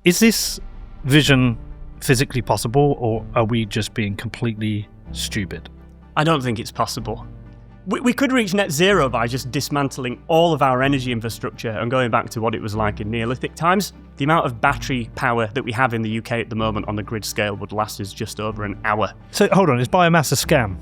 Is this vision physically possible, or are we just being completely stupid? I don't think it's possible. We could reach net zero by just dismantling all of our energy infrastructure and going back to what it was like in Neolithic times. The amount of battery power that we have in the UK at the moment on the grid scale would last us just over an hour. So hold on, is biomass a scam?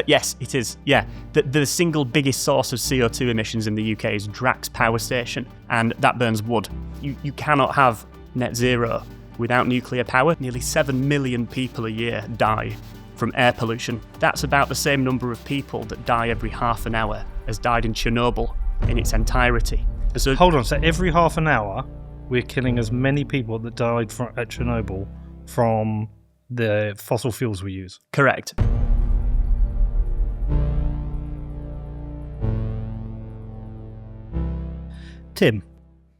Yes, it is. Yeah. The single biggest source of CO2 emissions in the UK is Drax Power Station, and that burns wood. You cannot have net zero without nuclear power. Nearly 7 million people a year die from air pollution. That's about the same number of people that die every half an hour as died in Chernobyl in its entirety. So hold on, so every half an hour we're killing as many people that died at Chernobyl from the fossil fuels we use? Correct. Tim,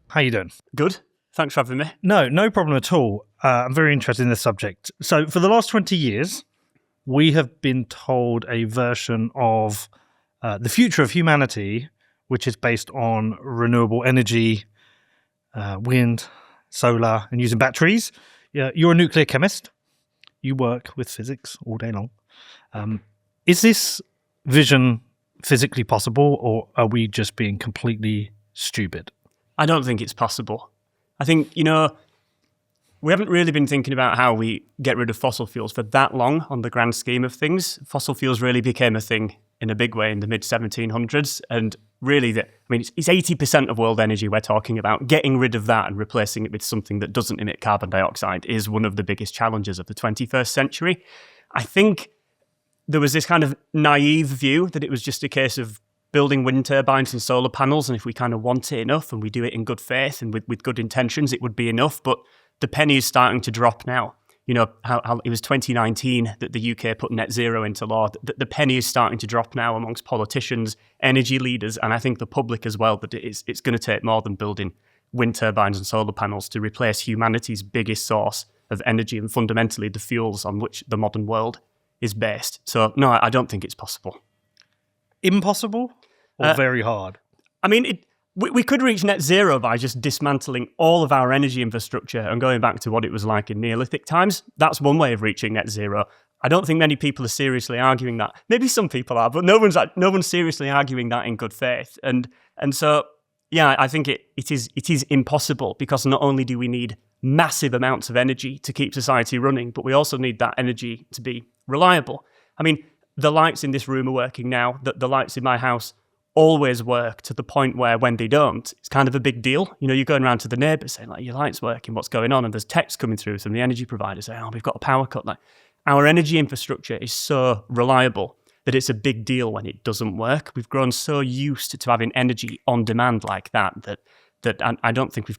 how you doing? Good. Thanks for having me. No problem at all. I'm very interested in this subject. So for the last 20 years, we have been told a version of the future of humanity, which is based on renewable energy, wind, solar, and using batteries. You're a nuclear chemist. You work with physics all day long. Is this vision physically possible, or are we just being completely stupid? I don't think it's possible. I think, we haven't really been thinking about how we get rid of fossil fuels for that long on the grand scheme of things. Fossil fuels really became a thing in a big way in the mid-1700s. And really, it's 80% of world energy we're talking about. Getting rid of that and replacing it with something that doesn't emit carbon dioxide is one of the biggest challenges of the 21st century. I think there was this kind of naive view that it was just a case of building wind turbines and solar panels, and if we kind of want it enough and we do it in good faith and with good intentions, it would be enough. But the penny is starting to drop now. How it was 2019 that the UK put net zero into law. The penny is starting to drop now amongst politicians, energy leaders, and I think the public as well, that it's going to take more than building wind turbines and solar panels to replace humanity's biggest source of energy and fundamentally the fuels on which the modern world is based. So no, I don't think it's possible. Impossible or very hard? We could reach net zero by just dismantling all of our energy infrastructure and going back to what it was like in Neolithic times. That's one way of reaching net zero. I don't think many people are seriously arguing that. Maybe some people are, but no one's seriously arguing that in good faith. And so, yeah, I think it is impossible, because not only do we need massive amounts of energy to keep society running, but we also need that energy to be reliable. The lights in this room are working now. The lights in my house always work, to the point where when they don't, it's kind of a big deal. You're going around to the neighbours saying, your light's working, what's going on? And there's texts coming through from the energy providers saying, we've got a power cut. Our energy infrastructure is so reliable that it's a big deal when it doesn't work. We've grown so used to having energy on demand like that I don't think we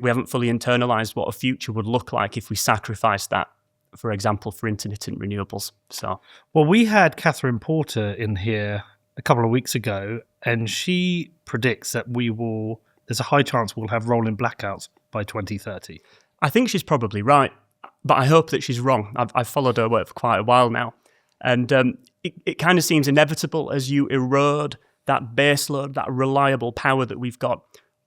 haven't fully internalised what a future would look like if we sacrificed that, for example, for intermittent renewables. Well, we had Catherine Porter in here a couple of weeks ago, and she predicts that there's a high chance we'll have rolling blackouts by 2030. I think she's probably right, but I hope that she's wrong. I've followed her work for quite a while now, and it kind of seems inevitable as you erode that baseload, that reliable power that we've got.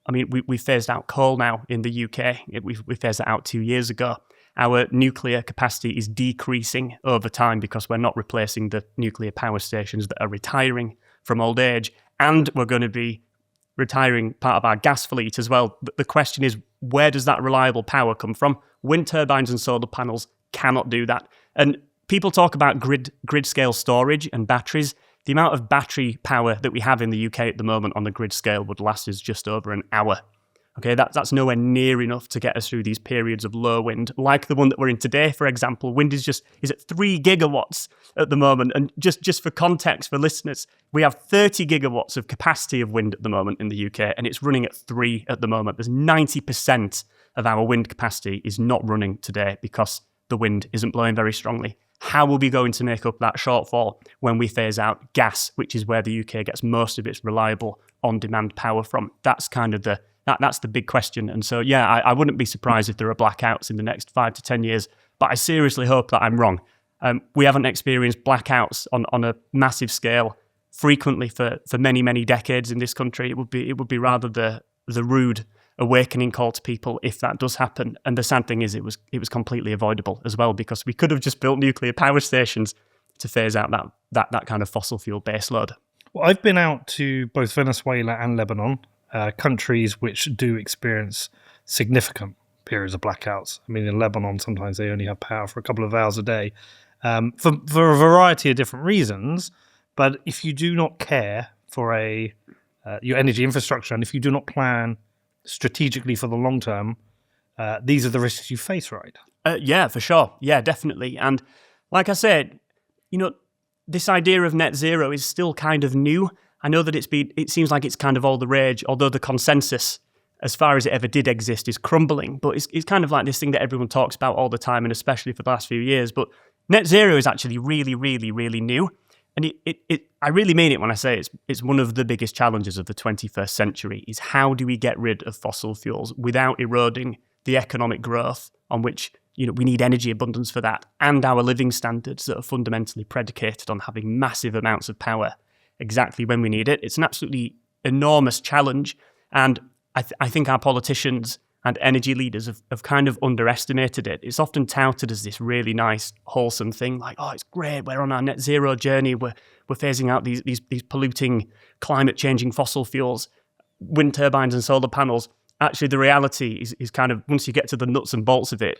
We phased out coal now in the UK. We phased it out 2 years ago. Our nuclear capacity is decreasing over time because we're not replacing the nuclear power stations that are retiring from old age. And we're going to be retiring part of our gas fleet as well. The question is, where does that reliable power come from? Wind turbines and solar panels cannot do that. And people talk about grid scale storage and batteries. The amount of battery power that we have in the UK at the moment on the grid scale would last us just over an hour. Okay, that's nowhere near enough to get us through these periods of low wind, like the one that we're in today, for example. Wind is at 3 gigawatts at the moment. And just for context for listeners, we have 30 gigawatts of capacity of wind at the moment in the UK, and it's running at 3 at the moment. There's 90% of our wind capacity is not running today because the wind isn't blowing very strongly. How are we going to make up that shortfall when we phase out gas, which is where the UK gets most of its reliable on-demand power from? That's kind of that's the big question. And so, yeah, I wouldn't be surprised if there are blackouts in the next 5 to 10 years, but I seriously hope that I'm wrong. We haven't experienced blackouts on a massive scale frequently for many, many decades in this country. It would be rather the rude awakening call to people if that does happen. And the sad thing is it was completely avoidable as well, because we could have just built nuclear power stations to phase out that kind of fossil fuel baseload. Well, I've been out to both Venezuela and Lebanon, countries which do experience significant periods of blackouts. I mean, in Lebanon, sometimes they only have power for a couple of hours a day, for a variety of different reasons. But if you do not care for your energy infrastructure, and if you do not plan strategically for the long term, these are the risks you face, right? Yeah, for sure. Yeah, definitely. And like I said, this idea of net zero is still kind of new. I know that it seems like it's kind of all the rage, although the consensus, as far as it ever did exist, is crumbling. But it's kind of like this thing that everyone talks about all the time, and especially for the last few years. But net zero is actually really, really, really new. And I really mean it when I say it's one of the biggest challenges of the 21st century, is how do we get rid of fossil fuels without eroding the economic growth on which we need energy abundance for that, and our living standards that are fundamentally predicated on having massive amounts of power exactly when we need it. It's an absolutely enormous challenge, and I think our politicians and energy leaders have kind of underestimated it. It's often touted as this really nice, wholesome thing, like, oh, it's great, we're on our net zero journey, we're phasing out these polluting, climate-changing fossil fuels, wind turbines and solar panels. Actually, the reality is kind of, once you get to the nuts and bolts of it,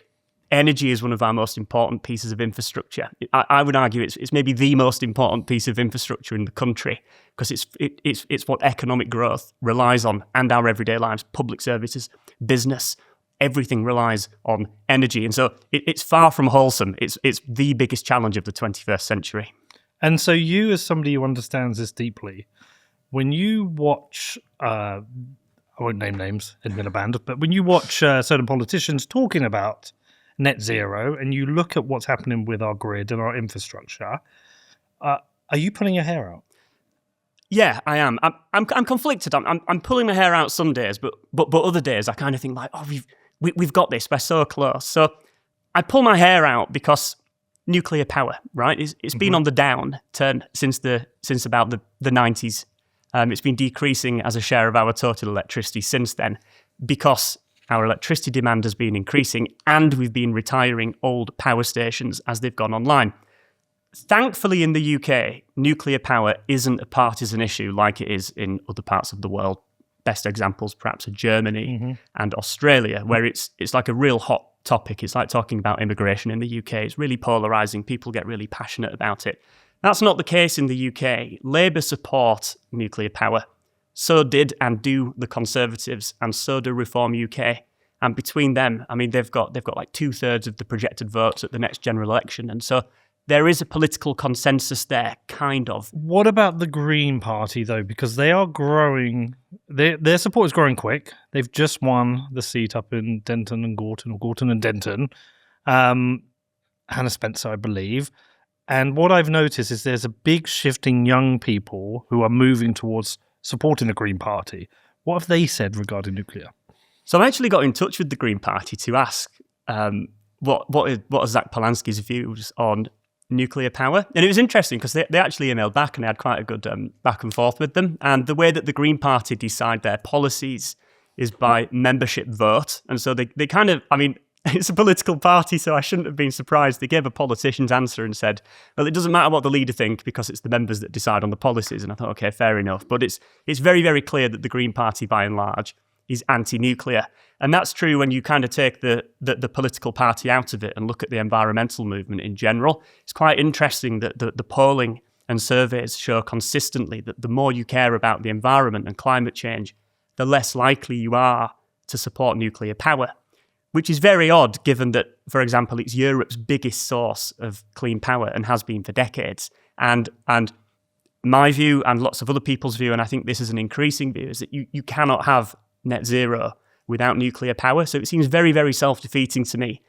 energy is one of our most important pieces of infrastructure. I would argue it's maybe the most important piece of infrastructure in the country, because it's what economic growth relies on, and our everyday lives, public services, business, everything relies on energy. And so it's far from wholesome. It's the biggest challenge of the 21st century. And so you, as somebody who understands this deeply, when you watch, I won't name names, admin a band, but when you watch certain politicians talking about net zero, and you look at what's happening with our grid and our infrastructure, are you pulling your hair out? Yeah, I am. I'm conflicted. I'm pulling my hair out some days, but other days I kind of think like, oh, we've got this. We're so close. So I pull my hair out because nuclear power, right? It's been on the downturn since about the 90s. It's been decreasing as a share of our total electricity since then, because our electricity demand has been increasing, and we've been retiring old power stations as they've gone online. Thankfully, in the UK, nuclear power isn't a partisan issue like it is in other parts of the world. Best examples perhaps are Germany and Australia, where it's like a real hot topic. It's like talking about immigration in the UK. It's really polarising. People get really passionate about it. That's not the case in the UK. Labour support nuclear power. So did and do the Conservatives, and so do Reform UK. And between them, I mean, they've got like 2/3 of the projected votes at the next general election. And so there is a political consensus there, kind of. What about the Green Party, though? Because they are growing. Their support is growing quick. They've just won the seat up in Denton and Gorton, or Gorton and Denton. Hannah Spencer, I believe. And what I've noticed is there's a big shift in young people who are moving towards supporting the Green Party. What have they said regarding nuclear? So I actually got in touch with the Green Party to ask what are Zach Polanski's views on nuclear power. And it was interesting because they actually emailed back, and they had quite a good back and forth with them. And the way that the Green Party decide their policies is by membership vote. And so they kind of, I mean, it's a political party, so I shouldn't have been surprised. They gave a politician's answer and said, well, it doesn't matter what the leader thinks because it's the members that decide on the policies. And I thought, okay, fair enough. But it's very, very clear that the Green Party, by and large, is anti-nuclear. And that's true when you kind of take the political party out of it and look at the environmental movement in general. It's quite interesting that the polling and surveys show consistently that the more you care about the environment and climate change, the less likely you are to support nuclear power. Which is very odd, given that, for example, it's Europe's biggest source of clean power and has been for decades. And my view, and lots of other people's view, and I think this is an increasing view, is that you cannot have net zero without nuclear power. So it seems very, very self-defeating to me.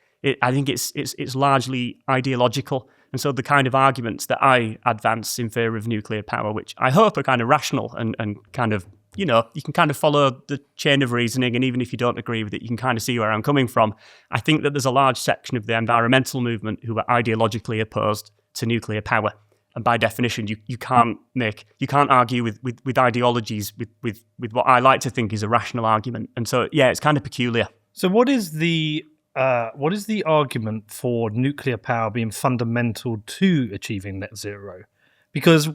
I think it's largely ideological. And so the kind of arguments that I advance in favour of nuclear power, which I hope are kind of rational and kind of, you can kind of follow the chain of reasoning, and even if you don't agree with it, you can kind of see where I'm coming from. I think that there's a large section of the environmental movement who are ideologically opposed to nuclear power. And by definition, you can't argue with ideologies with what I like to think is a rational argument. And so, yeah, it's kind of peculiar. So what is the argument for nuclear power being fundamental to achieving net zero? Because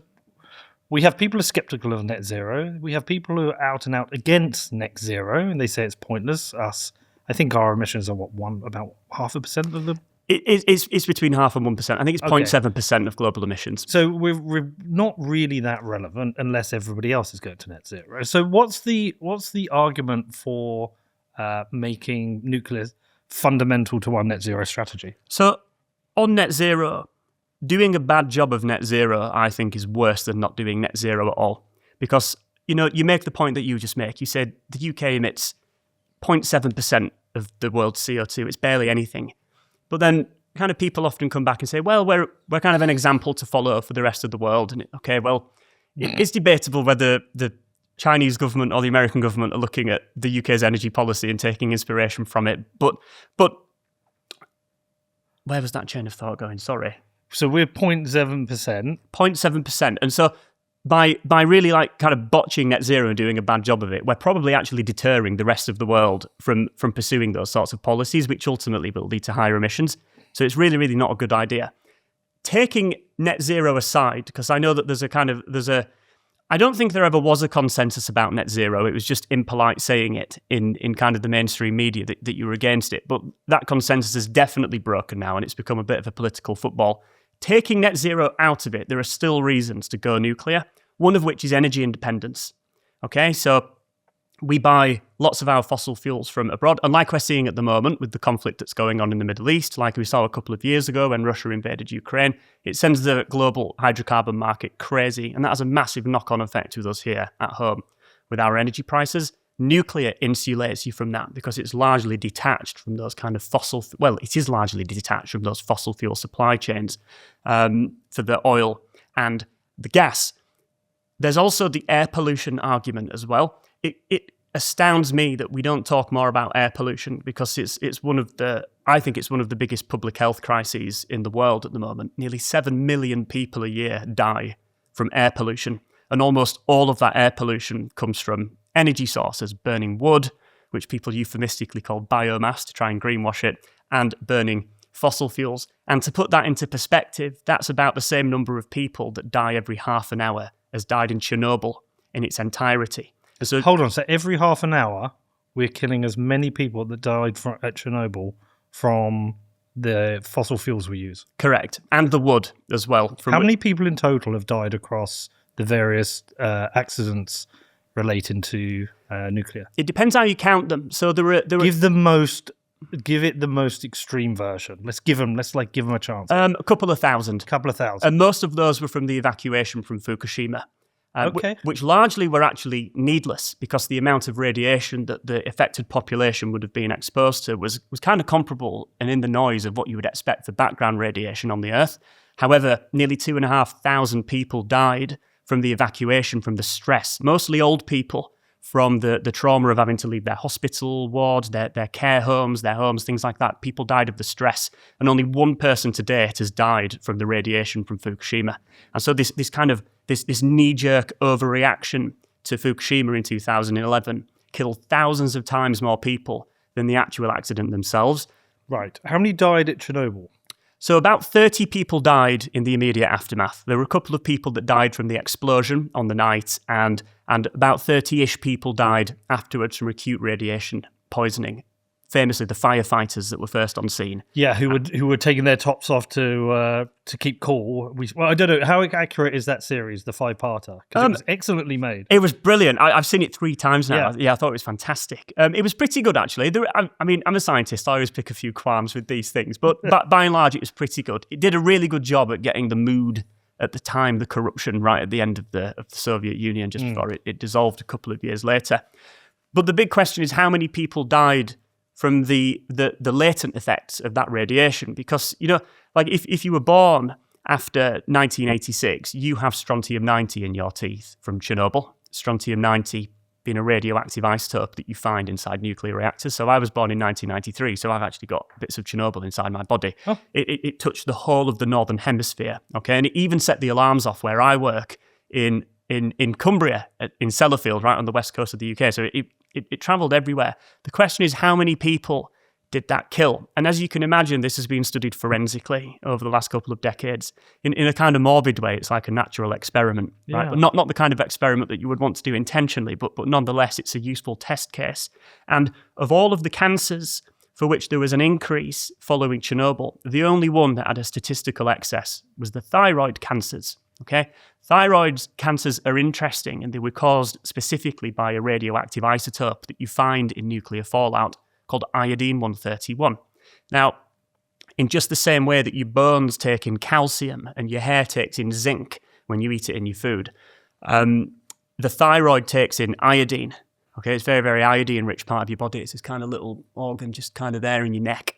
we have people who are skeptical of net zero. We have people who are out and out against net zero, and they say it's pointless. I think our emissions are about 0.5% of the. It's between 0.5% and 1%. I think it's 0.7% of global emissions. So we're not really that relevant unless everybody else is going to net zero. So what's the argument for making nuclear fundamental to our net zero strategy? So on net zero, doing a bad job of net zero, I think, is worse than not doing net zero at all. Because, you make the point that you just make. You said the UK emits 0.7% of the world's CO2. It's barely anything. But then kind of people often come back and say, well, we're kind of an example to follow for the rest of the world. And it's debatable whether the Chinese government or the American government are looking at the UK's energy policy and taking inspiration from it. But where was that chain of thought going? Sorry. So we're 0.7%. 0.7%. And so by really kind of botching net zero and doing a bad job of it, we're probably actually deterring the rest of the world from pursuing those sorts of policies, which ultimately will lead to higher emissions. So it's really, really not a good idea. Taking net zero aside, because I know that I don't think there ever was a consensus about net zero. It was just impolite saying it in kind of the mainstream media that you were against it. But that consensus is definitely broken now, and it's become a bit of a political football. Taking net zero out of it, there are still reasons to go nuclear, one of which is energy independence. Okay, so we buy lots of our fossil fuels from abroad, and like we're seeing at the moment with the conflict that's going on in the Middle East, like we saw a couple of years ago when Russia invaded Ukraine, it sends the global hydrocarbon market crazy, and that has a massive knock-on effect with us here at home with our energy prices. Nuclear insulates you from that because it's largely detached from those kind of it is largely detached from those fossil fuel supply chains for the oil and the gas. There's also the air pollution argument as well. It astounds me that we don't talk more about air pollution because I think it's one of the biggest public health crises in the world at the moment. Nearly 7 million people a year die from air pollution, and almost all of that air pollution comes from energy sources, burning wood, which people euphemistically call biomass to try and greenwash it, and burning fossil fuels. And to put that into perspective, that's about the same number of people that die every half an hour as died in Chernobyl in its entirety. So, hold on, so every half an hour, we're killing as many people that died at Chernobyl from the fossil fuels we use? Correct. And the wood as well. How many people in total have died across the various accidents relating to nuclear? It depends how you count them. So give it the most extreme version. Let's give them a chance. A couple of thousand. And most of those were from the evacuation from Fukushima. Which largely were actually needless because the amount of radiation that the affected population would have been exposed to was kind of comparable and in the noise of what you would expect for background radiation on the Earth. However, nearly 2,500 people died from the evacuation, from the stress, mostly old people, from the trauma of having to leave their hospital wards, their care homes, their homes, things like that. People died of the stress, and only one person to date has died from the radiation from Fukushima. And so this knee-jerk overreaction to Fukushima in 2011 killed thousands of times more people than the actual accident themselves. Right. How many died at Chernobyl? So about 30 people died in the immediate aftermath. There were a couple of people that died from the explosion on the night, and about 30-ish people died afterwards from acute radiation poisoning. Famously, the firefighters that were first on scene. Yeah, who were taking their tops off to keep cool. I don't know, how accurate is that series, the 5-parter? Because it was excellently made. It was brilliant. I've seen it 3 times now. Yeah, I thought it was fantastic. It was pretty good, actually. I'm a scientist. I always pick a few qualms with these things. But by and large, it was pretty good. It did a really good job at getting the mood at the time, the corruption right at the end of the Soviet Union, just before it dissolved a couple of years later. But the big question is how many people died from the latent effects of that radiation. Because, if you were born after 1986, you have strontium-90 in your teeth from Chernobyl. Strontium-90 being a radioactive isotope that you find inside nuclear reactors. So I was born in 1993, so I've actually got bits of Chernobyl inside my body. Oh. It touched the whole of the northern hemisphere, okay? And it even set the alarms off where I work in Cumbria, in Sellafield, right on the west coast of the UK. So it travelled everywhere. The question is, how many people did that kill? And as you can imagine, this has been studied forensically over the last couple of decades. In a kind of morbid way, it's like a natural experiment, right? But not the kind of experiment that you would want to do intentionally, but nonetheless, it's a useful test case. And of all of the cancers for which there was an increase following Chernobyl, the only one that had a statistical excess was the thyroid cancers, okay? Thyroid cancers are interesting, and they were caused specifically by a radioactive isotope that you find in nuclear fallout called iodine-131. Now, in just the same way that your bones take in calcium and your hair takes in zinc when you eat it in your food, the thyroid takes in iodine. Okay, it's a very, very iodine-rich part of your body. It's this kind of little organ just kind of there in your neck.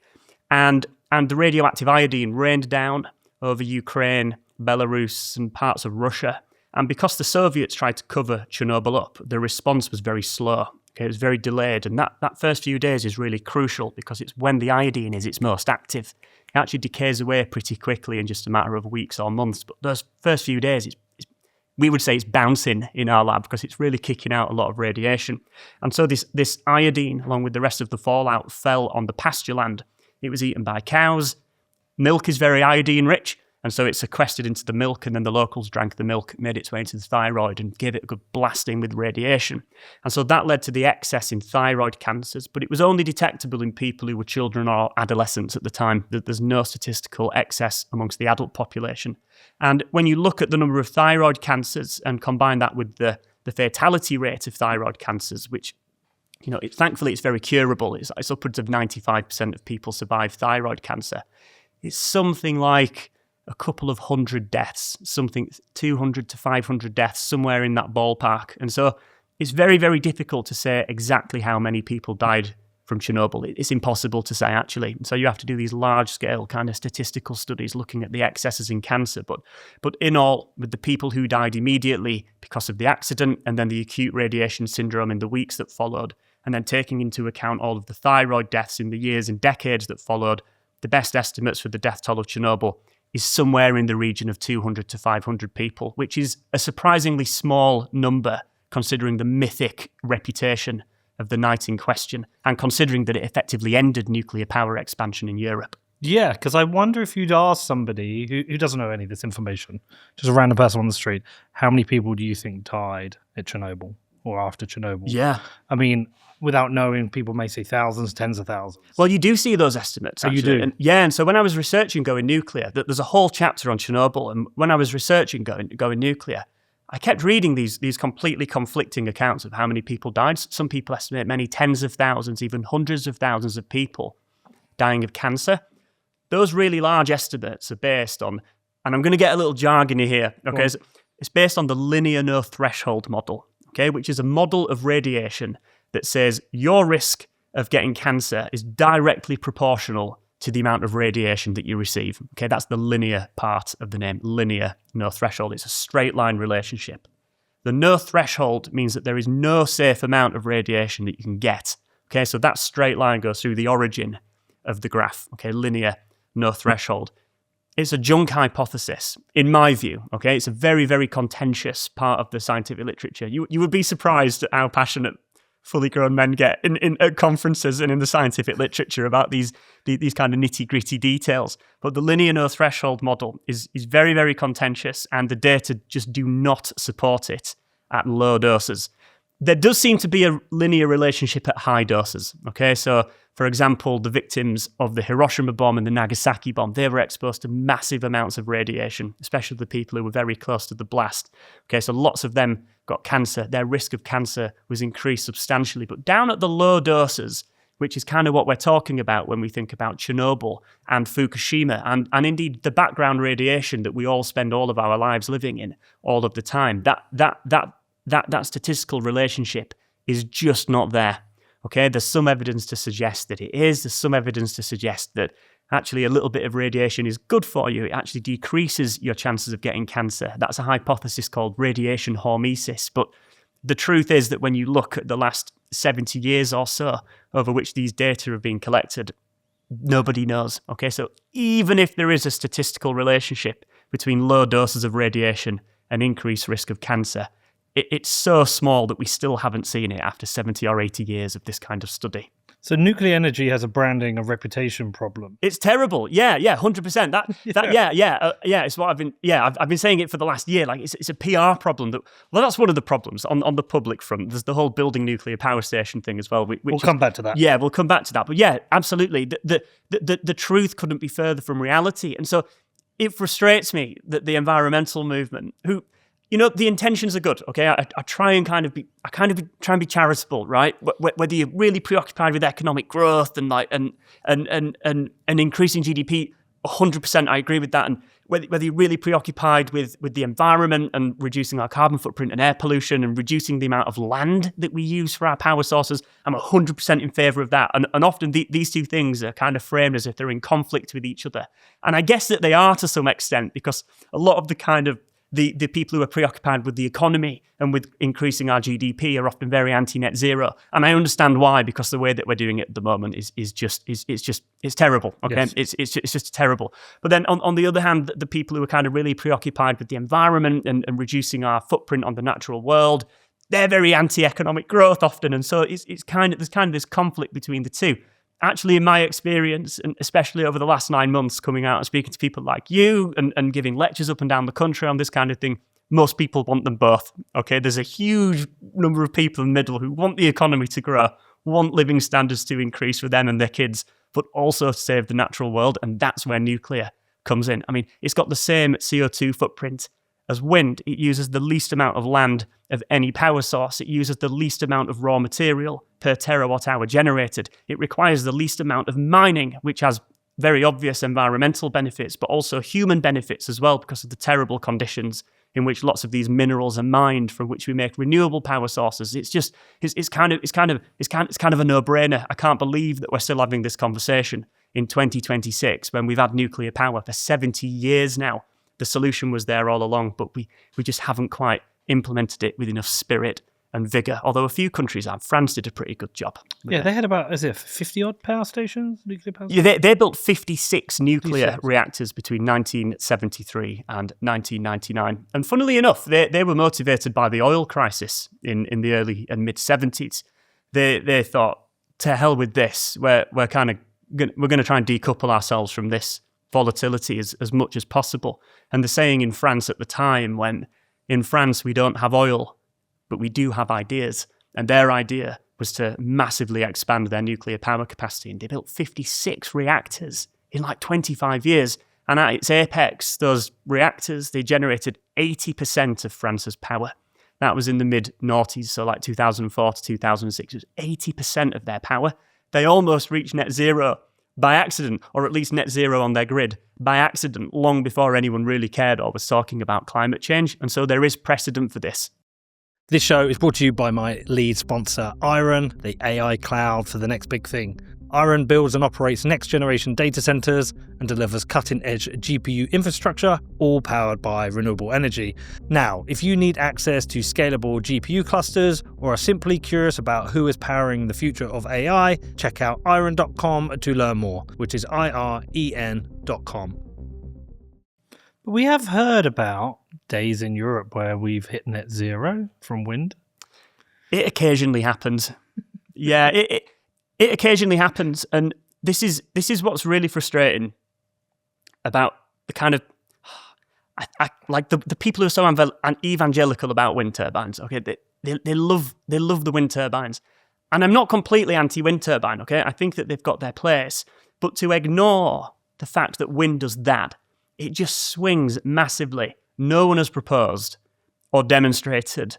And the radioactive iodine rained down over Ukraine, Belarus, and parts of Russia. And because the Soviets tried to cover Chernobyl up, the response was very slow. Okay, it was very delayed, and that first few days is really crucial because it's when the iodine is its most active. It actually decays away pretty quickly in just a matter of weeks or months, but those first few days, we would say it's bouncing in our lab because it's really kicking out a lot of radiation. And so this iodine, along with the rest of the fallout, fell on the pasture land. It was eaten by cows. Milk is very iodine-rich, and so it sequestered into the milk, and then the locals drank the milk, made its way into the thyroid, and gave it a good blasting with radiation. And so that led to the excess in thyroid cancers, but it was only detectable in people who were children or adolescents at the time. There's no statistical excess amongst the adult population. And when you look at the number of thyroid cancers and combine that with the fatality rate of thyroid cancers, which, thankfully it's very curable. It's upwards of 95% of people survive thyroid cancer. It's something like a couple of hundred deaths, something 200 to 500 deaths, somewhere in that ballpark. And so it's very, very difficult to say exactly how many people died from Chernobyl. It's impossible to say, actually. So you have to do these large-scale kind of statistical studies looking at the excesses in cancer. But in all, with the people who died immediately because of the accident and then the acute radiation syndrome in the weeks that followed, and then taking into account all of the thyroid deaths in the years and decades that followed, the best estimates for the death toll of Chernobyl is somewhere in the region of 200 to 500 people, which is a surprisingly small number considering the mythic reputation of the night in question and considering that it effectively ended nuclear power expansion in Europe. Yeah, because I wonder if you'd ask somebody who doesn't know any of this information, just a random person on the street, how many people do you think died at Chernobyl or after Chernobyl? Yeah. I mean, without knowing, people may say thousands, tens of thousands. Well, you do see those estimates, actually. Oh, you do? And so when I was researching Going Nuclear, there's a whole chapter on Chernobyl, and when I was researching Going Nuclear, I kept reading these completely conflicting accounts of how many people died. Some people estimate many tens of thousands, even hundreds of thousands of people dying of cancer. Those really large estimates are based on, and I'm going to get a little jargony here, okay? It's based on the linear no threshold model, okay, which is a model of radiation that says your risk of getting cancer is directly proportional to the amount of radiation that you receive. Okay, that's the linear part of the name, linear no threshold. It's a straight line relationship. The no threshold means that there is no safe amount of radiation that you can get. Okay, so that straight line goes through the origin of the graph. Okay, linear no threshold. It's a junk hypothesis, in my view. Okay, it's a very, very contentious part of the scientific literature. You would be surprised at how passionate fully grown men get at conferences and in the scientific literature about these kind of nitty-gritty details. But the linear no threshold model is very, very contentious, and the data just do not support it at low doses. There does seem to be a linear relationship at high doses. Okay, so for example, the victims of the Hiroshima bomb and the Nagasaki bomb, they were exposed to massive amounts of radiation, especially the people who were very close to the blast. Okay, so lots of them got cancer. Their risk of cancer was increased substantially. But down at the low doses, which is kind of what we're talking about when we think about Chernobyl and Fukushima, and indeed the background radiation that we all spend all of our lives living in all of the time, that statistical relationship is just not there. Okay, there's some evidence to suggest that it is. There's some evidence to suggest that actually a little bit of radiation is good for you. It actually decreases your chances of getting cancer. That's a hypothesis called radiation hormesis. But the truth is that when you look at the last 70 years or so over which these data have been collected, nobody knows. Okay, so even if there is a statistical relationship between low doses of radiation and increased risk of cancer, it's so small that we still haven't seen it after 70 or 80 years of this kind of study. So nuclear energy has a branding, a reputation problem. It's terrible. Yeah, 100%. It's what I've been saying it for the last year. Like it's a PR problem. That's one of the problems on the public front. There's the whole building nuclear power station thing as well. We'll come back to that. Yeah, we'll come back to that. But yeah, absolutely. The truth couldn't be further from reality. And so it frustrates me that the environmental movement, who, the intentions are good. Okay, I try and try and be charitable, right? Whether you're really preoccupied with economic growth and increasing GDP, 100%, I agree with that. And whether you're really preoccupied with the environment and reducing our carbon footprint and air pollution and reducing the amount of land that we use for our power sources, I'm 100% in favour of that. And often these two things are kind of framed as if they're in conflict with each other. And I guess that they are to some extent, because a lot of the kind of the people who are preoccupied with the economy and with increasing our GDP are often very anti-net zero. And I understand why, because the way that we're doing it at the moment is terrible. Okay, yes. It's just terrible. But then on the other hand, the people who are kind of really preoccupied with the environment and reducing our footprint on the natural world, they're very anti-economic growth often. And so there's kind of this conflict between the two. Actually, in my experience, and especially over the last 9 months, coming out and speaking to people like you and giving lectures up and down the country on this kind of thing, most people want them both. Okay, there's a huge number of people in the middle who want the economy to grow, want living standards to increase for them and their kids, but also to save the natural world, and that's where nuclear comes in. I mean, it's got the same CO2 footprint as wind. It uses the least amount of land of any power source. It uses the least amount of raw material per terawatt hour generated. It requires the least amount of mining, which has very obvious environmental benefits, but also human benefits as well, because of the terrible conditions in which lots of these minerals are mined, from which we make renewable power sources. It's kind of a no-brainer. I can't believe that we're still having this conversation in 2026 when we've had nuclear power for 70 years now. The solution was there all along, but we just haven't quite implemented it with enough spirit and vigour, although a few countries have. France did a pretty good job. Yeah, they had about, 50-odd power stations, nuclear power stations? Yeah, they built 56 nuclear reactors between 1973 and 1999. And funnily enough, they were motivated by the oil crisis in the early and mid-70s. They thought, to hell with this, we're going to try and decouple ourselves from this volatility as much as possible. And the saying in France at the time, when in France we don't have oil, but we do have ideas, and their idea was to massively expand their nuclear power capacity, and they built 56 reactors in like 25 years. And at its apex, those reactors, they generated 80% of France's power. That was in the mid-noughties, so like 2004 to 2006. It was 80% of their power. They almost reached net zero by accident, or at least net zero on their grid by accident, long before anyone really cared or was talking about climate change. And so there is precedent for this. This show is brought to you by my lead sponsor, Iron, the AI cloud for the next big thing. Iron builds and operates next-generation data centers and delivers cutting-edge GPU infrastructure, all powered by renewable energy. Now, if you need access to scalable GPU clusters or are simply curious about who is powering the future of AI, check out iron.com to learn more, which is IREN.com. We have heard about days in Europe where we've hit net zero from wind. It occasionally happens. Yeah, it occasionally happens, and this is what's really frustrating about the kind of like the people who are so evangelical about wind turbines. Okay, they love the wind turbines, and I'm not completely anti-wind turbine. Okay, I think that they've got their place, but to ignore the fact that wind does that, it just swings massively. No one has proposed or demonstrated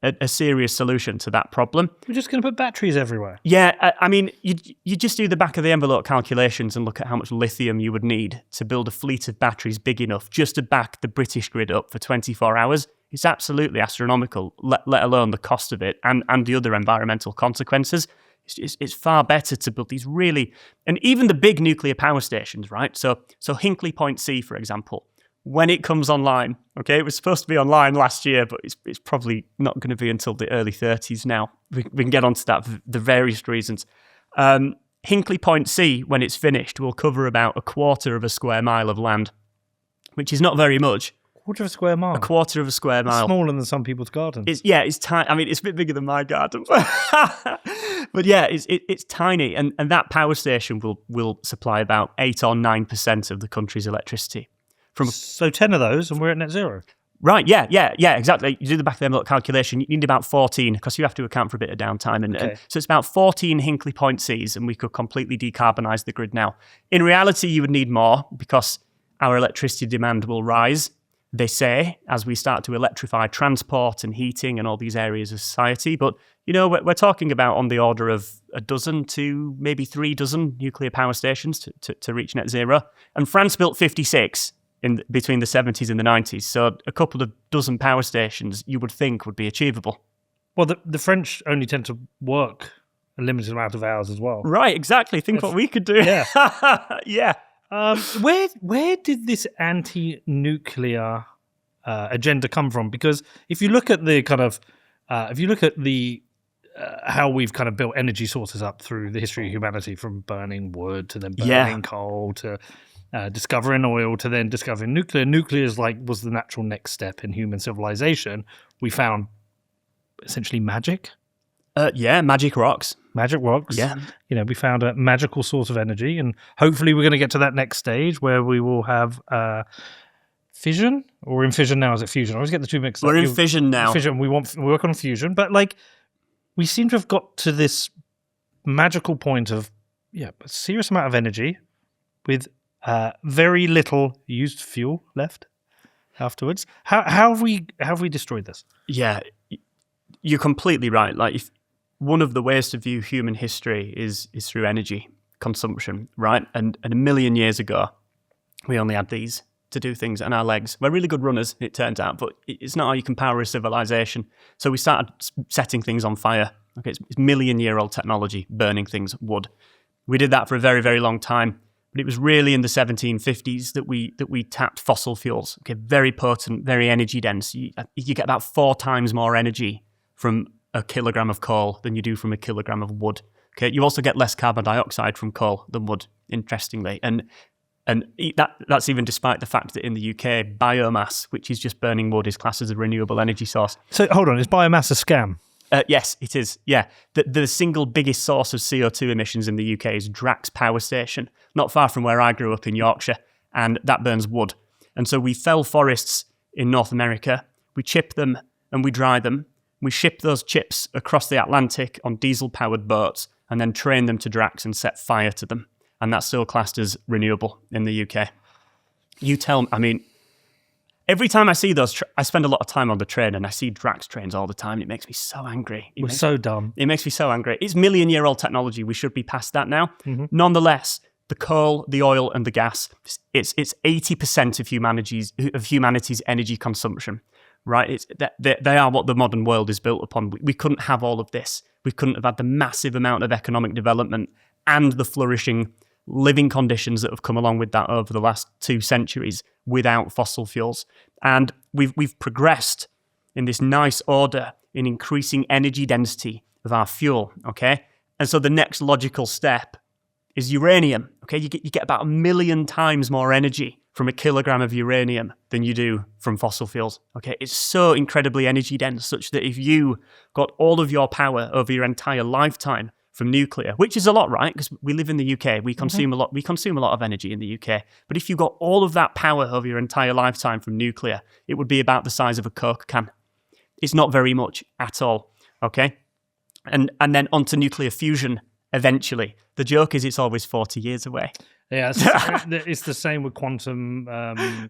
a serious solution to that problem. We're just going to put batteries everywhere. Yeah, I mean, you just do the back of the envelope calculations and look at how much lithium you would need to build a fleet of batteries big enough just to back the British grid up for 24 hours. It's absolutely astronomical, let alone the cost of it and the other environmental consequences. It's far better to build these really, and even the big nuclear power stations, right? So Hinkley Point C, for example, when it comes online, okay, it was supposed to be online last year, but it's probably not going to be until the early 30s now. We can get onto that for the various reasons. Hinkley Point C, when it's finished, will cover about 1/4 of a square mile of land, which is not very much. Quarter of a square mile. 1/4 of a square mile. Smaller than some people's gardens. It's tiny. I mean, it's a bit bigger than my garden, but yeah, it's tiny, and that power station will supply about 8 or 9% of the country's electricity. So 10 of those, and we're at net zero. Right, yeah, exactly. You do the back of the envelope calculation, you need about 14, because you have to account for a bit of downtime. And so it's about 14 Hinkley Point Cs, and we could completely decarbonise the grid now. In reality, you would need more, because our electricity demand will rise, they say, as we start to electrify transport and heating and all these areas of society. But, we're talking about on the order of a dozen to maybe 3 dozen nuclear power stations to reach net zero. And France built 56 between the 70s and the 90s. So a couple of dozen power stations you would think would be achievable. Well, the French only tend to work a limited amount of hours as well. Right, exactly. Think what we could do. Yeah. Yeah. Where did this anti-nuclear agenda come from? Because if you look at the kind of, how we've kind of built energy sources up through the history of humanity, from burning wood to then burning coal to discovering oil to then discovering nuclear. Nuclear was the natural next step in human civilization. We found essentially magic. Magic rocks. Magic rocks. Yeah. We found a magical source of energy, and hopefully we're going to get to that next stage where we will have fission, or in fission now. Is it fusion? I always get the two mixed up. We're in fission now. Fission. We work on fusion, but we seem to have got to this magical point of a serious amount of energy with very little used fuel left afterwards. How have we destroyed this? Yeah, you're completely right. If one of the ways to view human history is through energy consumption, right? And a million years ago, we only had these to do things on our legs. We're really good runners, it turns out, but it's not how you can power a civilization. So we started setting things on fire. Okay, it's million-year-old technology, burning things, wood. We did that for a very, very long time. But it was really in the 1750s that we tapped fossil fuels. Okay, very potent, very energy dense. You get about 4 times more energy from a kilogram of coal than you do from a kilogram of wood. Okay, you also get less carbon dioxide from coal than wood, interestingly, and that's even despite the fact that in the UK, biomass, which is just burning wood, is classed as a renewable energy source. So hold on, is biomass a scam? Yes, it is. Yeah, the single biggest source of CO2 emissions in the UK is Drax Power Station, not far from where I grew up in Yorkshire, and that burns wood. And so we fell forests in North America, we chip them and we dry them. We ship those chips across the Atlantic on diesel-powered boats and then train them to Drax and set fire to them. And that's still classed as renewable in the UK. You tell me, every time I see those, I spend a lot of time on the train and I see Drax trains all the time. And it makes me so angry. We're so dumb. It makes me so angry. It's million-year-old technology. We should be past that now. Mm-hmm. Nonetheless, the coal, the oil, and the gas, it's 80% of humanity's energy consumption. Right? They are what the modern world is built upon. We couldn't have all of this. We couldn't have had the massive amount of economic development and the flourishing living conditions that have come along with that over the last 2 centuries without fossil fuels. And we've progressed in this nice order in increasing energy density of our fuel, okay? And so the next logical step is uranium, okay? You get about 1 million times more energy from a kilogram of uranium than you do from fossil fuels, okay? It's so incredibly energy dense such that if you got all of your power over your entire lifetime from nuclear, which is a lot, right? Because we live in the UK, we consume a lot. We consume a lot of energy in the UK. But if you got all of that power over your entire lifetime from nuclear, it would be about the size of a Coke can. It's not very much at all, okay? And then onto nuclear fusion eventually. The joke is it's always 40 years away. Yeah, it's the same with quantum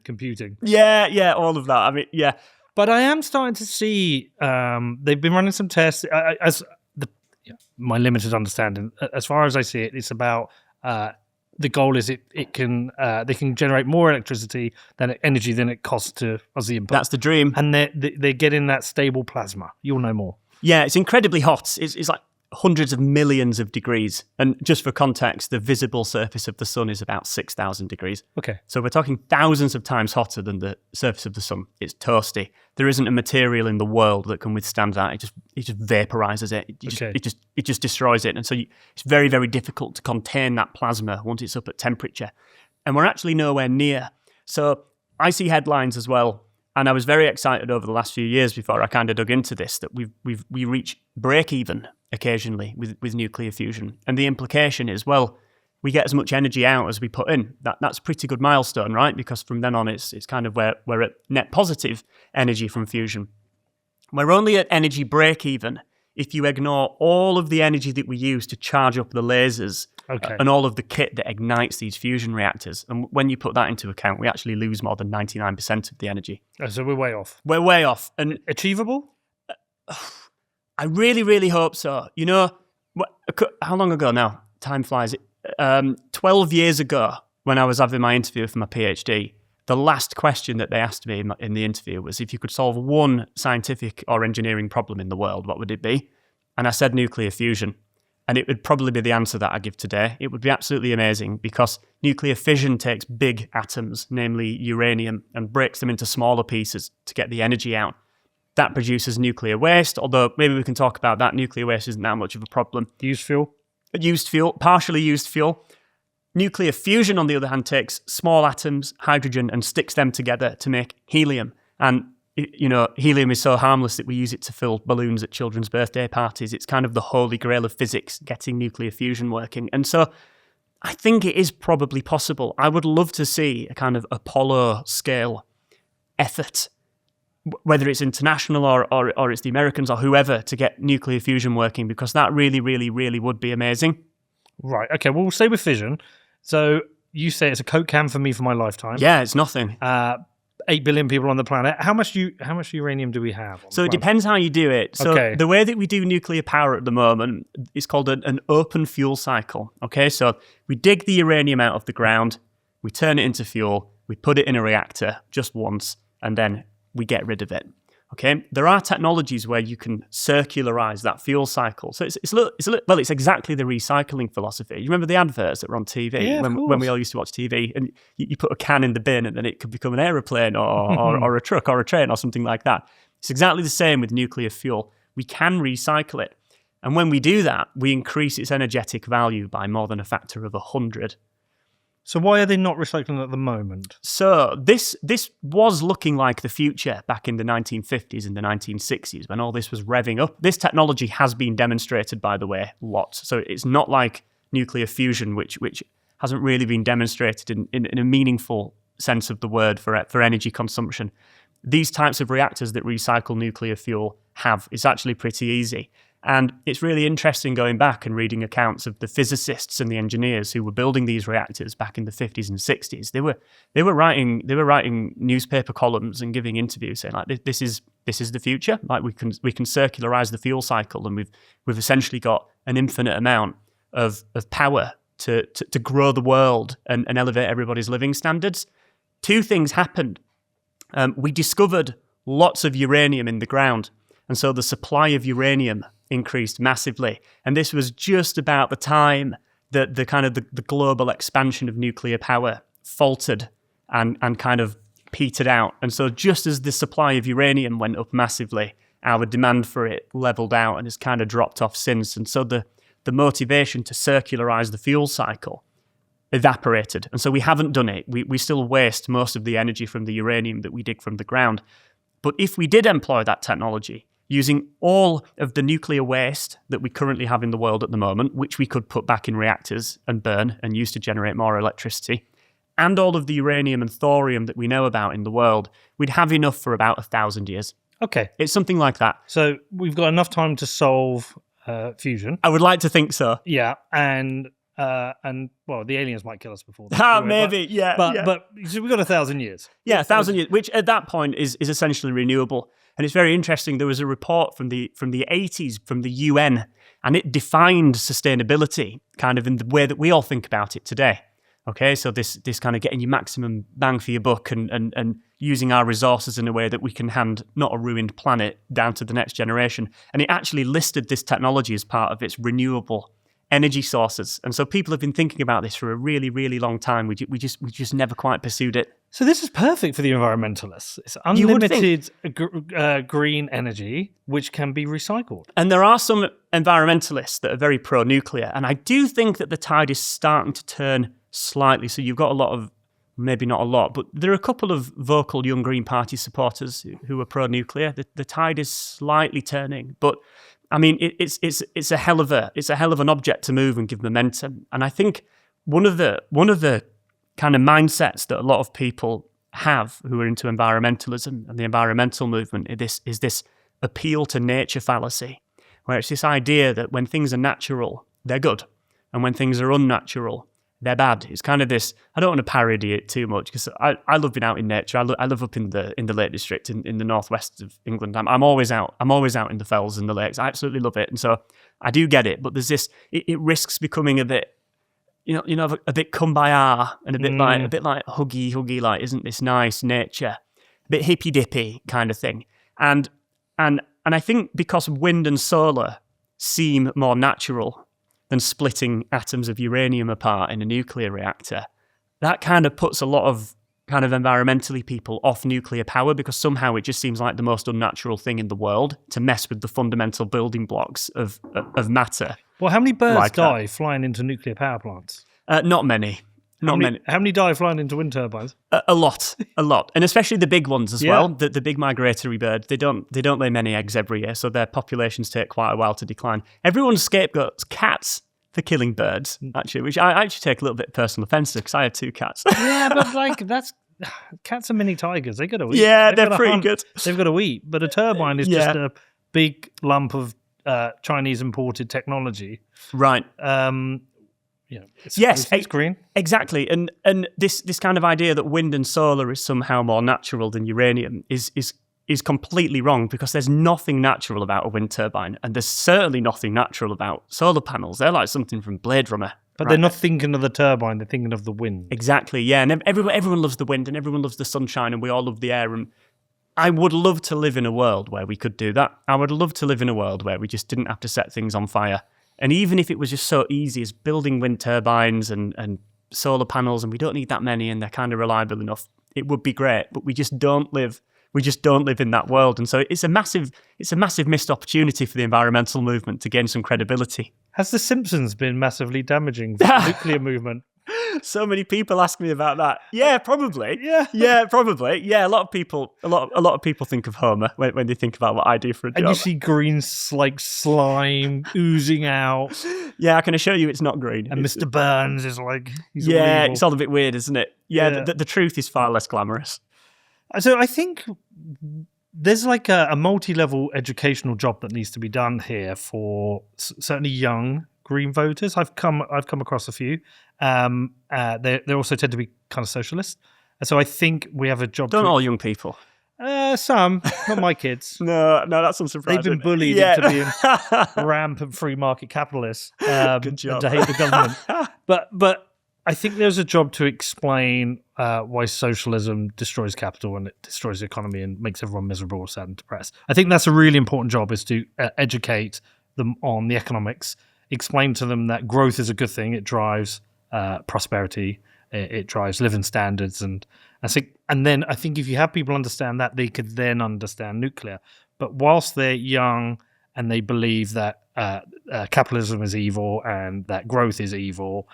computing. Yeah, all of that. Yeah. But I am starting to see they've been running some tests. My limited understanding, as far as I see it, it's about the goal is they can generate more electricity than energy than it costs to as the input. That's the dream, and they're getting that stable plasma. You'll know more. Yeah, it's incredibly hot. It's like hundreds of millions of degrees. And just for context, the visible surface of the sun is about 6,000 degrees. Okay. So we're talking thousands of times hotter than the surface of the sun. It's toasty. There isn't a material in the world that can withstand that. It just vaporizes it. It just destroys it. And so it's very, very difficult to contain that plasma once it's up at temperature. And we're actually nowhere near. So I see headlines as well. And I was very excited over the last few years before I kind of dug into this that we reach break even occasionally with nuclear fusion. And the implication is, well, we get as much energy out as we put in. That's a pretty good milestone, right? Because from then on, it's kind of where we're at net positive energy from fusion. We're only at energy break even if you ignore all of the energy that we use to charge up the lasers and all of the kit that ignites these fusion reactors. And when you put that into account, we actually lose more than 99% of the energy. So we're way off. We're way off. And achievable? I really, really hope so. You know, how long ago now? Time flies. 12 years ago, when I was having my interview for my PhD, the last question that they asked me in the interview was, if you could solve one scientific or engineering problem in the world, what would it be? And I said nuclear fusion. And it would probably be the answer that I give today. It would be absolutely amazing because nuclear fission takes big atoms, namely uranium, and breaks them into smaller pieces to get the energy out. That produces nuclear waste, although maybe we can talk about that. Nuclear waste isn't that much of a problem. Used fuel? Used fuel, partially used fuel. Nuclear fusion, on the other hand, takes small atoms, hydrogen, and sticks them together to make helium. And, you know, helium is so harmless that we use it to fill balloons at children's birthday parties. It's kind of the holy grail of physics, getting nuclear fusion working. And so I think it is probably possible. I would love to see a kind of Apollo-scale effort, whether it's international or it's the Americans or whoever, to get nuclear fusion working, because that really, really, really would be amazing. Right. Okay. Well, we'll stay with fission. So you say it's a Coke can for me for my lifetime. Yeah, it's nothing. 8 billion people on the planet. How much uranium do we have? So it depends how you do it. So the way that we do nuclear power at the moment is called an open fuel cycle. Okay. So we dig the uranium out of the ground, we turn it into fuel, we put it in a reactor just once, and then we get rid of it. Okay, there are technologies where you can circularize that fuel cycle. So it's exactly the recycling philosophy. You remember the adverts that were on TV when we all used to watch TV, and you put a can in the bin, and then it could become an aeroplane or a truck or a train or something like that. It's exactly the same with nuclear fuel. We can recycle it, and when we do that, we increase its energetic value by more than a factor of 100. So why are they not recycling at the moment? So this was looking like the future back in the 1950s and the 1960s when all this was revving up. This technology has been demonstrated, by the way, lots. So it's not like nuclear fusion, which hasn't really been demonstrated in a meaningful sense of the word for energy consumption. These types of reactors that recycle nuclear fuel it's actually pretty easy. And it's really interesting going back and reading accounts of the physicists and the engineers who were building these reactors back in the 50s and 60s. They were writing newspaper columns and giving interviews saying, like, this is the future. Like, we can circularize the fuel cycle, and we've essentially got an infinite amount of power to grow the world and elevate everybody's living standards. Two things happened. We discovered lots of uranium in the ground, and so the supply of uranium increased massively. And this was just about the time that the global expansion of nuclear power faltered and kind of petered out. And so just as the supply of uranium went up massively, our demand for it leveled out and has kind of dropped off since. And so the motivation to circularize the fuel cycle evaporated. And so we haven't done it. We still waste most of the energy from the uranium that we dig from the ground. But if we did employ that technology, using all of the nuclear waste that we currently have in the world at the moment, which we could put back in reactors and burn and use to generate more electricity, and all of the uranium and thorium that we know about in the world, we'd have enough for about 1,000 years. Okay. It's something like that. So we've got enough time to solve fusion. I would like to think so. Yeah, and well, the aliens might kill us before that. Maybe, yeah. But so we've got 1,000 years. Yeah, 1,000 years, which at that point is essentially renewable. And it's very interesting. There was a report from the 80s from the UN, and it defined sustainability kind of in the way that we all think about it today. Okay, so this kind of getting your maximum bang for your buck and using our resources in a way that we can hand not a ruined planet down to the next generation. And it actually listed this technology as part of its renewable energy sources. And so people have been thinking about this for a really, really long time. We just never quite pursued it. So this is perfect for the environmentalists. It's unlimited green energy, which can be recycled. And there are some environmentalists that are very pro-nuclear. And I do think that the tide is starting to turn slightly. So you've got a lot of, maybe not a lot, but there are a couple of vocal Young Green Party supporters who are pro-nuclear. The tide is slightly turning. But I mean, it's a hell of an object to move and give momentum. And I think one of the kind of mindsets that a lot of people have who are into environmentalism and the environmental movement is this appeal to nature fallacy, where it's this idea that when things are natural, they're good, and when things are unnatural, they're bad. It's kind of this. I don't want to parody it too much because I love being out in nature. I live up in the Lake District in the northwest of England. I'm always out. I'm always out in the fells and the lakes. I absolutely love it, and so I do get it. But there's this. It risks becoming a bit, a bit kumbaya and a bit like huggy. Like, isn't this nice nature? A bit hippy dippy kind of thing. And I think because wind and solar seem more natural than splitting atoms of uranium apart in a nuclear reactor, that kind of puts a lot of kind of environmentally people off nuclear power because somehow it just seems like the most unnatural thing in the world to mess with the fundamental building blocks of matter. Well, how many birds die flying into nuclear power plants? Not many. Not many. How many die flying into wind turbines? A lot, and especially the big ones as well. The big migratory birds. They don't lay many eggs every year, so their populations take quite a while to decline. Everyone scapegoats cats for killing birds, actually, which I actually take a little bit of personal offence to because I have 2 cats. Yeah, but cats are mini tigers. They got to eat. Yeah, they're pretty good. They've got to eat, but a turbine is just a big lump of Chinese imported technology. Right. It's green. Exactly. And this kind of idea that wind and solar is somehow more natural than uranium is completely wrong because there's nothing natural about a wind turbine and there's certainly nothing natural about solar panels. They're like something from Blade Runner. But they're not thinking of the turbine, they're thinking of the wind. Exactly, yeah. And everyone loves the wind and everyone loves the sunshine and we all love the air. And I would love to live in a world where we could do that. I would love to live in a world where we just didn't have to set things on fire. And even if it was just so easy as building wind turbines and solar panels, and we don't need that many and they're kind of reliable enough, it would be great. But we just don't live in that world. And so it's a massive missed opportunity for the environmental movement to gain some credibility. Has The Simpsons been massively damaging for the nuclear movement? So many people ask me about that. Yeah, probably. Yeah, probably. Yeah, a lot of people think of Homer when they think about what I do for a job. And you see green like slime oozing out. Yeah, I can assure you it's not green. And Mr. Burns is like, he's it's all a bit weird, isn't it? Yeah. The truth is far less glamorous. So I think there's like a multi-level educational job that needs to be done here for certainly young Green voters. I've come across a few. They also tend to be kind of socialist. And so I think we have a job. Don't all young people? Some, not my kids. No, that's unsurprising. They've been bullied into being rampant free market capitalists. Good job. And to hate the government. But I think there's a job to explain why socialism destroys capital and it destroys the economy and makes everyone miserable, sad and depressed. I think that's a really important job, is to educate them on the economics, explain to them that growth is a good thing. It drives prosperity. It drives living standards. And then I think if you have people understand that, they could then understand nuclear. But whilst they're young and they believe that capitalism is evil and that growth is evil,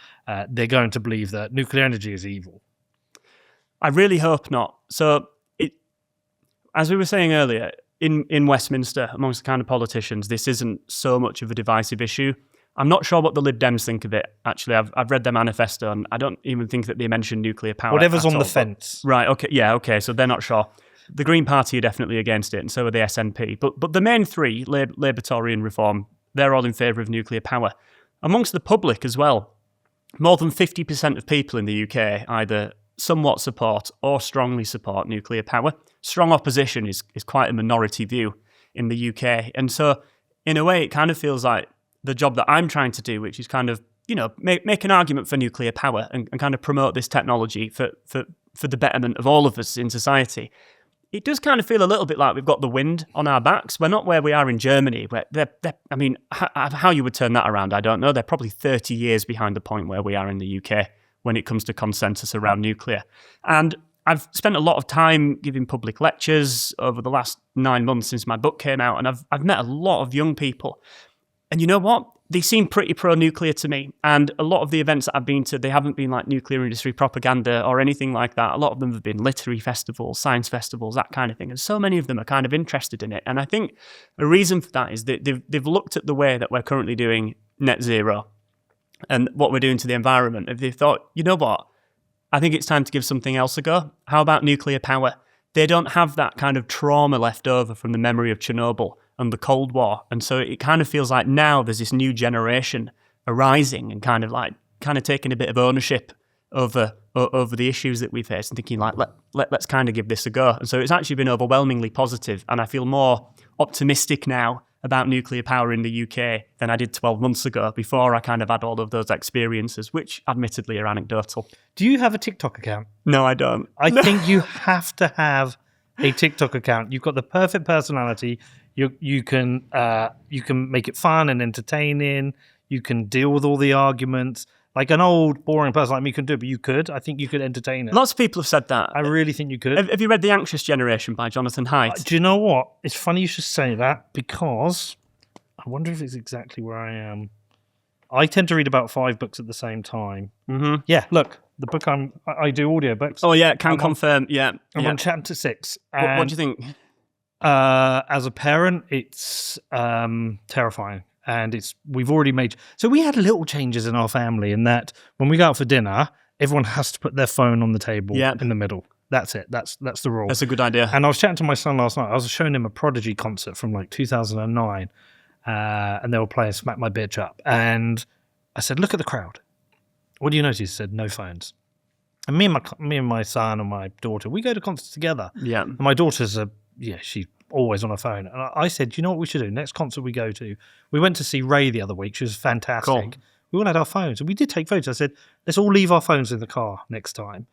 they're going to believe that nuclear energy is evil. I really hope not. So, as we were saying earlier, in Westminster, amongst the kind of politicians, this isn't so much of a divisive issue. I'm not sure what the Lib Dems think of it, actually. I've read their manifesto, and I don't even think that they mention nuclear power. Whatever's on the fence. Right, okay, so they're not sure. The Green Party are definitely against it, and so are the SNP. But the main three, Labour, Tory and Reform, they're all in favour of nuclear power. Amongst the public as well, more than 50% of people in the UK either somewhat support or strongly support nuclear power. Strong opposition is quite a minority view in the UK. And so, in a way, it kind of feels like the job that I'm trying to do, which is kind of make an argument for nuclear power and kind of promote this technology for the betterment of all of us in society, it does kind of feel a little bit like we've got the wind on our backs. We're not where we are in Germany, where how you would turn that around, I don't know. They're probably 30 years behind the point where we are in the UK when it comes to consensus around nuclear. And I've spent a lot of time giving public lectures over the last 9 months since my book came out, and I've met a lot of young people. And you know what? They seem pretty pro-nuclear to me. And a lot of the events that I've been to, they haven't been like nuclear industry propaganda or anything like that. A lot of them have been literary festivals, science festivals, that kind of thing. And so many of them are kind of interested in it. And I think a reason for that is that they've looked at the way that we're currently doing net zero and what we're doing to the environment. And they've thought, you know what? I think it's time to give something else a go. How about nuclear power? They don't have that kind of trauma left over from the memory of Chernobyl and the Cold War. And so it kind of feels like now there's this new generation arising and kind of taking a bit of ownership over the issues that we face and thinking like, let's kind of give this a go. And so it's actually been overwhelmingly positive, and I feel more optimistic now about nuclear power in the UK than I did 12 months ago before I kind of had all of those experiences, which admittedly are anecdotal. Do you have a TikTok account? No, I don't. I think you have to have a TikTok account. You've got the perfect personality. You can make it fun and entertaining. You can deal with all the arguments. Like an old, boring person like me can do it, but you could. I think you could entertain it. Lots of people have said that. I really think you could. Have you read The Anxious Generation by Jonathan Haidt? Do you know what? It's funny you should say that, because I wonder if it's exactly where I am. I tend to read about 5 books at the same time. Mm-hmm. Yeah, look, the book I do audiobooks. Oh yeah, can confirm. I'm on chapter 6. What do you think? As a parent, it's terrifying. And we've already made... So we had little changes in our family in that when we go out for dinner, everyone has to put their phone on the table in the middle. That's it. That's the rule. That's a good idea. And I was chatting to my son last night. I was showing him a Prodigy concert from like 2009. And they were playing Smack My Bitch Up. And I said, look at the crowd. What do you notice? He said, no phones. And me and my son and my daughter, we go to concerts together. Yeah. And my daughter's she's always on her phone. And I said, you know what we should do? Next concert we go to, we went to see Ray the other week. She was fantastic. Cool. We all had our phones, and we did take photos. I said, let's all leave our phones in the car next time.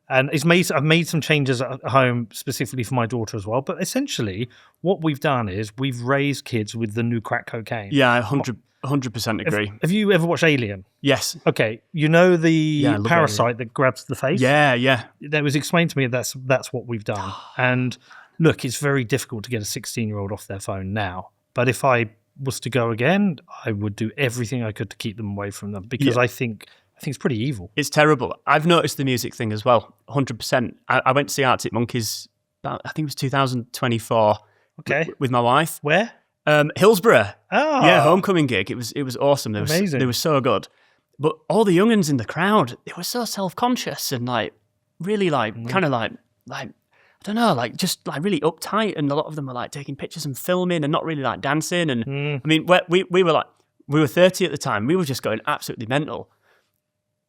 And I've made some changes at home specifically for my daughter as well. But essentially, what we've done is we've raised kids with the new crack cocaine. Yeah, I 100% agree. Have you ever watched Alien? Yes. Okay, you know the parasite that grabs the face? Yeah. That was explained to me that's what we've done. And look, it's very difficult to get a 16-year-old off their phone now. But if I was to go again, I would do everything I could to keep them away from them, because I think it's pretty evil. It's terrible. I've noticed the music thing as well, 100%. I went to see Arctic Monkeys, I think it was 2024, with my wife. Where? Hillsborough. Oh. Yeah, homecoming gig. It was awesome. Amazing. They were so good. But all the young'uns in the crowd, they were so self-conscious and really kind of I don't know, just really uptight, and a lot of them were taking pictures and filming and not really dancing. And I mean, we were 30 at the time. We were just going absolutely mental.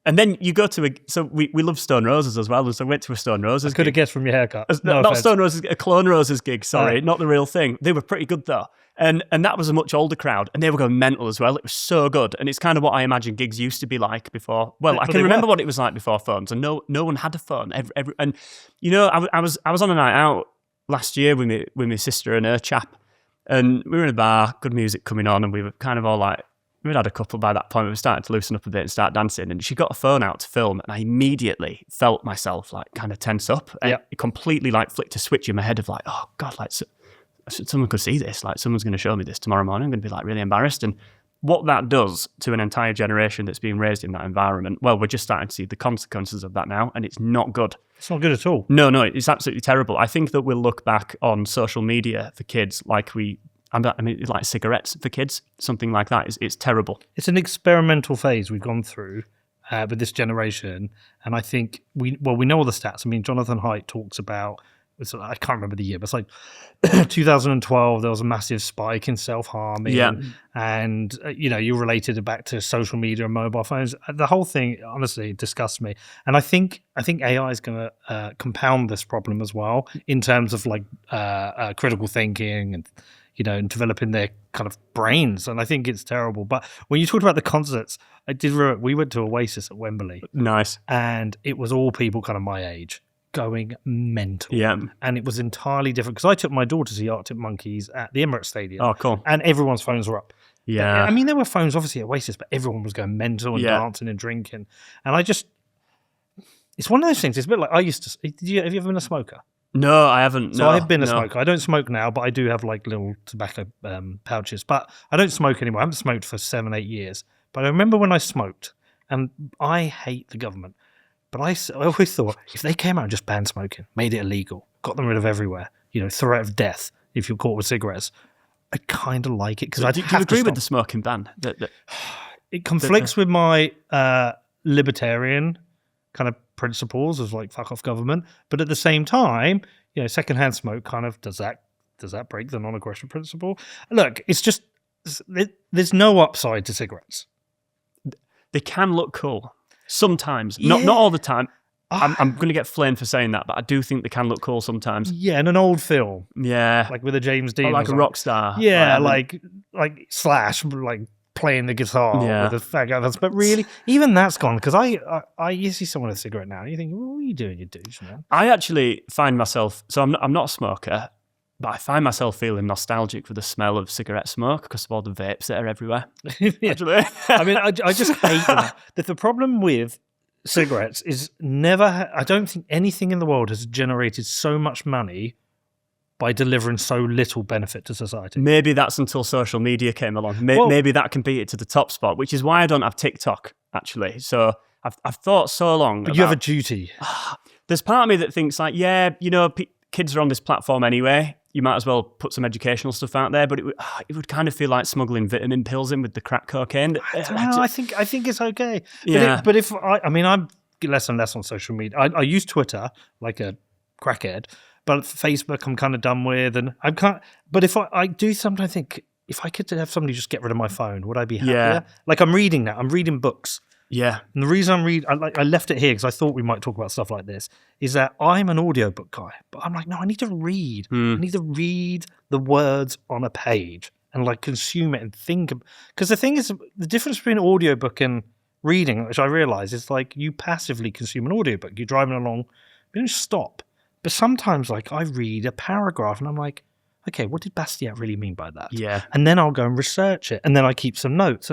And then you go to we love Stone Roses as well, and so we went to a Stone Roses. I could have guessed from your haircut. Not Stone Roses, a Clone Roses gig. Sorry, not the real thing. They were pretty good though. And that was a much older crowd, and they were going mental as well. It was so good, and it's kind of what I imagine gigs used to be like before. Well, I can remember what it was like before phones, and no one had a phone. And I was on a night out last year with my sister and her chap, and we were in a bar, good music coming on, and we were kind of all we'd had a couple by that point. We were starting to loosen up a bit and start dancing, and she got a phone out to film, and I immediately felt myself kind of tense up. Yeah. It completely flicked a switch in my head of oh God, someone could see this, someone's going to show me this tomorrow morning. I'm going to be really embarrassed. And what that does to an entire generation that's being raised in that environment, well, we're just starting to see the consequences of that now, and it's not good. It's not good at all. No, it's absolutely terrible. I think that we'll look back on social media for kids like cigarettes for kids, something like that. It's terrible. It's an experimental phase we've gone through with this generation, and I think we know all the stats. I mean, Jonathan Haidt talks about, I can't remember the year, but it's 2012, there was a massive spike in self-harming. Yeah. And, you related it back to social media and mobile phones. The whole thing, honestly, disgusts me. And I think AI is going to compound this problem as well in terms of critical thinking and, and developing their kind of brains. And I think it's terrible. But when you talked about the concerts, we went to Oasis at Wembley. Nice. And it was all people kind of my age going mental. Yeah. And it was entirely different because I took my daughter to see Arctic Monkeys at the Emirates Stadium. Oh, cool. And everyone's phones were up. Yeah. I mean, there were phones obviously at Oasis, but everyone was going mental and dancing and drinking. And it's one of those things. It's a bit like have you ever been a smoker? No, I haven't. So I've been a smoker. I don't smoke now, but I do have like little tobacco pouches. But I don't smoke anymore. I haven't smoked for 7-8 years. But I remember when I smoked, and I hate the government, but I always thought if they came out and just banned smoking, made it illegal, got them rid of everywhere, threat of death if you're caught with cigarettes, I'd kind of like it because I do you agree with the smoking ban? It conflicts with my libertarian kind of principles of like fuck off government, but at the same time, secondhand smoke kind of does that break the non-aggression principle? Look, it's just there's no upside to cigarettes. They can look cool sometimes, not all the time. I'm going to get flamed for saying that, but I do think they can look cool sometimes. Yeah, in an old film. Yeah, like with a James Dean, or like a rock star. Yeah, like Slash, like playing the guitar with a fag out. But really, even that's gone because you see someone with a cigarette now, and you think, what are you doing, you douche, man? I actually find myself, so I'm not a smoker, but I find myself feeling nostalgic for the smell of cigarette smoke because of all the vapes that are everywhere. Actually, I mean, I just hate them. The problem with cigarettes is I don't think anything in the world has generated so much money by delivering so little benefit to society. Maybe that's until social media came along. Maybe that can beat it to the top spot, which is why I don't have TikTok, actually. So I've thought so long But you have a duty. There's part of me that thinks like, kids are on this platform anyway. You might as well put some educational stuff out there, but it would kind of feel like smuggling vitamin pills in with the crack cocaine. I think it's okay. Yeah. But if I'm less and less on social media. I use Twitter like a crackhead, but Facebook I'm kind of done with, and I can't. But if I do sometimes think if I could have somebody just get rid of my phone, would I be happier? Yeah. Like I'm reading now. I'm reading books. Yeah. And the reason I left it here because I thought we might talk about stuff like this, is that I'm an audiobook guy, but I'm like, no, I need to read. I need to read the words on a page and like consume it and think. Because the thing is, the difference between audiobook and reading, which I realize, is like you passively consume an audiobook. You're driving along, you don't stop. But sometimes like I read a paragraph and I'm like, okay, what did Bastiat really mean by that? Yeah. And then I'll go and research it. And then I keep some notes.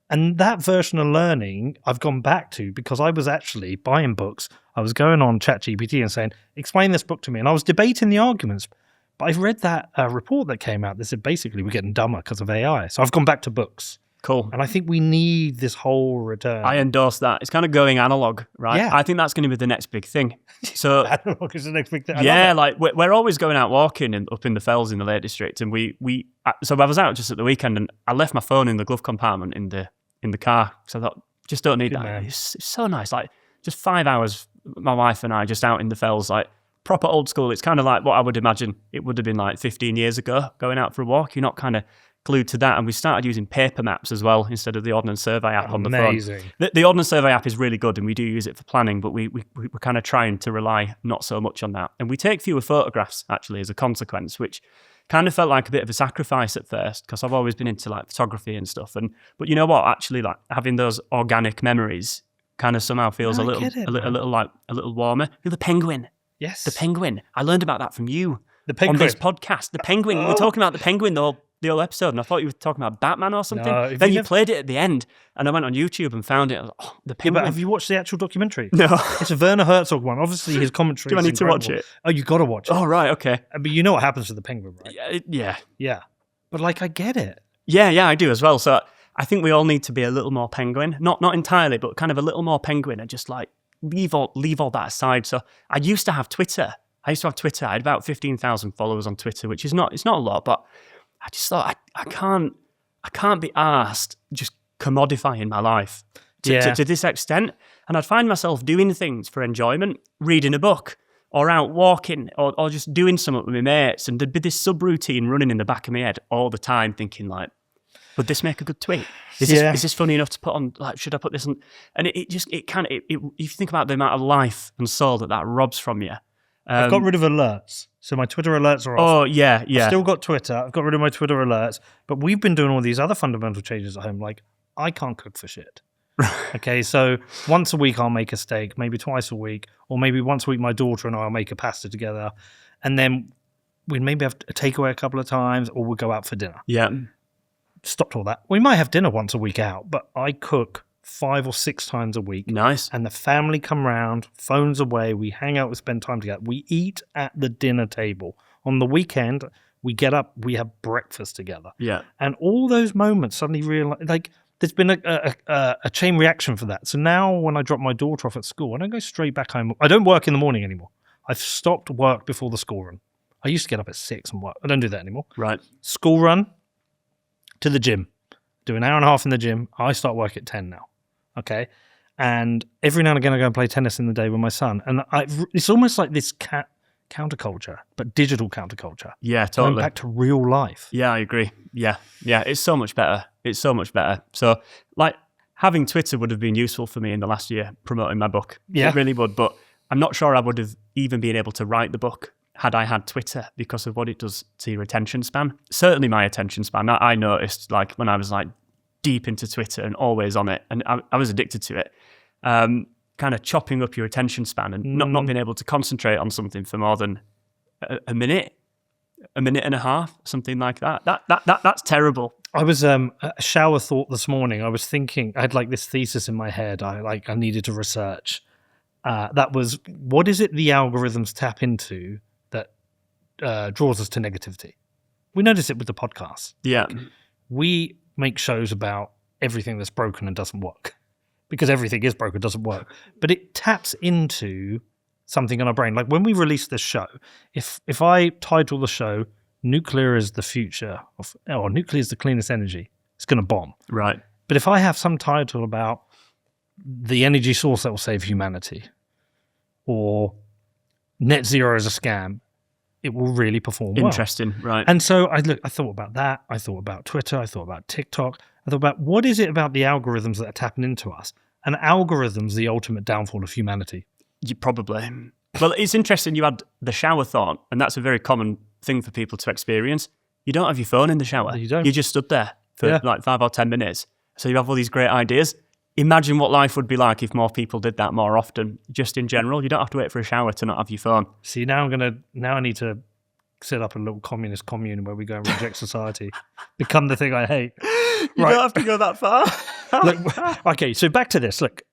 And that version of learning I've gone back to because I was actually buying books. I was going on ChatGPT and saying, explain this book to me. And I was debating the arguments. But I've read that report that came out that said basically we're getting dumber because of AI. So I've gone back to books. Cool. And I think we need this whole return. I endorse that. It's kind of going analog, right? Yeah. I think that's going to be the next big thing. So analog is the next big thing. Yeah, like we're always going out walking and up in the fells in the Lake District. And so I was out just at the weekend and I left my phone in the glove compartment in the car because I thought, just don't need Good that. man. It's so nice. Like just 5 hours, my wife and I just out in the fells, like proper old school. It's kind of like what I would imagine it would have been like 15 years ago, going out for a walk. You're not kind of glued to that. And we started using paper maps as well instead of the Ordnance Survey app on the phone. Amazing. The Ordnance Survey app is really good and we do use it for planning, but we're kind of trying to rely not so much on that. And we take fewer photographs actually as a consequence, which kind of felt like a bit of a sacrifice at first because I've always been into like photography and stuff. But you know what? Actually, like having those organic memories kind of somehow feels a little warmer. The penguin. Yes. The penguin. I learned about that from you The penguin. on this podcast. The penguin. We were talking about the penguin the whole episode, and I thought you were talking about Batman or something. No, then you played it at the end, and I went on YouTube and found it. I was like, oh, the Yeah, penguin. but have you watched the actual documentary? No. It's a Werner Herzog one. Obviously, his commentary Do I is need to watch incredible. it? Oh, you got to watch it. Oh, right, okay. But you know what happens to the penguin, right? Yeah. Yeah. But like, I get it. Yeah, I do as well. So I think we all need to be a little more penguin. Not entirely, but kind of a little more penguin and just like leave all that aside. So I used to have Twitter. I had about 15,000 followers on Twitter, which is not a lot, but I just thought I can't be arsed just commodifying my life to this extent. And I'd find myself doing things for enjoyment, reading a book or out walking or just doing something with my mates. And there'd be this subroutine running in the back of my head all the time thinking like, would this make a good tweet? Is this funny enough to put on? Like, should I put this on? And if you think about the amount of life and soul that robs from you, I've got rid of alerts. So my Twitter alerts are off. Oh, yeah. I've still got Twitter. I've got rid of my Twitter alerts. But we've been doing all these other fundamental changes at home. Like, I can't cook for shit. Okay, so once a week I'll make a steak, maybe twice a week, or maybe once a week my daughter and I will make a pasta together. And then we'd maybe have a takeaway a couple of times, or we'll go out for dinner. Yeah. Stopped all that. We might have dinner once a week out, but I cook 5 or 6 times a week. Nice. And the family come round, phones away, we hang out, we spend time together. We eat at the dinner table. On the weekend, we get up, we have breakfast together. Yeah. And all those moments suddenly realize, like, there's been a chain reaction for that. So now when I drop my daughter off at school, I don't go straight back home. I don't work in the morning anymore. I've stopped work before the school run. I used to get up at 6 and work. I don't do that anymore. Right. School run to the gym. Do an hour and a half in the gym. I start work at 10 now. Okay. And every now and again I go and play tennis in the day with my son. And it's almost like this counterculture, but digital counterculture. Yeah, totally. Going back to real life. Yeah, I agree. Yeah. It's so much better. So, like, having Twitter would have been useful for me in the last year promoting my book. Yeah. It really would. But I'm not sure I would have even been able to write the book had I had Twitter, because of what it does to your attention span. Certainly my attention span. I noticed, like, when I was like deep into Twitter and always on it, and I was addicted to it, kind of chopping up your attention span and not being able to concentrate on something for more than a minute and a half, something like that. That's terrible. I was a shower thought this morning. I was thinking, I had like this thesis in my head. I needed to research. That was, what is it the algorithms tap into that draws us to negativity? We notice it with the podcast. Yeah. We make shows about everything that's broken and doesn't work, because everything is broken, doesn't work. But it taps into something in our brain. Like when we release this show, if I title the show "Nuclear is the future," or "Nuclear is the cleanest energy," it's going to bomb. Right. But if I have some title about the energy source that will save humanity, or net zero is a scam, it will really perform well. Interesting, right. And so I thought about that. I thought about Twitter. I thought about TikTok. I thought about, what is it about the algorithms that are tapping into us? And algorithms, the ultimate downfall of humanity. Probably. Well, it's interesting you had the shower thought, and that's a very common thing for people to experience. You don't have your phone in the shower. You don't. You just stood there for like 5 or 10 minutes. So you have all these great ideas. Imagine what life would be like if more people did that more often, just in general. You don't have to wait for a shower to not have your phone. See, now I need to set up a little communist commune where we go and reject society. Become the thing I hate. You don't have to go that far. Look, okay, so back to this. Look,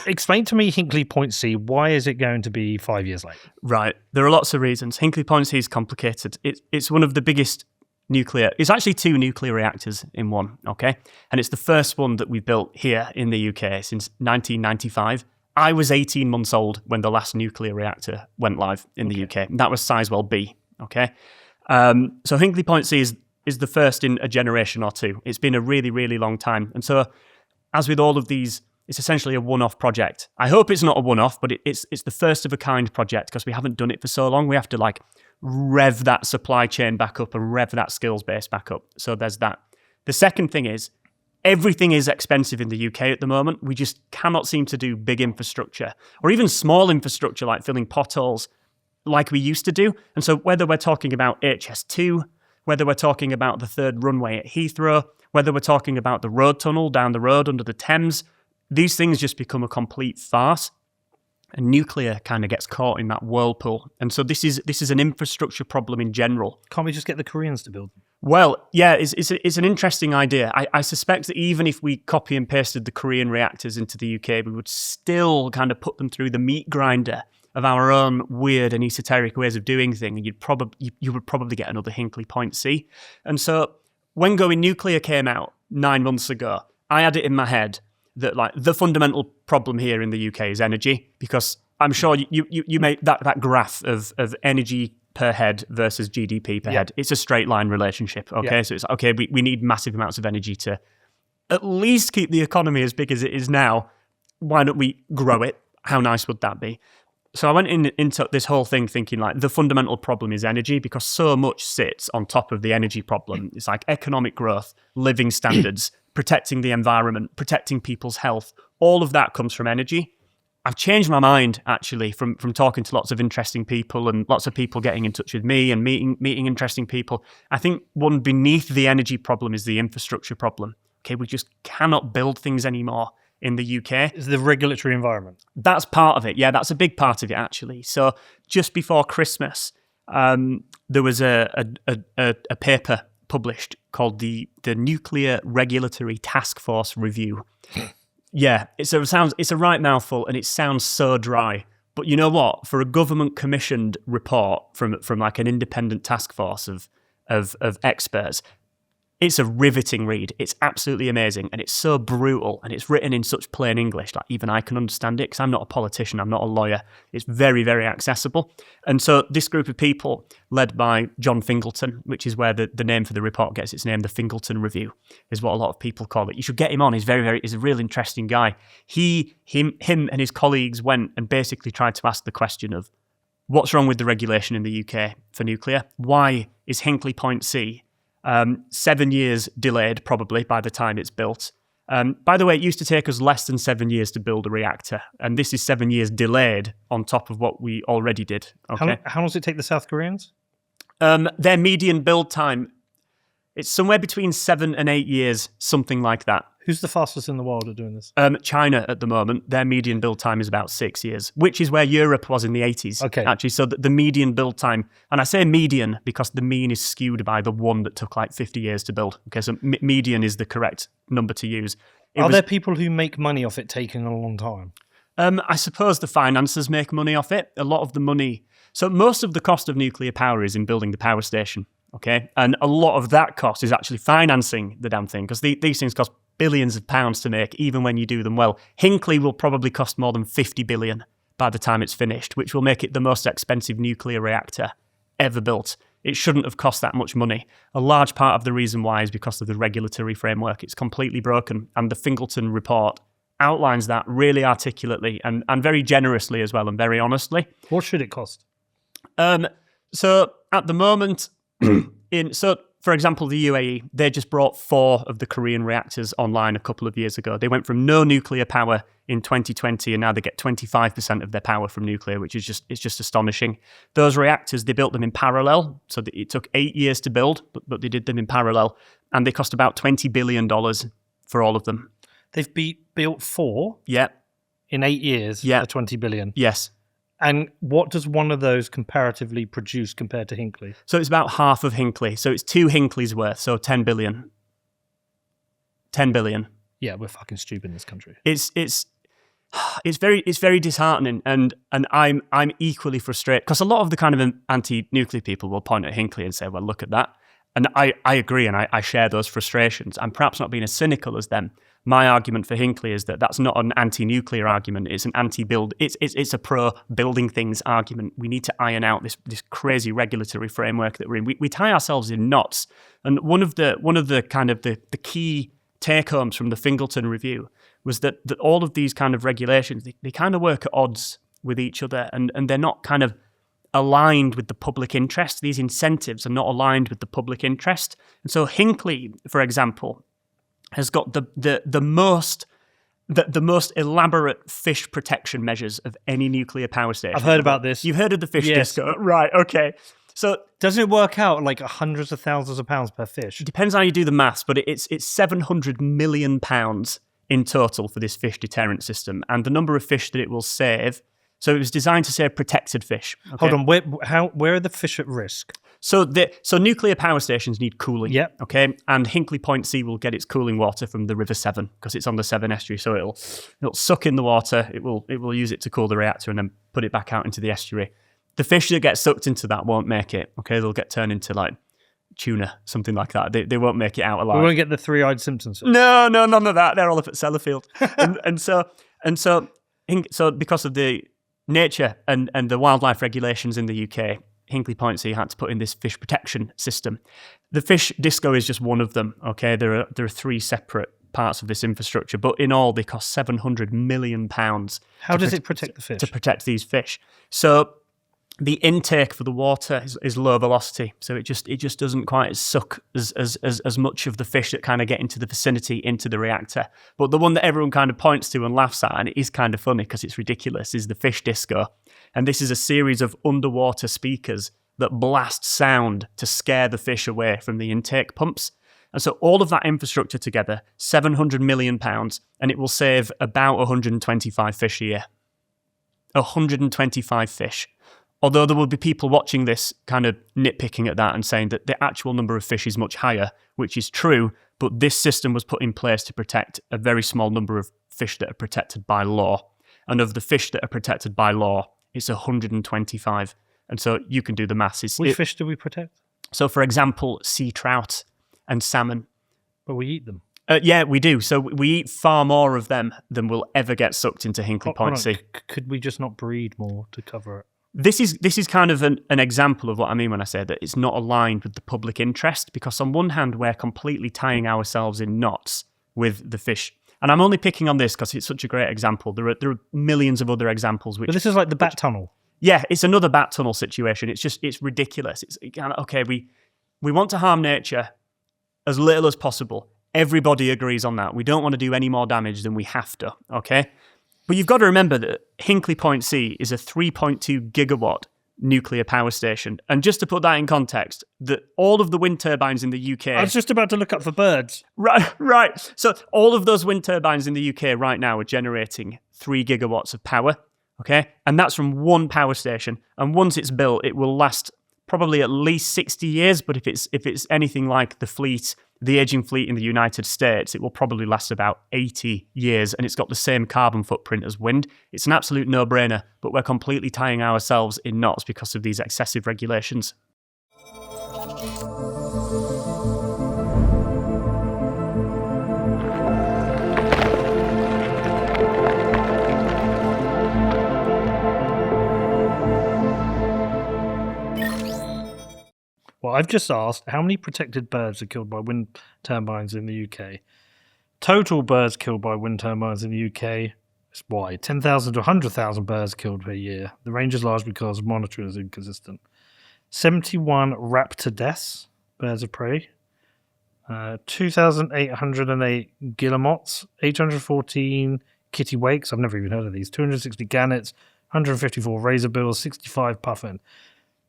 explain to me Hinkley Point C. Why is it going to be 5 years late? Right. There are lots of reasons. Hinkley Point C is complicated. It's one of the biggest it's actually 2 nuclear reactors in one, okay? And it's the first one that we built here in the UK since 1995. I was 18 months old when the last nuclear reactor went live in the UK. And that was Sizewell B, okay? So Hinkley Point C is the first in a generation or 2. It's been a really, really long time. And so as with all of these, it's essentially a one-off project. I hope it's not a one-off, but it's the first of a kind project because we haven't done it for so long. We have to like rev that supply chain back up and rev that skills base back up. So there's that. The second thing is everything is expensive in the UK at the moment. We just cannot seem to do big infrastructure or even small infrastructure like filling potholes like we used to do. And so whether we're talking about HS2, whether we're talking about the 3rd runway at Heathrow, whether we're talking about the road tunnel down the road under the Thames, these things just become a complete farce. And nuclear kind of gets caught in that whirlpool. And so this is an infrastructure problem in general. Can't we just get the Koreans to build them? Well, yeah, it's an interesting idea. I suspect that even if we copy and pasted the Korean reactors into the UK, we would still kind of put them through the meat grinder of our own weird and esoteric ways of doing things. And you would probably get another Hinkley Point C. And so when Going Nuclear came out 9 months ago, I had it in my head that like the fundamental problem here in the UK is energy, because I'm sure you make that graph of energy per head versus GDP per head. It's a straight line relationship. Okay. Yeah. So it's okay. We need massive amounts of energy to at least keep the economy as big as it is now. Why don't we grow it? How nice would that be? So I went into this whole thing thinking like the fundamental problem is energy, because so much sits on top of the energy problem. It's like economic growth, living standards, protecting the environment, protecting people's health. All of that comes from energy. I've changed my mind actually from talking to lots of interesting people and lots of people getting in touch with me and meeting interesting people. I think one beneath the energy problem is the infrastructure problem. Okay, we just cannot build things anymore in the UK. Is the regulatory environment? That's part of it. Yeah, that's a big part of it actually. So just before Christmas, there was a paper published called the Nuclear Regulatory Task Force Review. Yeah, it's a right mouthful and it sounds so dry. But you know what? For a government commissioned report from like an independent task force of experts, it's a riveting read. It's absolutely amazing and it's so brutal and it's written in such plain English, like even I can understand it because I'm not a politician, I'm not a lawyer. It's very, very accessible. And so this group of people, led by John Fingleton, which is where the name for the report gets its name, the Fingleton Review, is what a lot of people call it. You should get him on. He's he's a real interesting guy. Him and his colleagues went and basically tried to ask the question of what's wrong with the regulation in the UK for nuclear? Why is Hinkley Point C 7 years delayed, probably, by the time it's built? By the way, it used to take us less than 7 years to build a reactor, and this is 7 years delayed on top of what we already did. Okay? How long does it take the South Koreans? Their median build time, it's somewhere between 7 and 8 years, something like that. Who's the fastest in the world at doing this? China at the moment, their median build time is about 6 years, which is where Europe was in the 80s. Okay. Actually, so the median build time, and I say median because the mean is skewed by the one that took like 50 years to build. Okay, so median is the correct number to use. Are there people who make money off it taking a long time? I suppose the financiers make money off it. A lot of the money. So most of the cost of nuclear power is in building the power station. Okay, and a lot of that cost is actually financing the damn thing because these things cost billions of pounds to make, even when you do them well. Hinkley will probably cost more than 50 billion by the time it's finished, which will make it the most expensive nuclear reactor ever built. It shouldn't have cost that much money. A large part of the reason why is because of the regulatory framework. It's completely broken, and the Fingleton report outlines that really articulately and very generously as well, and very honestly. What should it cost? So at the moment, for example, the UAE, they just brought 4 of the Korean reactors online a couple of years ago. They went from no nuclear power in 2020, and now they get 25% of their power from nuclear, which is just astonishing. Those reactors, they built them in parallel, so it took 8 years to build, but they did them in parallel, and they cost about $20 billion for all of them. They've built 4 in 8 years for 20 billion. Yes. And what does one of those comparatively produce compared to Hinkley? So it's about half of Hinkley. So it's 2 Hinkleys worth, so 10 billion. 10 billion. Yeah, we're fucking stupid in this country. It's very disheartening, and I'm equally frustrated because a lot of the kind of anti-nuclear people will point at Hinkley and say, well, look at that. And I agree, and I share those frustrations. I'm perhaps not being as cynical as them. My argument for Hinkley is that that's not an anti-nuclear argument. It's an anti-build. It's a pro-building things argument. We need to iron out this crazy regulatory framework that we're in. We tie ourselves in knots. And one of the kind of the key take-homes from the Fingleton Review was that all of these kind of regulations, they kind of work at odds with each other, and they're not kind of aligned with the public interest. These incentives are not aligned with the public interest. And so Hinkley, for example, has got the most elaborate fish protection measures of any nuclear power station. I've heard about this. You've heard of the fish disco? Right, okay. So doesn't it work out like hundreds of thousands of pounds per fish? It depends how you do the maths, but it's 700 million pounds in total for this fish deterrent system, and the number of fish that it will save. So it was designed to save protected fish. Okay? Hold on, where are the fish at risk? So nuclear power stations need cooling. Yeah. Okay, and Hinkley Point C will get its cooling water from the River Severn because it's on the Severn estuary. So it'll suck in the water. It will use it to cool the reactor and then put it back out into the estuary. The fish that get sucked into that won't make it. Okay, they'll get turned into like tuna, something like that. They won't make it out alive. We won't get the 3-eyed Simpsons. No, none of that. They're all up at Sellafield. So because of the nature and the wildlife regulations in the UK, Hinkley Point C had to put in this fish protection system. The fish disco is just one of them. Okay, there are 3 separate parts of this infrastructure, but in all they cost £700 million. How does it protect the fish? To protect these fish. So the intake for the water is low velocity, so it just doesn't quite suck as much of the fish that kind of get into the vicinity into the reactor. But the one that everyone kind of points to and laughs at, and it is kind of funny because it's ridiculous, is the fish disco. And this is a series of underwater speakers that blast sound to scare the fish away from the intake pumps. And so all of that infrastructure together, £700 million, and it will save about 125 fish a year. 125 fish. Although there will be people watching this kind of nitpicking at that and saying that the actual number of fish is much higher, which is true, but this system was put in place to protect a very small number of fish that are protected by law. And of the fish that are protected by law, it's 125. And so you can do the maths. Which fish do we protect? So, for example, sea trout and salmon. But we eat them. Yeah, we do. So we eat far more of them than will ever get sucked into Hinkley Point C. Could we just not breed more to cover it? This is kind of an example of what I mean when I say that it's not aligned with the public interest, because on one hand, we're completely tying ourselves in knots with the fish. And I'm only picking on this because it's such a great example. There are millions of other examples. But this is like the bat tunnel. Yeah, it's another bat tunnel situation. It's ridiculous. Okay, we want to harm nature as little as possible. Everybody agrees on that. We don't want to do any more damage than we have to, okay? But you've got to remember that Hinkley Point C is a 3.2 gigawatt nuclear power station. And just to put that in context, that all of the wind turbines in the UK... I was just about to look up for birds. Right. So all of those wind turbines in the UK right now are generating 3 gigawatts of power, okay? And that's from one power station. And once it's built, it will last probably at least 60 years. But if it's anything like the aging fleet in the United States, it will probably last about 80 years, and it's got the same carbon footprint as wind. It's an absolute no-brainer, but we're completely tying ourselves in knots because of these excessive regulations. Well, I've just asked how many protected birds are killed by wind turbines in the UK. Total birds killed by wind turbines in the UK is wide. 10,000 to 100,000 birds killed per year. The range is large because monitoring is inconsistent. 71 raptor deaths, birds of prey. 2,808 guillemots. 814 kittiwakes. I've never even heard of these. 260 gannets. 154 razorbills. 65 puffin.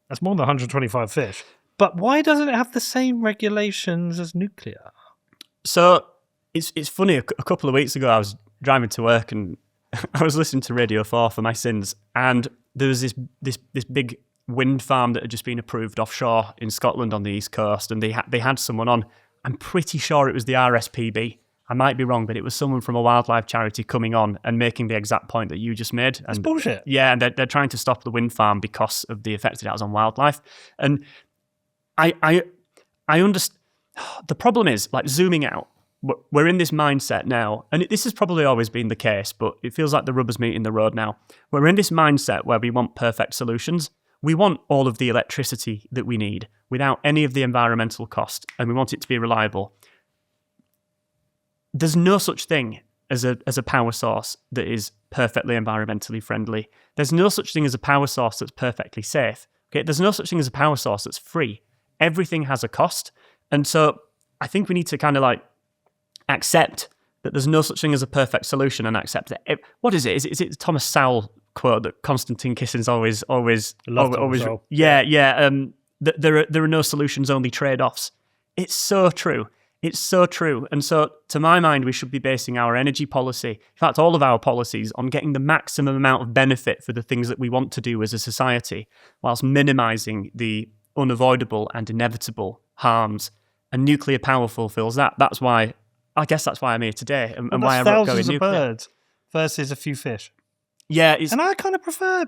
That's more than 125 fish. But why doesn't it have the same regulations as nuclear? So it's funny. A couple of weeks ago, I was driving to work and I was listening to Radio 4 for my sins, and there was this big wind farm that had just been approved offshore in Scotland on the east coast, and they had someone on. I'm pretty sure it was the RSPB. I might be wrong, but it was someone from a wildlife charity coming on and making the exact point that you just made. That's bullshit. Yeah, and they're trying to stop the wind farm because of the effect it has on wildlife. And I understand. The problem is, like, zooming out, we're in this mindset now, and this has probably always been the case, but it feels like the rubber's meeting the road now. We're in this mindset where we want perfect solutions. We want all of the electricity that we need without any of the environmental cost, and we want it to be reliable. There's no such thing as a power source that is perfectly environmentally friendly. There's no such thing as a power source that's perfectly safe. Okay, there's no such thing as a power source that's free. Everything has a cost. And so I think we need to kind of like accept that there's no such thing as a perfect solution, and accept that. What is it? Is it Thomas Sowell quote that Konstantin Kissin's always yeah. There are no solutions, only trade-offs. It's so true. It's so true. And so, to my mind, we should be basing our energy policy, in fact, all of our policies, on getting the maximum amount of benefit for the things that we want to do as a society, whilst minimising the unavoidable and inevitable harms. And nuclear power fulfills that. I guess that's why I'm here today, and why I wrote Going Nuclear. Thousands of birds versus a few fish. Yeah. And I kind of prefer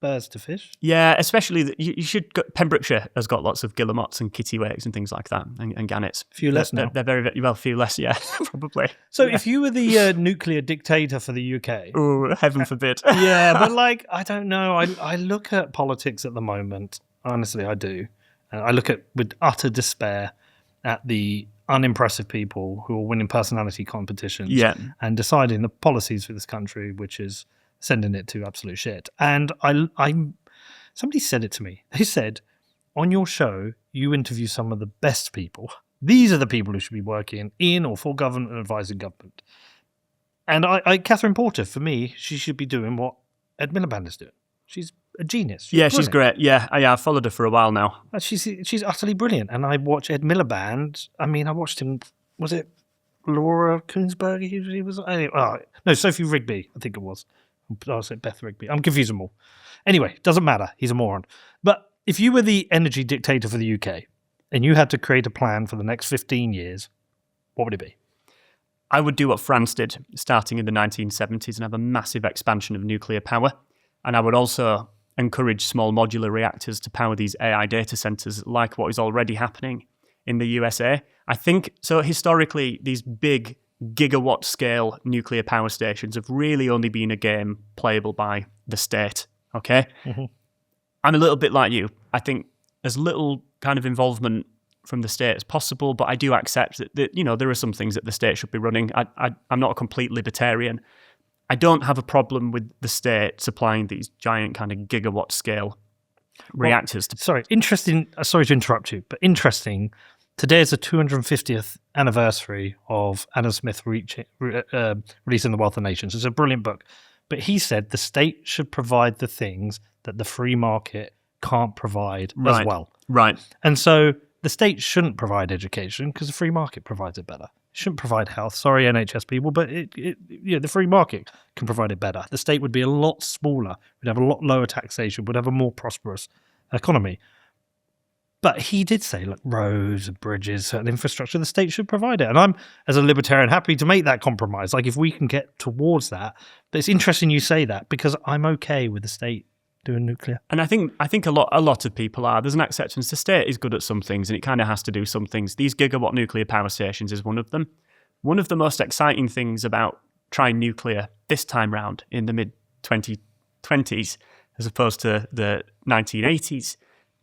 birds to fish. Yeah, especially you should go, Pembrokeshire has got lots of guillemots and kittiwakes and things like that, and gannets. A few less now. They're very, very, well, few less, yeah, probably. So if you were the nuclear dictator for the UK... Oh, heaven forbid. Yeah, but like, I don't know. I look at politics at the moment. Honestly, I do. And I look at, with utter despair, at the unimpressive people who are winning personality competitions and deciding the policies for this country, which is sending it to absolute shit. And Somebody said it to me. They said, on your show, you interview some of the best people. These are the people who should be working in or for government and advising government. And Catherine Porter, for me, she should be doing what Ed Miliband is doing. She's a genius. She's great. Yeah, I've followed her for a while now. She's utterly brilliant. And I watch Ed Miliband. I mean, I watched him, was it Laura Koonsberg? He was, no, Sophie Rigby, I think it was. I'll say Beth Rigby. I'm confusing them all. Anyway, doesn't matter. He's a moron. But if you were the energy dictator for the UK and you had to create a plan for the next 15 years, what would it be? I would do what France did, starting in the 1970s, and have a massive expansion of nuclear power. And I would also encourage small modular reactors to power these AI data centers, like what is already happening in the USA. I think, so historically, these big gigawatt-scale nuclear power stations have really only been a game playable by the state, okay? Mm-hmm. I'm a little bit like you. I think as little kind of involvement from the state as possible, but I do accept that there are some things that the state should be running. I'm not a complete libertarian. I don't have a problem with the state supplying these giant kind of gigawatt scale reactors. Interesting. Sorry to interrupt you, but interesting. Today is the 250th anniversary of Adam Smith releasing The Wealth of Nations. It's a brilliant book. But he said the state should provide the things that the free market can't provide as well. Right. And so the state shouldn't provide education because the free market provides it better. It shouldn't provide health. Sorry, NHS people, but the free market can provide it better. The state would be a lot smaller, would have a lot lower taxation, would have a more prosperous economy. But he did say, look, roads and bridges and infrastructure, the state should provide it. And I'm, as a libertarian, happy to make that compromise. Like, if we can get towards that. But it's interesting you say that, because I'm okay with the state doing nuclear. And I think a lot of people are. There's an acceptance. The state is good at some things, and it kind of has to do some things. These gigawatt nuclear power stations is one of them. One of the most exciting things about trying nuclear this time round in the mid-2020s, as opposed to the 1980s,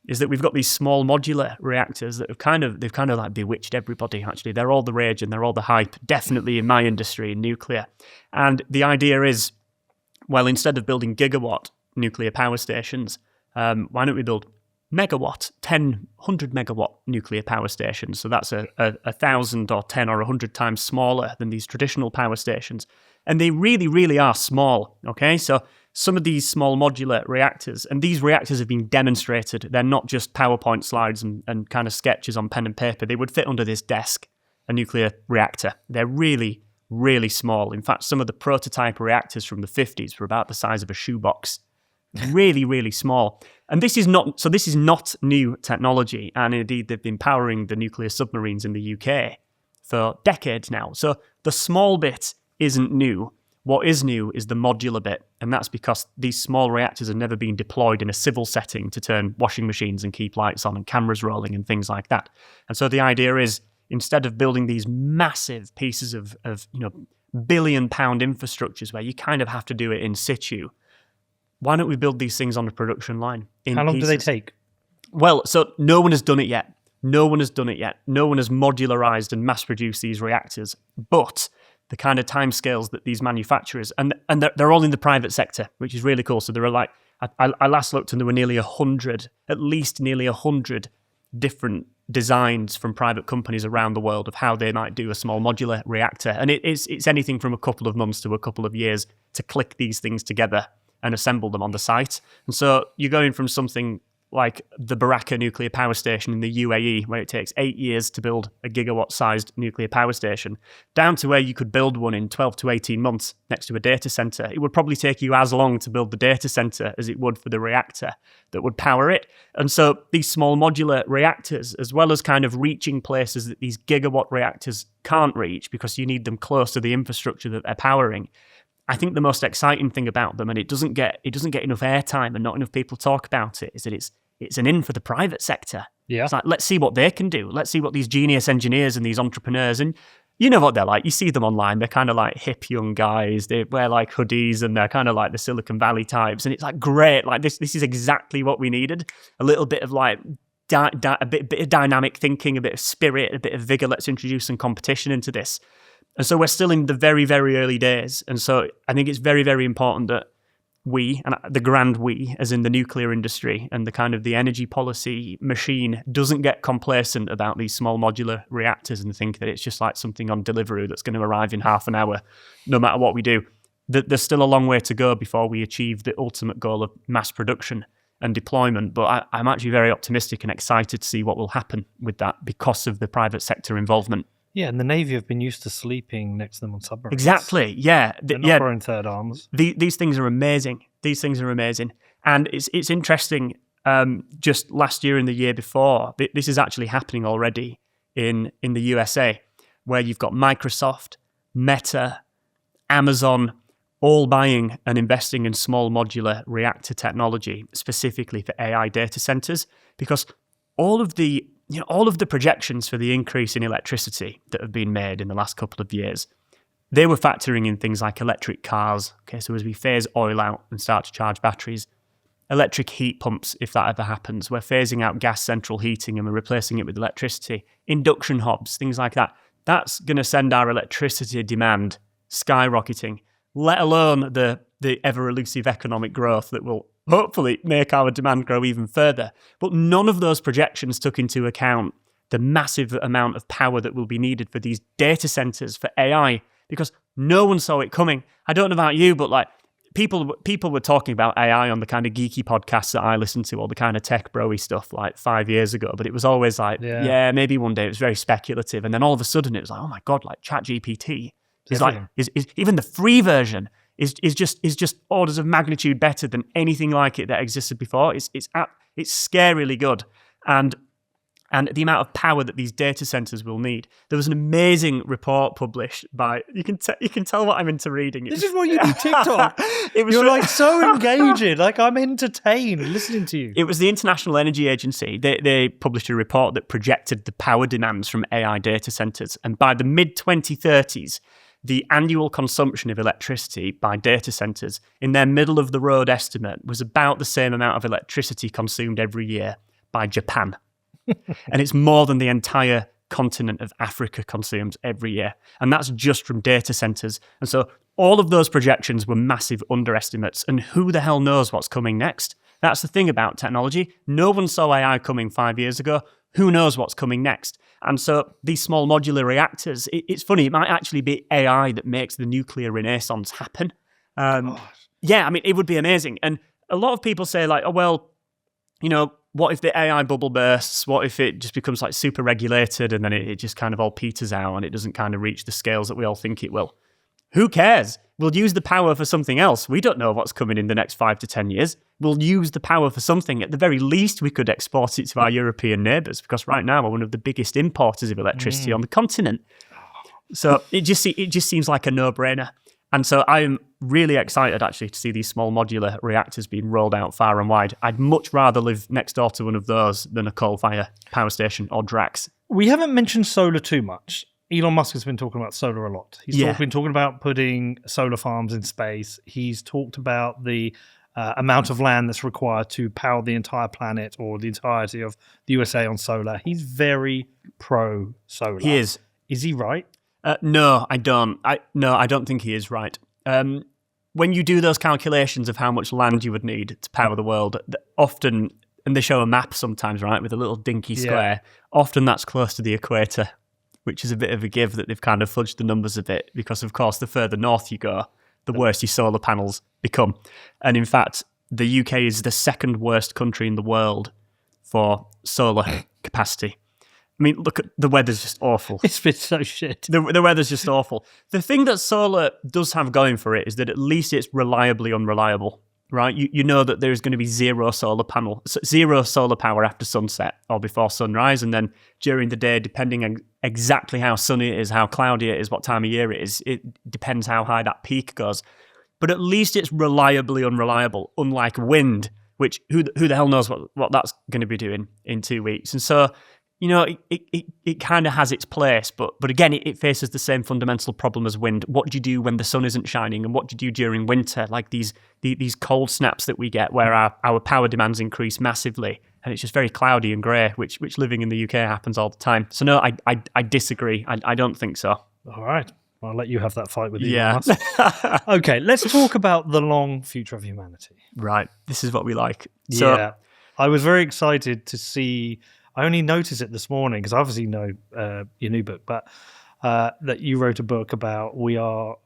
is that we've got these small modular reactors that they've kind of like bewitched everybody, actually. They're all the rage and they're all the hype, definitely in my industry, in nuclear. And the idea is, well, instead of building gigawatt nuclear power stations, why don't we build megawatt, 100 megawatt nuclear power stations? So that's a 1,000 or 10 or 100 times smaller than these traditional power stations. And they really, really are small, okay? So some of these small modular reactors, and these reactors have been demonstrated. They're not just PowerPoint slides and kind of sketches on pen and paper. They would fit under this desk, a nuclear reactor. They're really, really small. In fact, some of the prototype reactors from the 50s were about the size of a shoebox. Really, really small. And this is not new technology. And indeed, they've been powering the nuclear submarines in the UK for decades now. So the small bit isn't new. What is new is the modular bit, and that's because these small reactors have never been deployed in a civil setting to turn washing machines and keep lights on and cameras rolling and things like that. And so the idea is, instead of building these massive pieces of billion-pound infrastructures where you kind of have to do it in situ, why don't we build these things on a production line in How long pieces? do they take? Well, so no one has done it yet. No one has modularized and mass-produced these reactors, but the kind of timescales that these manufacturers, and they're all in the private sector, which is really cool. So there are like, I last looked and there were at least nearly 100 different designs from private companies around the world of how they might do a small modular reactor. And it's anything from a couple of months to a couple of years to click these things together and assemble them on the site. And so you're going from something like the Baraka nuclear power station in the UAE, where it takes 8 years to build a gigawatt-sized nuclear power station, down to where you could build one in 12 to 18 months next to a data center. It would probably take you as long to build the data center as it would for the reactor that would power it. And so these small modular reactors, as well as kind of reaching places that these gigawatt reactors can't reach because you need them close to the infrastructure that they're powering, I think the most exciting thing about them, and it doesn't get enough airtime and not enough people talk about it, is that it's an in for the private sector. Yeah. It's like, let's see what they can do. Let's see what these genius engineers and these entrepreneurs, and you know what they're like. You see them online. They're kind of like hip young guys. They wear like hoodies and they're kind of like the Silicon Valley types. And it's like, great. Like this is exactly what we needed. A little bit of like a bit of dynamic thinking, a bit of spirit, a bit of vigor. Let's introduce some competition into this. And so we're still in the very, very early days. And so I think it's very, very important that we, and the grand we, as in the nuclear industry and the kind of the energy policy machine, doesn't get complacent about these small modular reactors and think that it's just like something on Deliveroo that's going to arrive in half an hour, no matter what we do, there's still a long way to go before we achieve the ultimate goal of mass production and deployment. But I'm actually very optimistic and excited to see what will happen with that because of the private sector involvement. Yeah, and the Navy have been used to sleeping next to them on submarines. Exactly, yeah. They're not growing third arms. These things are amazing. These things are amazing. And it's interesting, just last year and the year before, this is actually happening already in the USA, where you've got Microsoft, Meta, Amazon, all buying and investing in small modular reactor technology, specifically for AI data centers, because all of the projections for the increase in electricity that have been made in the last couple of years, they were factoring in things like electric cars. Okay, so as we phase oil out and start to charge batteries, electric heat pumps, if that ever happens, we're phasing out gas central heating and we're replacing it with electricity, induction hobs, things like that. That's going to send our electricity demand skyrocketing, let alone the ever elusive economic growth that will hopefully make our demand grow even further. But none of those projections took into account the massive amount of power that will be needed for these data centers for AI, because no one saw it coming. I don't know about you, but like people were talking about AI on the kind of geeky podcasts that I listened to, all the kind of tech bro-y stuff like 5 years ago. But it was always like, yeah, maybe one day. It was very speculative. And then all of a sudden it was like, oh my God, like ChatGPT is even the free version is just orders of magnitude better than anything like it that existed before. It's scarily good. And the amount of power that these data centers will need. There was an amazing report published by, you can tell what I'm into reading. This is what you do TikTok. You're like so engaging. Like I'm entertained listening to you. It was the International Energy Agency. They published a report that projected the power demands from AI data centers. And by the mid-2030s, the annual consumption of electricity by data centers in their middle-of-the-road estimate was about the same amount of electricity consumed every year by Japan. And it's more than the entire continent of Africa consumes every year. And that's just from data centers. And so all of those projections were massive underestimates. And who the hell knows what's coming next? That's the thing about technology. No one saw AI coming 5 years ago. Who knows what's coming next? And so these small modular reactors, it's funny, it might actually be AI that makes the nuclear renaissance happen. Yeah, I mean, it would be amazing. And a lot of people say like, oh, well, you know, what if the AI bubble bursts? What if it just becomes like super regulated and then it just kind of all peters out and it doesn't kind of reach the scales that we all think it will? Who cares? We'll use the power for something else. We don't know what's coming in the next 5 to 10 years. We'll use the power for something. At the very least, we could export it to our European neighbours because right now we're one of the biggest importers of electricity on the continent. So it just seems like a no-brainer. And so I'm really excited actually to see these small modular reactors being rolled out far and wide. I'd much rather live next door to one of those than a coal-fired power station or Drax. We haven't mentioned solar too much. Elon Musk has been talking about solar a lot. He's been talking about putting solar farms in space. He's talked about the amount of land that's required to power the entire planet or the entirety of the USA on solar. He's very pro-solar. He is. Is he right? No, I don't. I don't think he is right. When you do those calculations of how much land you would need to power the world, often, and they show a map sometimes, right, with a little dinky square, often that's close to the equator, which is a bit of a give that they've kind of fudged the numbers a bit because, of course, the further north you go, the worse your solar panels become. And in fact, the UK is the second worst country in the world for solar capacity. I mean, look, the weather's just awful. It's been so shit. The weather's just awful. The thing that solar does have going for it is that at least it's reliably unreliable, right? You know that there's going to be zero solar power after sunset or before sunrise. And then during the day, depending on exactly how sunny it is, how cloudy it is, what time of year it is, it depends how high that peak goes. But at least it's reliably unreliable, unlike wind, which who the hell knows what that's going to be doing in 2 weeks. And so, you know, it kind of has its place, but again, it faces the same fundamental problem as wind. What do you do when the sun isn't shining, and what do you do during winter? Like these cold snaps that we get, where our power demands increase massively, and it's just very cloudy and grey, which living in the UK happens all the time. So no, I disagree. I don't think so. All right. I'll let you have that fight with Elon Yeah. Musk. Okay, let's talk about the long future of humanity. Right. This is what we like. So, Yeah. I was very excited to see, I only noticed it this morning because I obviously know your new book, but that you wrote a book about we are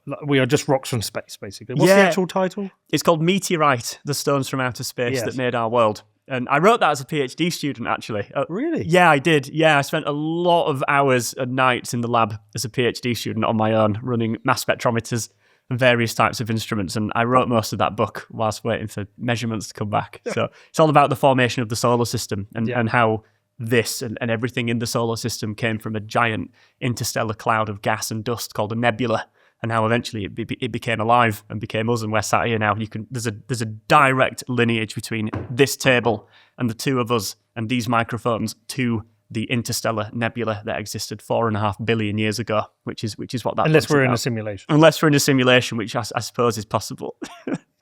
just rocks from space, basically. What's the actual title? It's called Meteorite, the stones from outer space that made our world. And I wrote that as a PhD student, actually. Really? Yeah, I did. Yeah, I spent a lot of hours and nights in the lab as a PhD student on my own, running mass spectrometers and various types of instruments. And I wrote most of that book whilst waiting for measurements to come back. So it's all about the formation of the solar system and how this and everything in the solar system came from a giant interstellar cloud of gas and dust called a nebula, and how eventually it became alive and became us, and we're sat here now. There's a direct lineage between this table and the two of us and these microphones to the interstellar nebula that existed 4.5 billion years ago, which is what that. Unless we're in a simulation. Unless we're in a simulation, which I suppose is possible.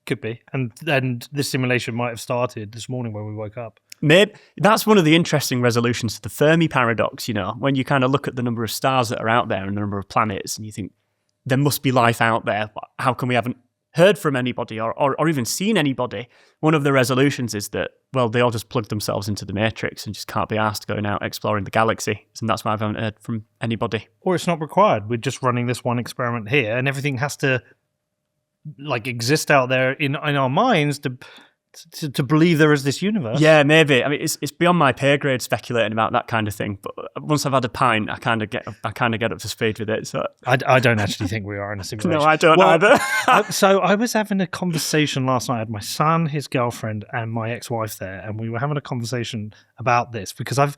Could be, and this simulation might have started this morning when we woke up. Maybe that's one of the interesting resolutions to the Fermi paradox. When you kind of look at the number of stars that are out there and the number of planets, and you think, there must be life out there. How come we haven't heard from anybody or even seen anybody? One of the resolutions is that, well, they all just plug themselves into the matrix and just can't be asked going out exploring the galaxy. And that's why I haven't heard from anybody. Or it's not required. We're just running this one experiment here, and everything has to exist out there in our minds to believe there is this universe. Yeah, maybe. I mean, it's beyond my pay grade speculating about that kind of thing. But once I've had a pint, I kind of get up to speed with it. So I don't actually think we are in a simulation. No, I don't either. So I was having a conversation last night. I had my son, his girlfriend, and my ex-wife there, and we were having a conversation about this because I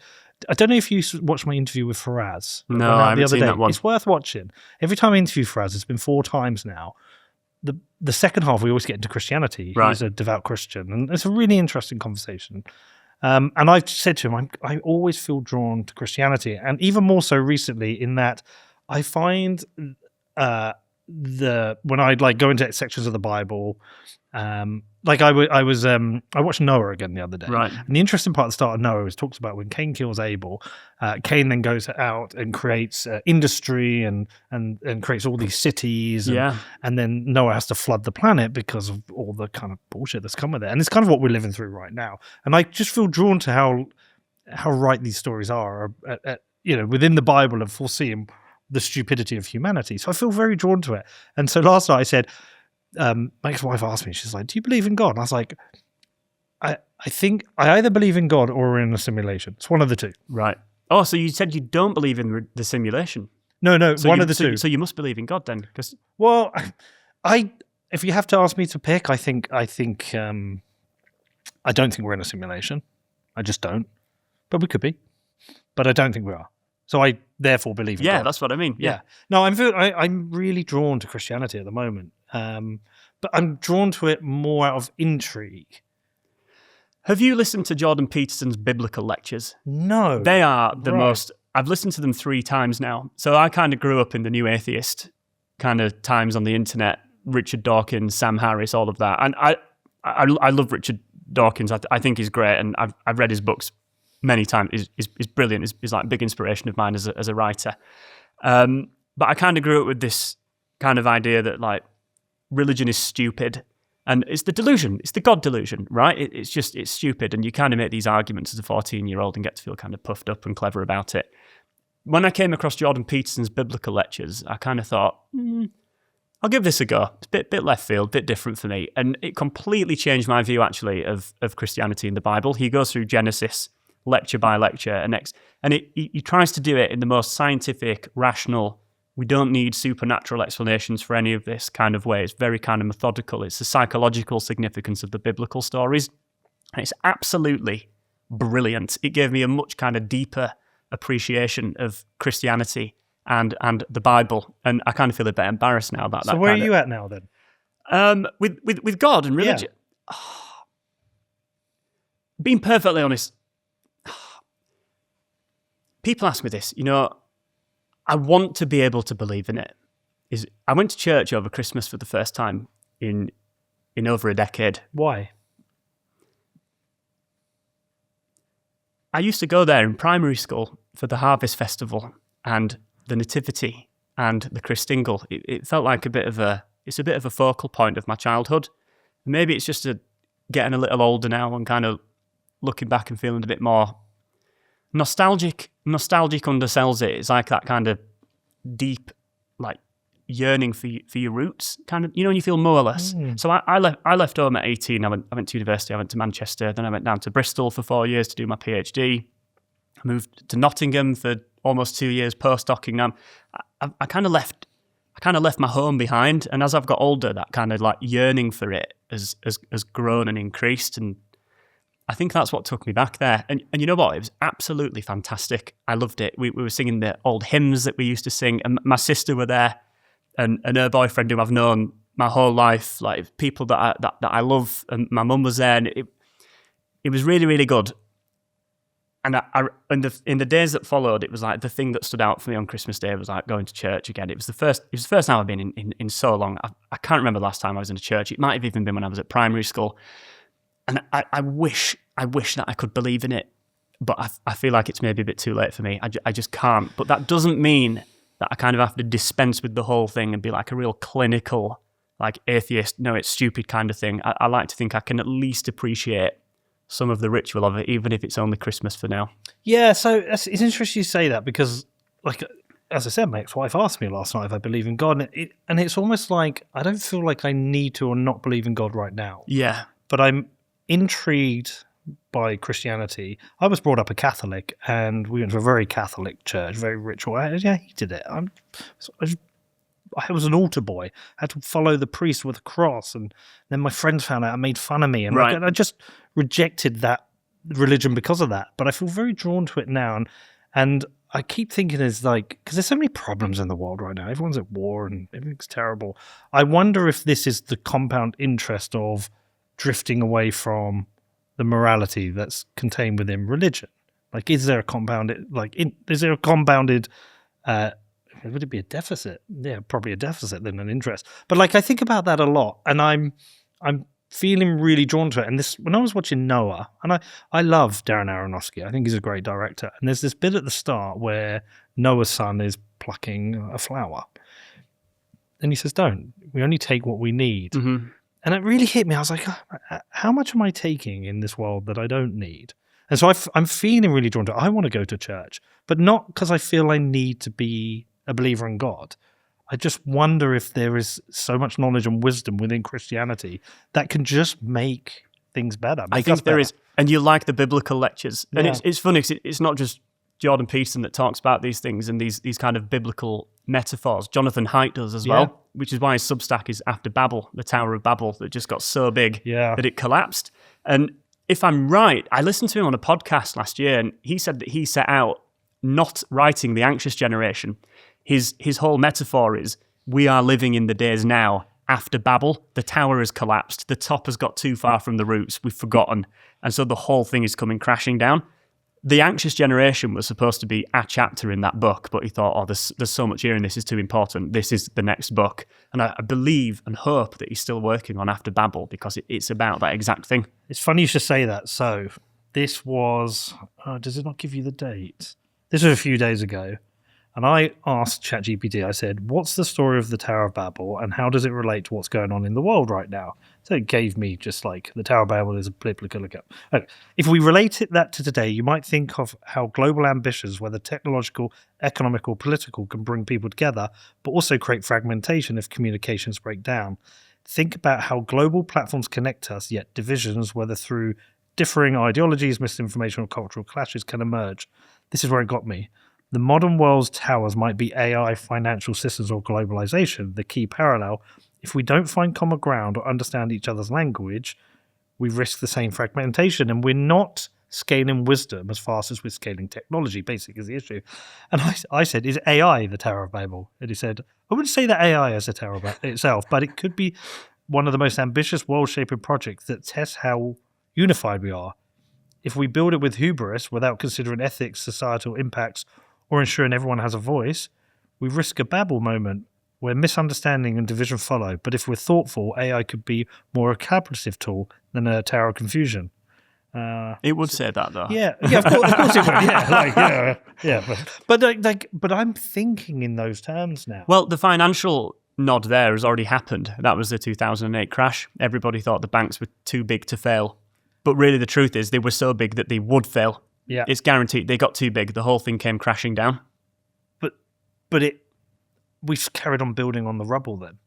don't know if you watched my interview with Faraz. No, I haven't seen that one. It's worth watching. Every time I interview Faraz, it's been 4 times now. The second half, we always get into Christianity. Right. He's a devout Christian, and it's a really interesting conversation. And I've said to him, I always feel drawn to Christianity, and even more so recently in that I find when I go into sections of the Bible, I watched Noah again the other day. Right. And the interesting part at the start of Noah is talks about when Cain kills Abel, Cain then goes out and creates industry and creates all these cities. And then Noah has to flood the planet because of all the kind of bullshit that's come with it. And it's kind of what we're living through right now. And I just feel drawn to how right these stories are, within the Bible of foreseeing the stupidity of humanity. So I feel very drawn to it. And so last night I said, my ex-wife asked me, she's like, do you believe in God? And I was like, I think I either believe in God or we're in a simulation. It's one of the two. Right. Oh, so you said you don't believe in the simulation? No, so one of the two. So you must believe in God then? Well, if you have to ask me to pick, I don't think we're in a simulation. I just don't. But we could be. But I don't think we are. So I therefore believe in God. Yeah, that's what I mean. Yeah. No, I'm really drawn to Christianity at the moment. But I'm drawn to it more out of intrigue. Have you listened to Jordan Peterson's biblical lectures? No. They are the most... I've listened to them 3 times now. So I kind of grew up in the New Atheist kind of times on the internet. Richard Dawkins, Sam Harris, all of that. And I love Richard Dawkins. I think he's great, and I've read his books many times. He's brilliant. He's like a big inspiration of mine as a writer. But I kind of grew up with this kind of idea that religion is stupid, and it's the delusion. It's the God delusion, right? It's stupid, and you kind of make these arguments as a 14-year-old and get to feel kind of puffed up and clever about it. When I came across Jordan Peterson's biblical lectures, I kind of thought, I'll give this a go. It's a bit left field, bit different for me, and it completely changed my view actually of Christianity and the Bible. He goes through Genesis lecture by lecture, and he tries to do it in the most scientific, rational. We don't need supernatural explanations for any of this kind of way. It's very kind of methodical. It's the psychological significance of the biblical stories. And it's absolutely brilliant. It gave me a much kind of deeper appreciation of Christianity and the Bible. And I kind of feel a bit embarrassed now about that. So where are you at now then? With God and religion? Yeah. Being perfectly honest, people ask me this, I want to be able to believe in it. I went to church over Christmas for the first time in over a decade. Why? I used to go there in primary school for the Harvest Festival and the Nativity and the Christingle. It felt like it's a bit of a focal point of my childhood. Maybe it's just getting a little older now and kind of looking back and feeling a bit more nostalgic. Nostalgic undersells it. It's like that kind of deep, like, yearning for your roots, kind of, when you feel motherless. So I left home at 18. I went to university. I went to Manchester. Then I went down to Bristol for 4 years to do my PhD. I moved to Nottingham for almost 2 years postdocing. I kind of left my home behind, and as I've got older, that kind of like yearning for it has grown and increased, and I think that's what took me back there. And you know what? It was absolutely fantastic. I loved it. We were singing the old hymns that we used to sing, and my sister were there. And her boyfriend, who I've known my whole life, like people that I love, and my mum was there, and it was really, really good. And in the days that followed, it was like the thing that stood out for me on Christmas Day was like going to church again. It was the first time I've been in so long. I can't remember the last time I was in a church. It might have even been when I was at primary school. And I wish that I could believe in it, but I feel like it's maybe a bit too late for me. I just can't. But that doesn't mean that I kind of have to dispense with the whole thing and be like a real clinical, like, atheist, no, it's stupid kind of thing. I like to think I can at least appreciate some of the ritual of it, even if it's only Christmas for now. Yeah, so it's interesting you say that because, like, as I said, my ex-wife asked me last night if I believe in God, and it's almost like I don't feel like I need to or not believe in God right now. Yeah. But I'm intrigued by Christianity. I was brought up a Catholic, and we went to a very Catholic church, very ritual. I hated it. I was an altar boy. I had to follow the priest with a cross, and then my friends found out and made fun of me, and right. I just rejected that religion because of that. But I feel very drawn to it now, and I keep thinking because there's so many problems in the world right now. Everyone's at war and everything's terrible. I wonder if this is the compound interest of drifting away from the morality that's contained within religion. Like, is there a compounded, would it be a deficit? Yeah, probably a deficit than an interest. But I think about that a lot, and I'm feeling really drawn to it. And when I was watching Noah, and I love Darren Aronofsky. I think he's a great director. And there's this bit at the start where Noah's son is plucking a flower. And he says, "Don't. We only take what we need." Mm-hmm. And it really hit me. I was like, how much am I taking in this world that I don't need? And so I'm feeling really drawn to it. I want to go to church, but not because I feel I need to be a believer in God. I just wonder if there is so much knowledge and wisdom within Christianity that can just make things better. I think there is. And you like the biblical lectures. And it's funny because it's not just Jordan Peterson that talks about these things and these kind of biblical metaphors. Jonathan Haidt does as well, which is why his Substack is after Babel, the Tower of Babel, that just got so big that it collapsed. And if I'm right, I listened to him on a podcast last year, and he said that he set out not writing The Anxious Generation. His whole metaphor is, we are living in the days now after Babel. The tower has collapsed. The top has got too far from the roots. We've forgotten. And so the whole thing is coming crashing down. The Anxious Generation was supposed to be a chapter in that book, but he thought, there's so much here and this is too important. This is the next book. And I believe and hope that he's still working on After Babel because it's about that exact thing. It's funny you should say that. So this was, does it not give you the date? This was a few days ago. And I asked ChatGPT, I said, what's the story of the Tower of Babel and how does it relate to what's going on in the world right now? So it gave me just like the Tower of Babel is a biblical account. If we relate that to today, you might think of how global ambitions, whether technological, economic or political, can bring people together, but also create fragmentation if communications break down. Think about how global platforms connect us, yet divisions, whether through differing ideologies, misinformation or cultural clashes, can emerge. This is where it got me. The modern world's towers might be AI, financial systems, or globalization. The key parallel, if we don't find common ground or understand each other's language, we risk the same fragmentation. And we're not scaling wisdom as fast as we're scaling technology, basically, is the issue. And I said, is AI the Tower of Babel? And he said, I wouldn't say that AI is a Tower of Babel itself, but it could be one of the most ambitious world-shaping projects that tests how unified we are. If we build it with hubris, without considering ethics, societal impacts, or ensuring everyone has a voice, we risk a Babel moment where misunderstanding and division follow. But if we're thoughtful, AI could be more a collaborative tool than a tower of confusion. It would say that, though. Yeah, of course it would. Yeah, but I'm thinking in those terms now. Well, the financial nod there has already happened. That was the 2008 crash. Everybody thought the banks were too big to fail. But really, the truth is they were so big that they would fail. Yeah. It's guaranteed. They got too big. The whole thing came crashing down. But we've carried on building on the rubble then.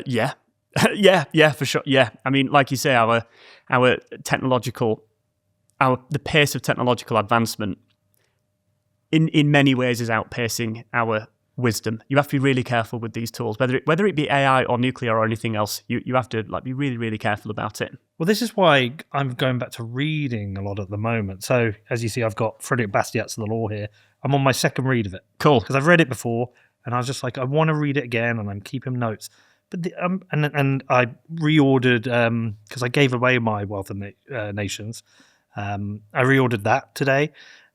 Yeah. yeah, for sure. Yeah. I mean, like you say, the pace of technological advancement in many ways is outpacing our wisdom. You have to be really careful with these tools, whether it be AI or nuclear or anything else. You have to be really, really careful about it. Well, this is why I'm going back to reading a lot at the moment. So, as you see, I've got Frederick Bastiat's The Law here. I'm on my second read of it. Cool. Because I've read it before, and I was just like, I want to read it again, and I'm keeping notes. But and I reordered because I gave away my Wealth of Nations. I reordered that today,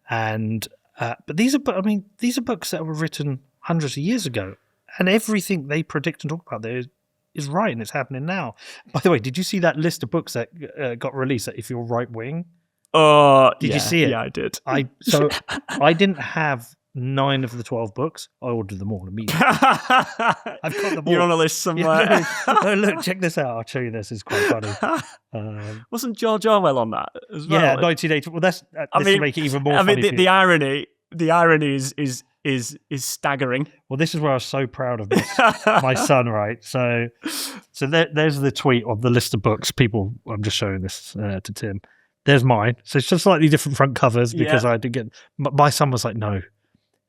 and but these are books that were written hundreds of years ago, and everything they predict and talk about there is right, and it's happening now. By the way, did you see that list of books that got released? That if you're right wing, did you see it? Yeah, I did. I didn't have 9 of the 12 books. I ordered them all immediately. I've got them all. You're on a list somewhere. No, look, check this out. I'll show you this. It's quite funny. Wasn't George Orwell on that as well? Yeah, 1980. Well, this will make it even more funny. The irony is staggering. Well, this is where I was so proud of my son, right? So there's the tweet of the list of books. People, I'm just showing this to Tim. There's mine. So it's just slightly different front covers because I did get. My son was like, "No,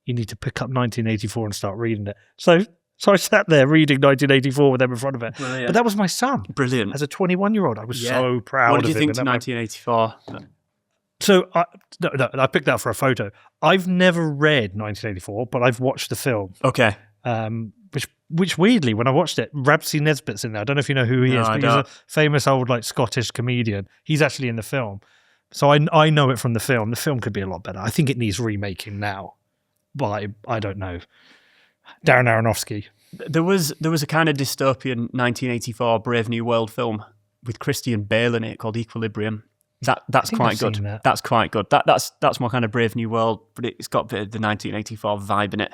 you need to pick up 1984 and start reading it." So I sat there reading 1984 with them in front of it. Brilliant. But that was my son. Brilliant. As a 21-year-old, I was so proud of him. What did you think to 1984? So I picked that for a photo. I've never read 1984, but I've watched the film. Okay. Which weirdly, when I watched it, Ramsay Nesbitt's in there. I don't know if you know who he is, but he's a famous old Scottish comedian. He's actually in the film. So I know it from the film. The film could be a lot better. I think it needs remaking now, but I don't know. Darren Aronofsky. There was a kind of dystopian 1984 Brave New World film with Christian Bale in it called Equilibrium. That's quite good. That's quite good. That's more kind of Brave New World, but it's got a bit of the 1984 vibe in it.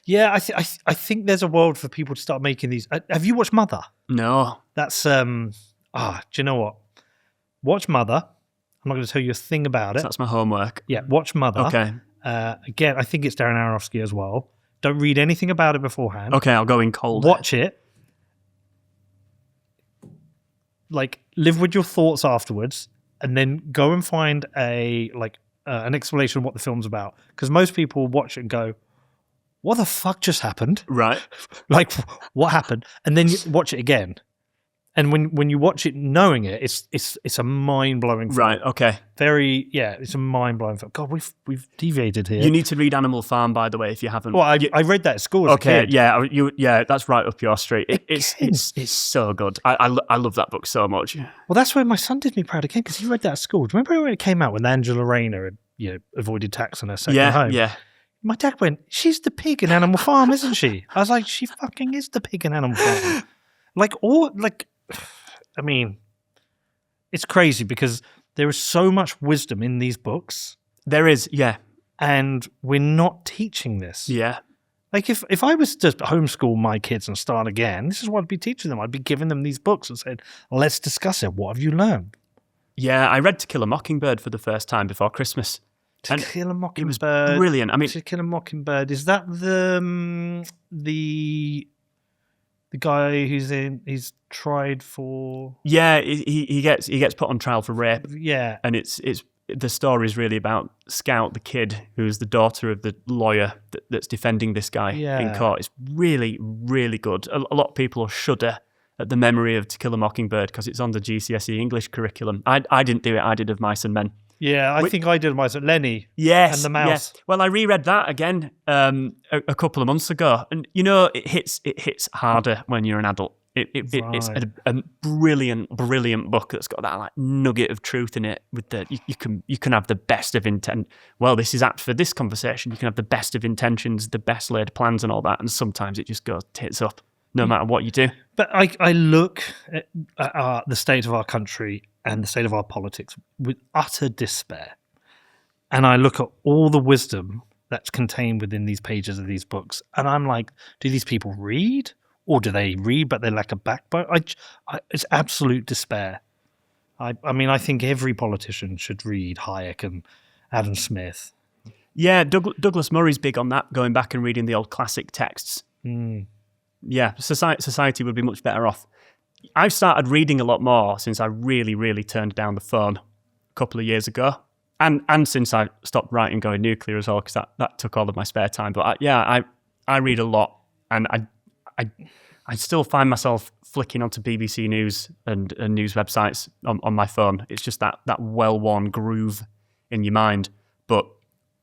Yeah, I think there's a world for people to start making these. Have you watched Mother? No. That's do you know what? Watch Mother. I'm not going to tell you a thing about it. So that's my homework. Yeah, watch Mother. Okay. Again, I think it's Darren Aronofsky as well. Don't read anything about it beforehand. Okay, I'll go in cold. Watch it. Live with your thoughts afterwards, and then go and find an explanation of what the film's about. Because most people watch it and go, "What the fuck just happened?" Right. What happened? And then you watch it again. And when you watch it knowing it, it's a mind-blowing film. Right, okay. It's a mind-blowing film. God, we've deviated here. You need to read Animal Farm, by the way, if you haven't. Well, I read that at school as a kid. Yeah, that's right up your street. It's so good. I love that book so much. Well, that's where my son did me proud again, because he read that at school. Do you remember when it came out when Angela Rayner had avoided tax on her second home? Yeah. My dad went, "She's the pig in Animal Farm, isn't she?" I was like, "She fucking is the pig in Animal Farm." I mean, it's crazy because there is so much wisdom in these books. There is, yeah. And we're not teaching this. Yeah. If I was to homeschool my kids and start again, this is what I'd be teaching them. I'd be giving them these books and saying, "Let's discuss it. What have you learned?" Yeah, I read To Kill a Mockingbird for the first time before Christmas. To Kill a Mockingbird. It was brilliant. I mean, To Kill a Mockingbird, is that the guy he's tried for? Yeah, he gets put on trial for rape. Yeah, and it's the story is really about Scout, the kid who's the daughter of the lawyer that's defending this guy in court. It's really, really good. A lot of people shudder at the memory of To Kill a Mockingbird because it's on the GCSE English curriculum. I didn't do it. I did Of Mice and Men. Yeah, I think I did myself. Lenny. Yes. And the mouse. Yes. Well, I reread that again a couple of months ago. And, it hits harder when you're an adult. It's a brilliant, brilliant book that's got that nugget of truth in it. With you can have the best of intent. Well, this is apt for this conversation. You can have the best of intentions, the best laid plans and all that. And sometimes it just goes tits up no matter what you do. But I look at the state of our country and the state of our politics with utter despair. And I look at all the wisdom that's contained within these pages of these books, and I'm like, do these people read? Or do they read but they lack a backbone? It's absolute despair. I mean, I think every politician should read Hayek and Adam Smith. Yeah, Douglas Murray's big on that, going back and reading the old classic texts. Yeah, society would be much better off. I've started reading a lot more since I really, really turned down the phone a couple of years ago. And since I stopped writing Going Nuclear as well, because that took all of my spare time. But I read a lot, and I still find myself flicking onto BBC News and news websites on my phone. It's just that well-worn groove in your mind. But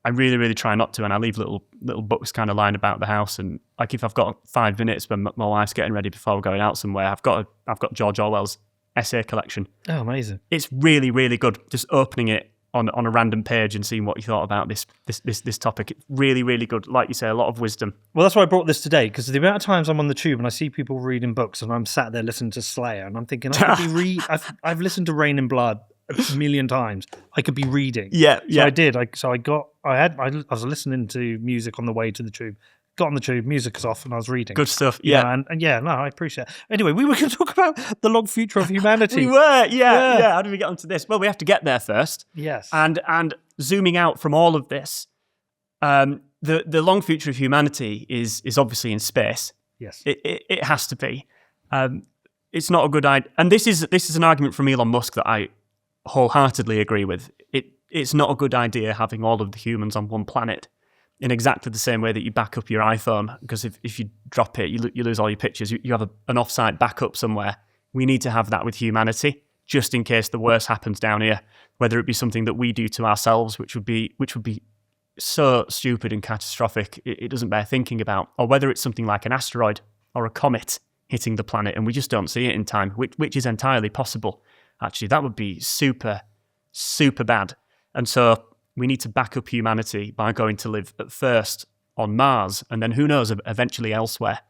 I really, really try not to, and I leave little books kind of lying about the house. And like if I've got 5 minutes when my wife's getting ready before we're going out somewhere, I've got George Orwell's essay collection. Oh, amazing! It's really, really good. Just opening it on a random page and seeing what you thought about this topic. It's really, really good. Like you say, a lot of wisdom. Well, that's why I brought this today, because the amount of times I'm on the tube and I see people reading books and I'm sat there listening to Slayer and I'm thinking, I've listened to Rain in Blood a million times. I could be reading. Yeah. So I did. I was listening to music on the way to the tube. Got on the tube, music was off, and I was reading. Good stuff. Yeah. I appreciate it. Anyway, we were going to talk about the long future of humanity. We were, yeah. How do we get onto this? Well, we have to get there first. Yes. And zooming out from all of this, the long future of humanity is obviously in space. Yes. It has to be. It's not a good idea. And this is an argument from Elon Musk that I wholeheartedly agree with. It's not a good idea having all of the humans on one planet, in exactly the same way that you back up your iPhone, because if you drop it, you lose all your pictures. You have an off-site backup somewhere. We need to have that with humanity, just in case the worst happens down here, whether it be something that we do to ourselves, which would be so stupid and catastrophic it doesn't bear thinking about, or whether it's something like an asteroid or a comet hitting the planet and we just don't see it in time, which is entirely possible. Actually, that would be super, super bad. And so we need to back up humanity by going to live at first on Mars, and then who knows, eventually elsewhere.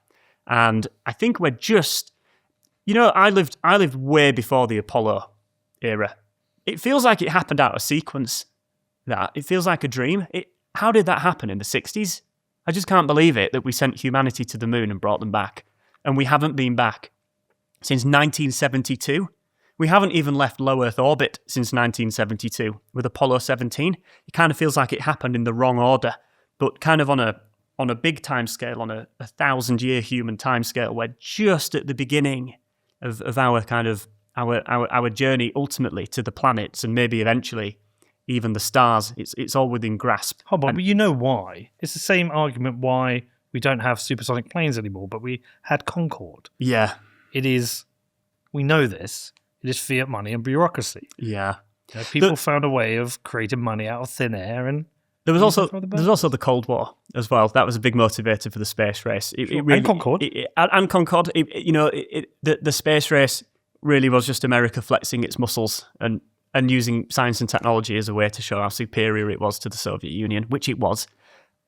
And I think we're just, I lived way before the Apollo era. It feels like it happened out of sequence. That it feels like a dream. How did that happen in the 60s? I just can't believe it that we sent humanity to the moon and brought them back, and we haven't been back since 1972. We haven't even left low Earth orbit since 1972 with Apollo 17. It kind of feels like it happened in the wrong order, but kind of on a big time scale, on a 1,000-year human time scale, we're just at the beginning of our kind of our journey ultimately to the planets and maybe eventually even the stars. It's all within grasp. Oh, but you know why? It's the same argument why we don't have supersonic planes anymore, but we had Concorde. Yeah. We know this. It is fiat money and bureaucracy. Yeah. People found a way of creating money out of thin air, and there was also the Cold War as well. That was a big motivator for the space race. And Concorde. And Concorde. The space race really was just America flexing its muscles and using science and technology as a way to show how superior it was to the Soviet Union, which it was.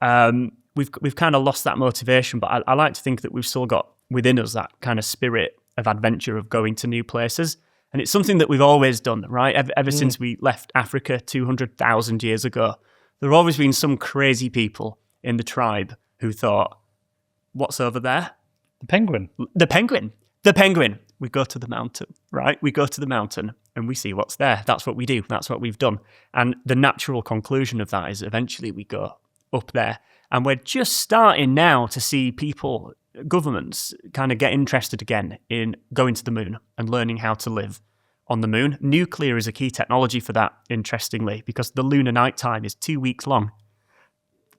We've kind of lost that motivation, but I like to think that we've still got within us that kind of spirit of adventure, of going to new places. And it's something that we've always done, right? Ever since we left Africa 200,000 years ago, there have always been some crazy people in the tribe who thought, what's over there? The penguin. The penguin. The penguin. We go to the mountain, right? We go to the mountain and we see what's there. That's what we do. That's what we've done. And the natural conclusion of that is eventually we go up there. And we're just starting now to see people, governments, kind of get interested again in going to the moon and learning how to live on the moon. Nuclear is a key technology for that, interestingly, because the lunar night time is 2 weeks long.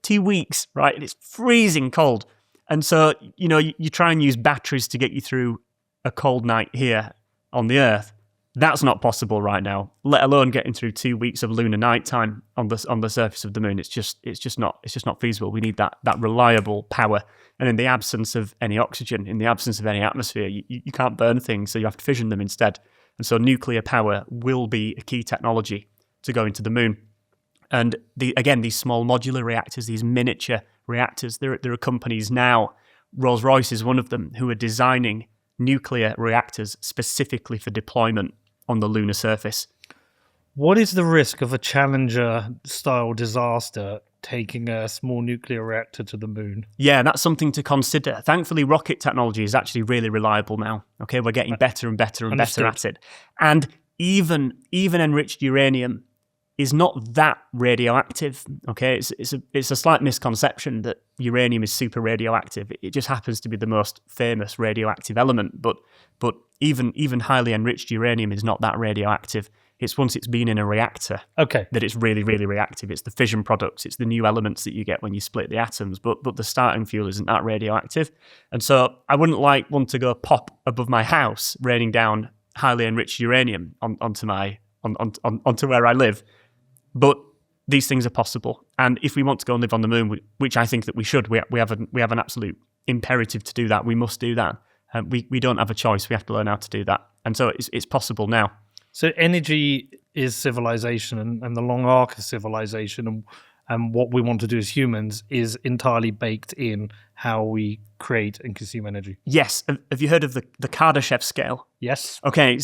2 weeks, right? And it's freezing cold. And so, you try and use batteries to get you through a cold night here on the Earth. That's not possible right now, let alone getting through 2 weeks of lunar nighttime on the surface of the moon. It's just not feasible. We need that reliable power. And in the absence of any oxygen, in the absence of any atmosphere, you can't burn things, so you have to fission them instead. And so nuclear power will be a key technology to go into the moon. And these small modular reactors, these miniature reactors, there are companies now, Rolls-Royce is one of them, who are designing nuclear reactors specifically for deployment on the lunar surface. What is the risk of a Challenger-style disaster taking a small nuclear reactor to the moon? Yeah, that's something to consider. Thankfully, rocket technology is actually really reliable now. Okay, we're getting better and better and better at it. And even enriched uranium is not that radioactive. Okay, it's a slight misconception that uranium is super radioactive. It just happens to be the most famous radioactive element. But even highly enriched uranium is not that radioactive. It's once it's been in a reactor that it's really, really reactive. It's the fission products, it's the new elements that you get when you split the atoms, but the starting fuel isn't that radioactive. And so I wouldn't like one to go pop above my house, raining down highly enriched uranium onto where I live. But these things are possible. And if we want to go and live on the moon, which I think that we should, we have an absolute imperative to do that. We must do that. We don't have a choice. We have to learn how to do that. And so it's possible now. So energy is civilization, and the long arc of civilization, and what we want to do as humans is entirely baked in how we create and consume energy. Yes. Have you heard of the Kardashev scale? Yes. Okay.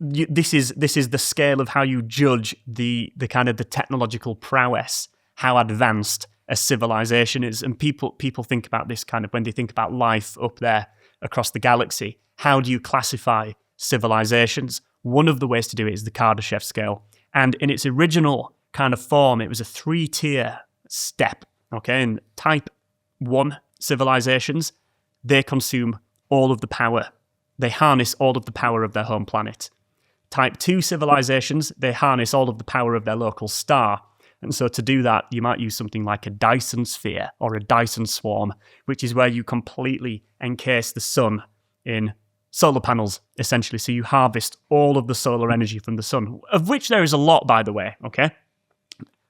This is the scale of how you judge the kind of the technological prowess, how advanced a civilization is. And people think about this kind of when they think about life up there across the galaxy. How do you classify civilizations? One of the ways to do it is the Kardashev scale. And in its original kind of form, it was a 3-tier step. Okay, and type 1 civilizations, they consume all of the power. They harness all of the power of their home planet. Type 2 civilizations, they harness all of the power of their local star. And so to do that, you might use something like a Dyson sphere or a Dyson swarm, which is where you completely encase the sun in solar panels, essentially. So you harvest all of the solar energy from the sun, of which there is a lot, by the way, okay?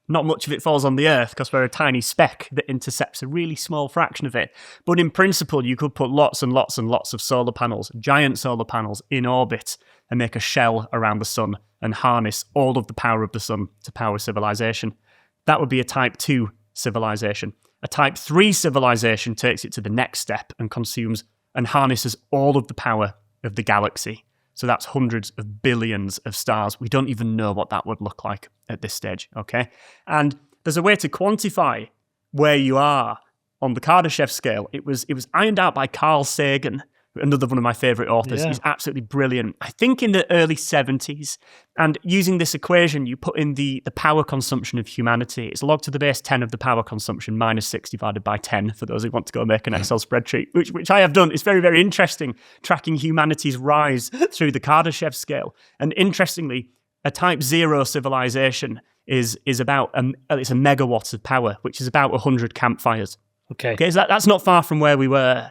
Not much of it falls on the Earth because we're a tiny speck that intercepts a really small fraction of it. But in principle, you could put lots and lots and lots of solar panels, giant solar panels, in orbit and make a shell around the sun and harness all of the power of the sun to power civilization. That would be a type 2 civilization. A type 3 civilization takes it to the next step and consumes and harnesses all of the power of the galaxy. So that's hundreds of billions of stars. We don't even know what that would look like at this stage, okay? And there's a way to quantify where you are on the Kardashev scale. It was ironed out by Carl Sagan, another one of my favorite authors. Yeah. He's absolutely brilliant. I think in the early 70s. And using this equation, you put in the power consumption of humanity. It's log to the base 10 of the power consumption minus 6 divided by 10 for those who want to go make an Excel spreadsheet, which I have done. It's very, very interesting tracking humanity's rise through the Kardashev scale. And interestingly, a type 0 civilization is about it's a megawatt of power, which is about 100 campfires. Okay, so that's not far from where we were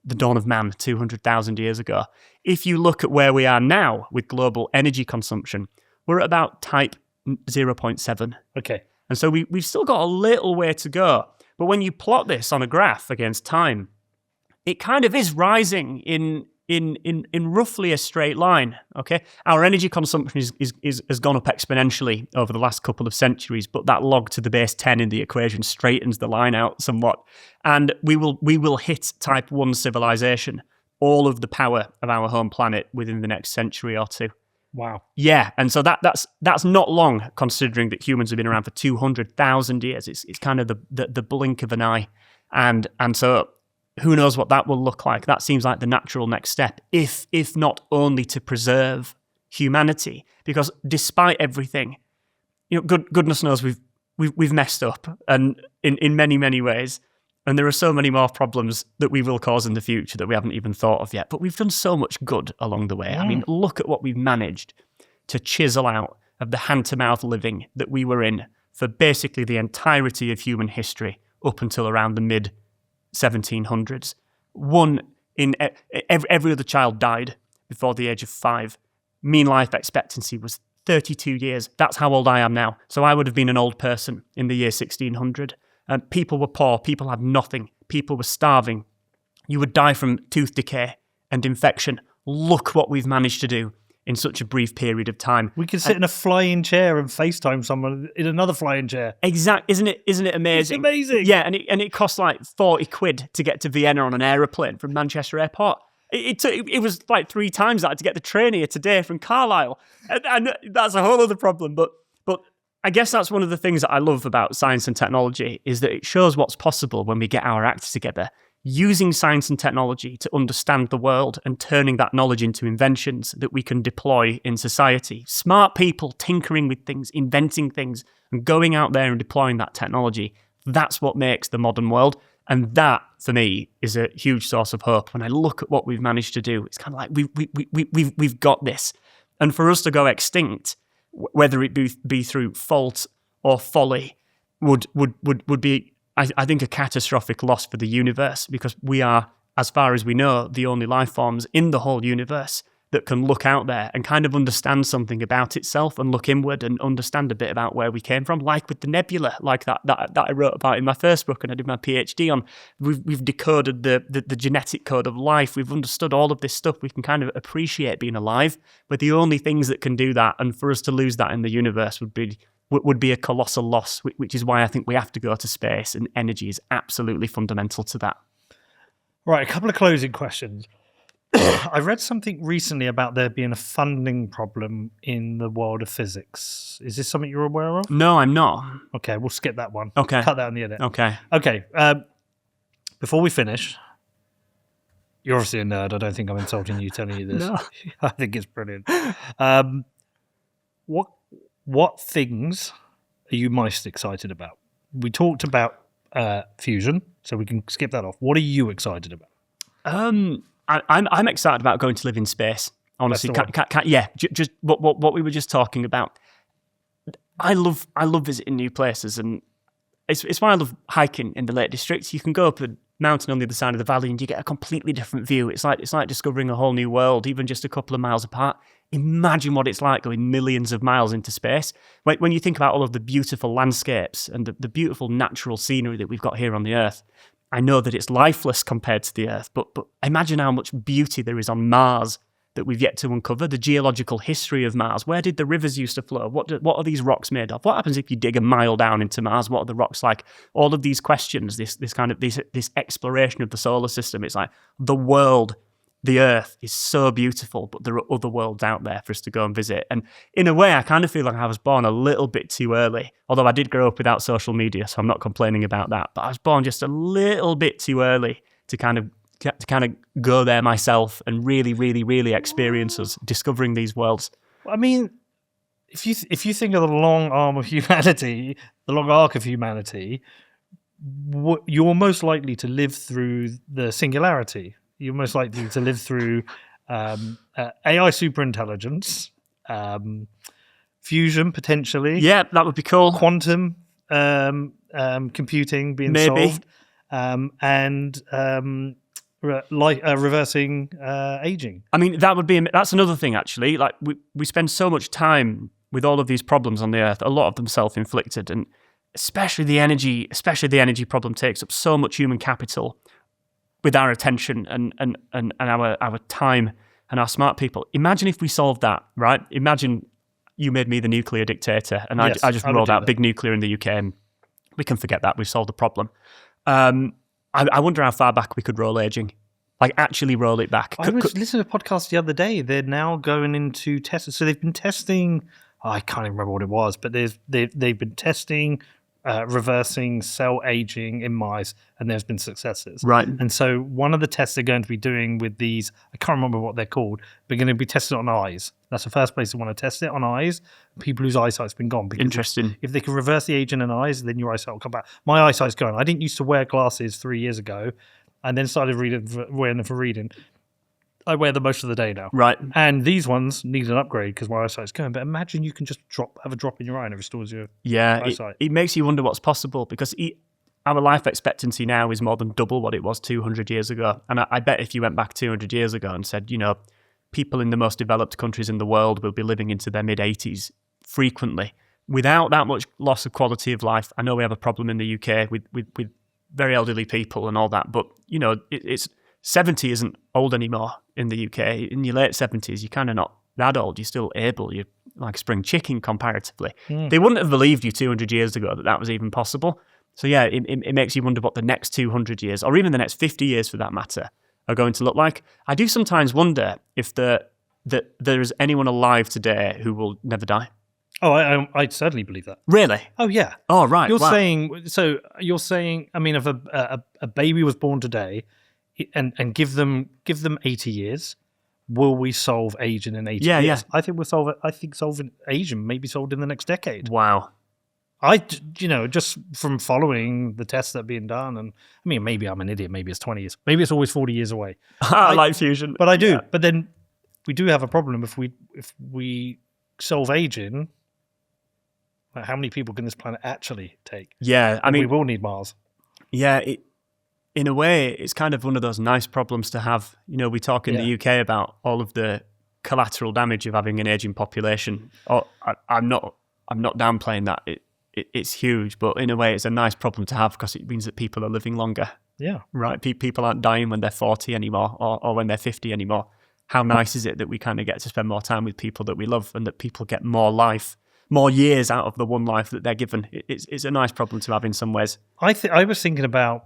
the dawn of man 200,000 years ago. If you look at where we are now with global energy consumption, we're at about type 0.7. Okay. And so we've still got a little way to go. But when you plot this on a graph against time, it kind of is rising in roughly a straight line. Okay, our energy consumption has gone up exponentially over the last couple of centuries, but that log to the base 10 in the equation straightens the line out somewhat, and we will hit type 1 civilization, all of the power of our home planet within the next century or two. Wow. Yeah, and so that's not long, considering that humans have been around for 200,000 years. It's kind of the blink of an eye, and so. Who knows what that will look like? That seems like the natural next step, if not only to preserve humanity, because despite everything, goodness knows we've messed up, and in many ways, and there are so many more problems that we will cause in the future that we haven't even thought of yet. But we've done so much good along the way. I mean, look at what we've managed to chisel out of the hand-to-mouth living that we were in for basically the entirety of human history up until around the mid 1700s. One in every other child died before the age of 5. Mean life expectancy was 32 years. That's how old I am now. So I would have been an old person in the year 1600. People were poor. People had nothing. People were starving. You would die from tooth decay and infection. Look what we've managed to do in such a brief period of time. We can sit in a flying chair and FaceTime someone in another flying chair. Exactly. Isn't it amazing? It's amazing. Yeah, and it costs like 40 quid to get to Vienna on an aeroplane from Manchester Airport. It was like 3 times that to get the train here today from Carlisle. And that's a whole other problem. But I guess that's one of the things that I love about science and technology is that it shows what's possible when we get our acts together, using science and technology to understand the world and turning that knowledge into inventions that we can deploy in society. Smart people tinkering with things, inventing things, and going out there and deploying that technology. That's what makes the modern world. And that, for me, is a huge source of hope. When I look at what we've managed to do, it's kind of like we've got this. And for us to go extinct, whether it be through fault or folly, would be, I think, a catastrophic loss for the universe, because we are, as far as we know, the only life forms in the whole universe that can look out there and kind of understand something about itself and look inward and understand a bit about where we came from, like with the nebula, like that I wrote about in my first book and I did my PhD on. We've decoded the genetic code of life. We've understood all of this stuff. We can kind of appreciate being alive. But the only things that can do that, and for us to lose that in the universe, would be a colossal loss, which is why I think we have to go to space, and energy is absolutely fundamental to that. Right, a couple of closing questions. I read something recently about there being a funding problem in the world of physics. Is this something you're aware of? No, I'm not. Okay, we'll skip that one. Okay. Cut that on the edit. Okay. Before we finish, you're obviously a nerd. I don't think I'm insulting you telling you this. No. I think it's brilliant. What things are you most excited about? We talked about fusion, so we can skip that off. What are you excited about? I'm excited about going to live in space. Honestly, just what we were just talking about. I love visiting new places, and it's why I love hiking in the Lake District. You can go up a mountain on the other side of the valley, and you get a completely different view. It's like discovering a whole new world, even just a couple of miles apart. Imagine what it's like going millions of miles into space. When you think about all of the beautiful landscapes and the beautiful natural scenery that we've got here on the Earth, I know that it's lifeless compared to the Earth, but imagine how much beauty there is on Mars that we've yet to uncover. The geological history of Mars. Where did the rivers used to flow? What are these rocks made of? What happens if you dig a mile down into Mars? What are the rocks like? All of these questions, this exploration of the solar system. It's like the world, the Earth is so beautiful, but there are other worlds out there for us to go and visit. And in a way, I kind of feel like I was born a little bit too early. Although I did grow up without social media, so I'm not complaining about that. But I was born just a little bit too early to kind of go there myself and really, really, really experience us discovering these worlds. I mean, if you think of the long arm of humanity, the long arc of humanity, you're most likely to live through the singularity. You're most likely to live through AI superintelligence, fusion potentially. Yeah, that would be cool. Quantum computing being solved, and reversing aging. I mean, that's another thing actually. Like we spend so much time with all of these problems on the Earth, a lot of them self-inflicted, and especially the energy problem takes up so much human capital with our attention and our time and our smart people. Imagine if we solved that, right? Imagine you made me the nuclear dictator and I just rolled out big nuclear in the UK, and we can forget that. We've solved the problem. I wonder how far back we could roll aging. Like actually roll it back. I was listening to a podcast the other day. They're now going into testing. So they've been testing, I can't even remember what it was, but they've been testing reversing cell aging in mice, and there's been successes. Right. And so one of the tests they're going to be doing with these, I can't remember what they're called, but going to be tested on eyes. That's the first place they want to test it, on eyes, people whose eyesight's been gone. Because interesting. If they can reverse the aging in eyes, then your eyesight will come back. My eyesight's gone. I didn't used to wear glasses 3 years ago, and then started wearing them for reading. I wear them most of the day now. Right. And these ones need an upgrade because my eyesight's going. But imagine you can just have a drop in your eye and it restores your eyesight. It makes you wonder what's possible, because our life expectancy now is more than double what it was 200 years ago. And I bet if you went back 200 years ago and said, people in the most developed countries in the world will be living into their mid-80s frequently without that much loss of quality of life. I know we have a problem in the UK with very elderly people and all that, but, it's 70 isn't old anymore in the UK. In your late 70s, you're kind of not that old. You're still able. You're like a spring chicken comparatively. They wouldn't have believed you 200 years ago that was even possible. So yeah, it makes you wonder what the next 200 years, or even the next 50 years for that matter, are going to look like. I do sometimes wonder if that there is anyone alive today who will never die. Oh, I certainly believe that. Really? Oh, yeah. Oh, right. You're wow. saying, I mean, if a baby was born today and give them 80 years, will we solve aging in 80 years? Yeah. I think solving aging may be solved in the next decade. Wow. Just from following the tests that are being done, and I mean, maybe I'm an idiot, maybe it's 20 years, maybe it's always 40 years away. I like fusion. But I do. Yeah. But then we do have a problem if we solve aging. Like, how many people can this planet actually take? Yeah, I mean, we will need Mars. Yeah, in a way, it's kind of one of those nice problems to have. You know, we talk in the UK about all of the collateral damage of having an aging population. I'm not downplaying that. It's huge, but in a way, it's a nice problem to have because it means that people are living longer. Yeah, right. People aren't dying when they're 40 anymore, or when they're 50 anymore. How nice is it that we kind of get to spend more time with people that we love, and that people get more years out of the one life that they're given? It's a nice problem to have in some ways. I was thinking about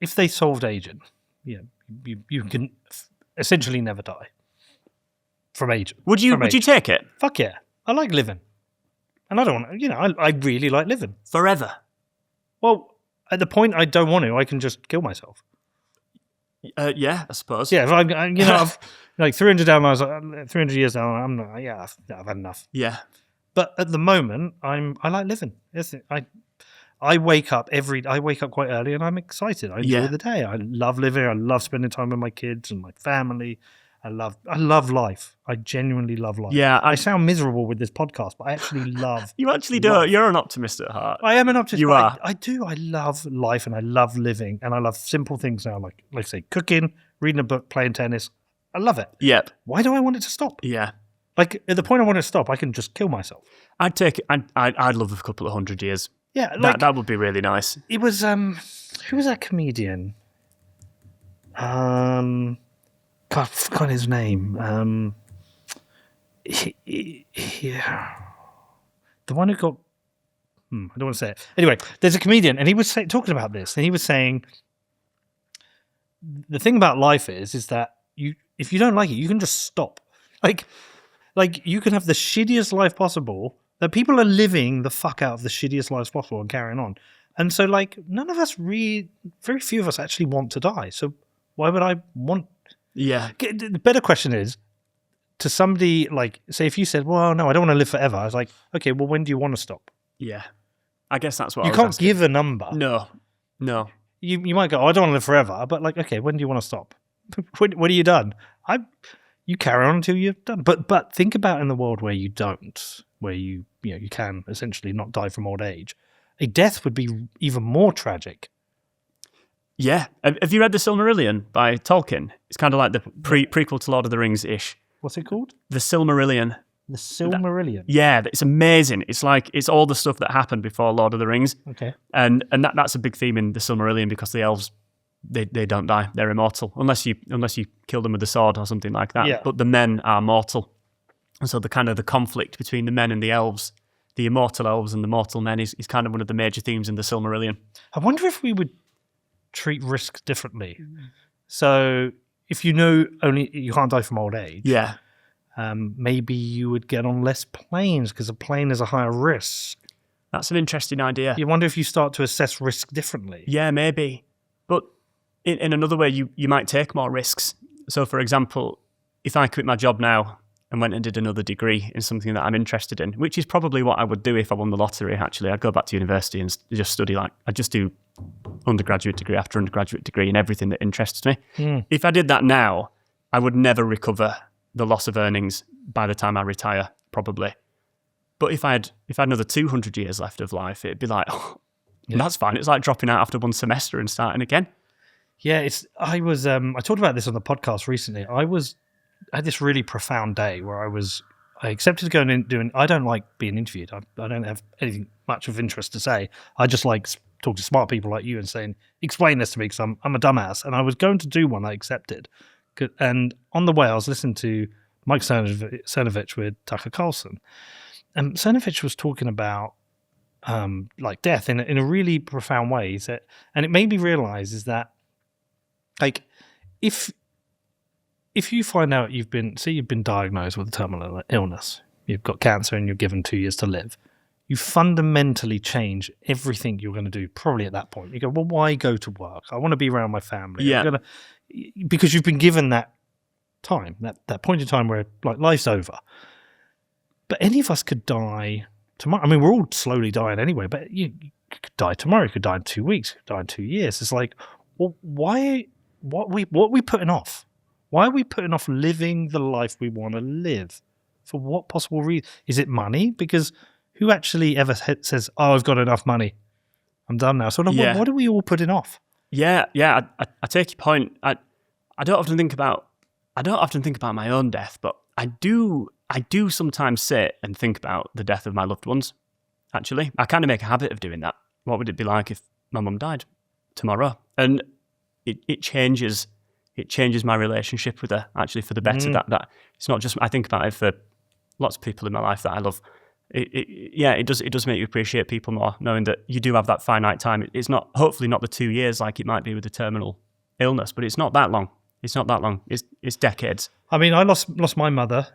if they solved aging, you can essentially never die from aging. Would you take it? Fuck yeah, I like living, and I don't want. I really like living forever. Well, at the point I don't want to, I can just kill myself. Yeah, I suppose. Yeah, if I've like 300 down, 300 years down. I'm not. Yeah, I've had enough. Yeah, but at the moment, I like living. I wake up quite early, and I'm excited. I enjoy the day. I love living. I love spending time with my kids and my family. I love life. I genuinely love life. Yeah, I sound miserable with this podcast, but I actually love. You actually do. You're an optimist at heart. I am an optimist. You are. I do. I love life, and I love living, and I love simple things now, like let's say cooking, reading a book, playing tennis. I love it. Yep. Why do I want it to stop? Yeah. Like at the point I want it to stop, I can just kill myself. I'd take it. I'd love a couple of 100 years. Yeah, like, that would be really nice. It was who was that comedian? God, I forgot his name. The one who got. I don't want to say it. Anyway, there's a comedian, and he was talking about this, and he was saying the thing about life is that if you don't like it, you can just stop. Like you can have the shittiest life possible. That people are living the fuck out of the shittiest lives possible and carrying on. And so, like, very few of us actually want to die. So why would I want? Yeah. The better question is, to somebody, like, say if you said, well, no, I don't want to live forever. I was like, okay, well, when do you want to stop? Yeah. I guess that's what you can't give a number. No. You might go, oh, I don't want to live forever. But, like, okay, when do you want to stop? when are you done? You carry on until you're done. But think about in the world where you don't, where you can essentially not die from old age. A death would be even more tragic. Yeah. Have you read The Silmarillion by Tolkien? It's kind of like the prequel to Lord of the Rings-ish. What's it called? The Silmarillion. The Silmarillion? Yeah, it's amazing. It's like, it's all the stuff that happened before Lord of the Rings. Okay. And that's a big theme in The Silmarillion because the elves, they don't die. They're immortal. Unless you kill them with a sword or something like that. Yeah. But the men are mortal. And so the kind of the conflict between the men and the elves, the immortal elves and the mortal men is kind of one of the major themes in the Silmarillion. I wonder if we would treat risk differently. So if you know only you can't die from old age, yeah, maybe you would get on less planes because a plane is a higher risk. That's an interesting idea. You wonder if you start to assess risk differently. Yeah, maybe. But in another way, you might take more risks. So, for example, if I quit my job now and went and did another degree in something that I'm interested in, which is probably what I would do if I won the lottery, actually. I'd go back to university and just study, I'd just do undergraduate degree after undergraduate degree in everything that interests me. If I did that now, I would never recover the loss of earnings by the time I retire, probably. But if I had another 200 years left of life, it'd be like, that's fine. It's like dropping out after one semester and starting again. Yeah, I talked about this on the podcast recently. I had this really profound day where I accepted to go and do I don't like being interviewed. I don't have anything much of interest to say. I just like talk to smart people like you and saying, explain this to me because I'm a dumbass. And I was going to do one, I accepted. And on the way, I was listening to Mike Cernovich with Tucker Carlson. And Cernovich was talking about like death in a really profound way. And it made me realize is that like if you find out you've been diagnosed with a terminal illness, you've got cancer and you're given 2 years to live, you fundamentally change everything you're going to do probably at that point. You go, well, why go to work? I want to be around my family. Yeah. Because you've been given that time, that point in time where like life's over. But any of us could die tomorrow. I mean, we're all slowly dying anyway, but you could die tomorrow, you could die in 2 weeks, you could die in 2 years. It's like, well, what are we putting off? Why are we putting off living the life we want to live? For what possible reason? Is it money? Because who actually ever says, oh, I've got enough money, I'm done now? So what are we all putting off? Yeah, I take your point. I don't often think about my own death, but I do sometimes sit and think about the death of my loved ones. Actually, I kind of make a habit of doing that. What would it be like if my mum died tomorrow? And it changes my relationship with her, actually, for the better. That it's not just, I think about it for lots of people in my life that I love. It does make you appreciate people more, knowing that you do have that finite time. It's not, hopefully not the 2 years like it might be with a terminal illness, but it's not that long. It's not that long. It's decades. I mean, I lost my mother.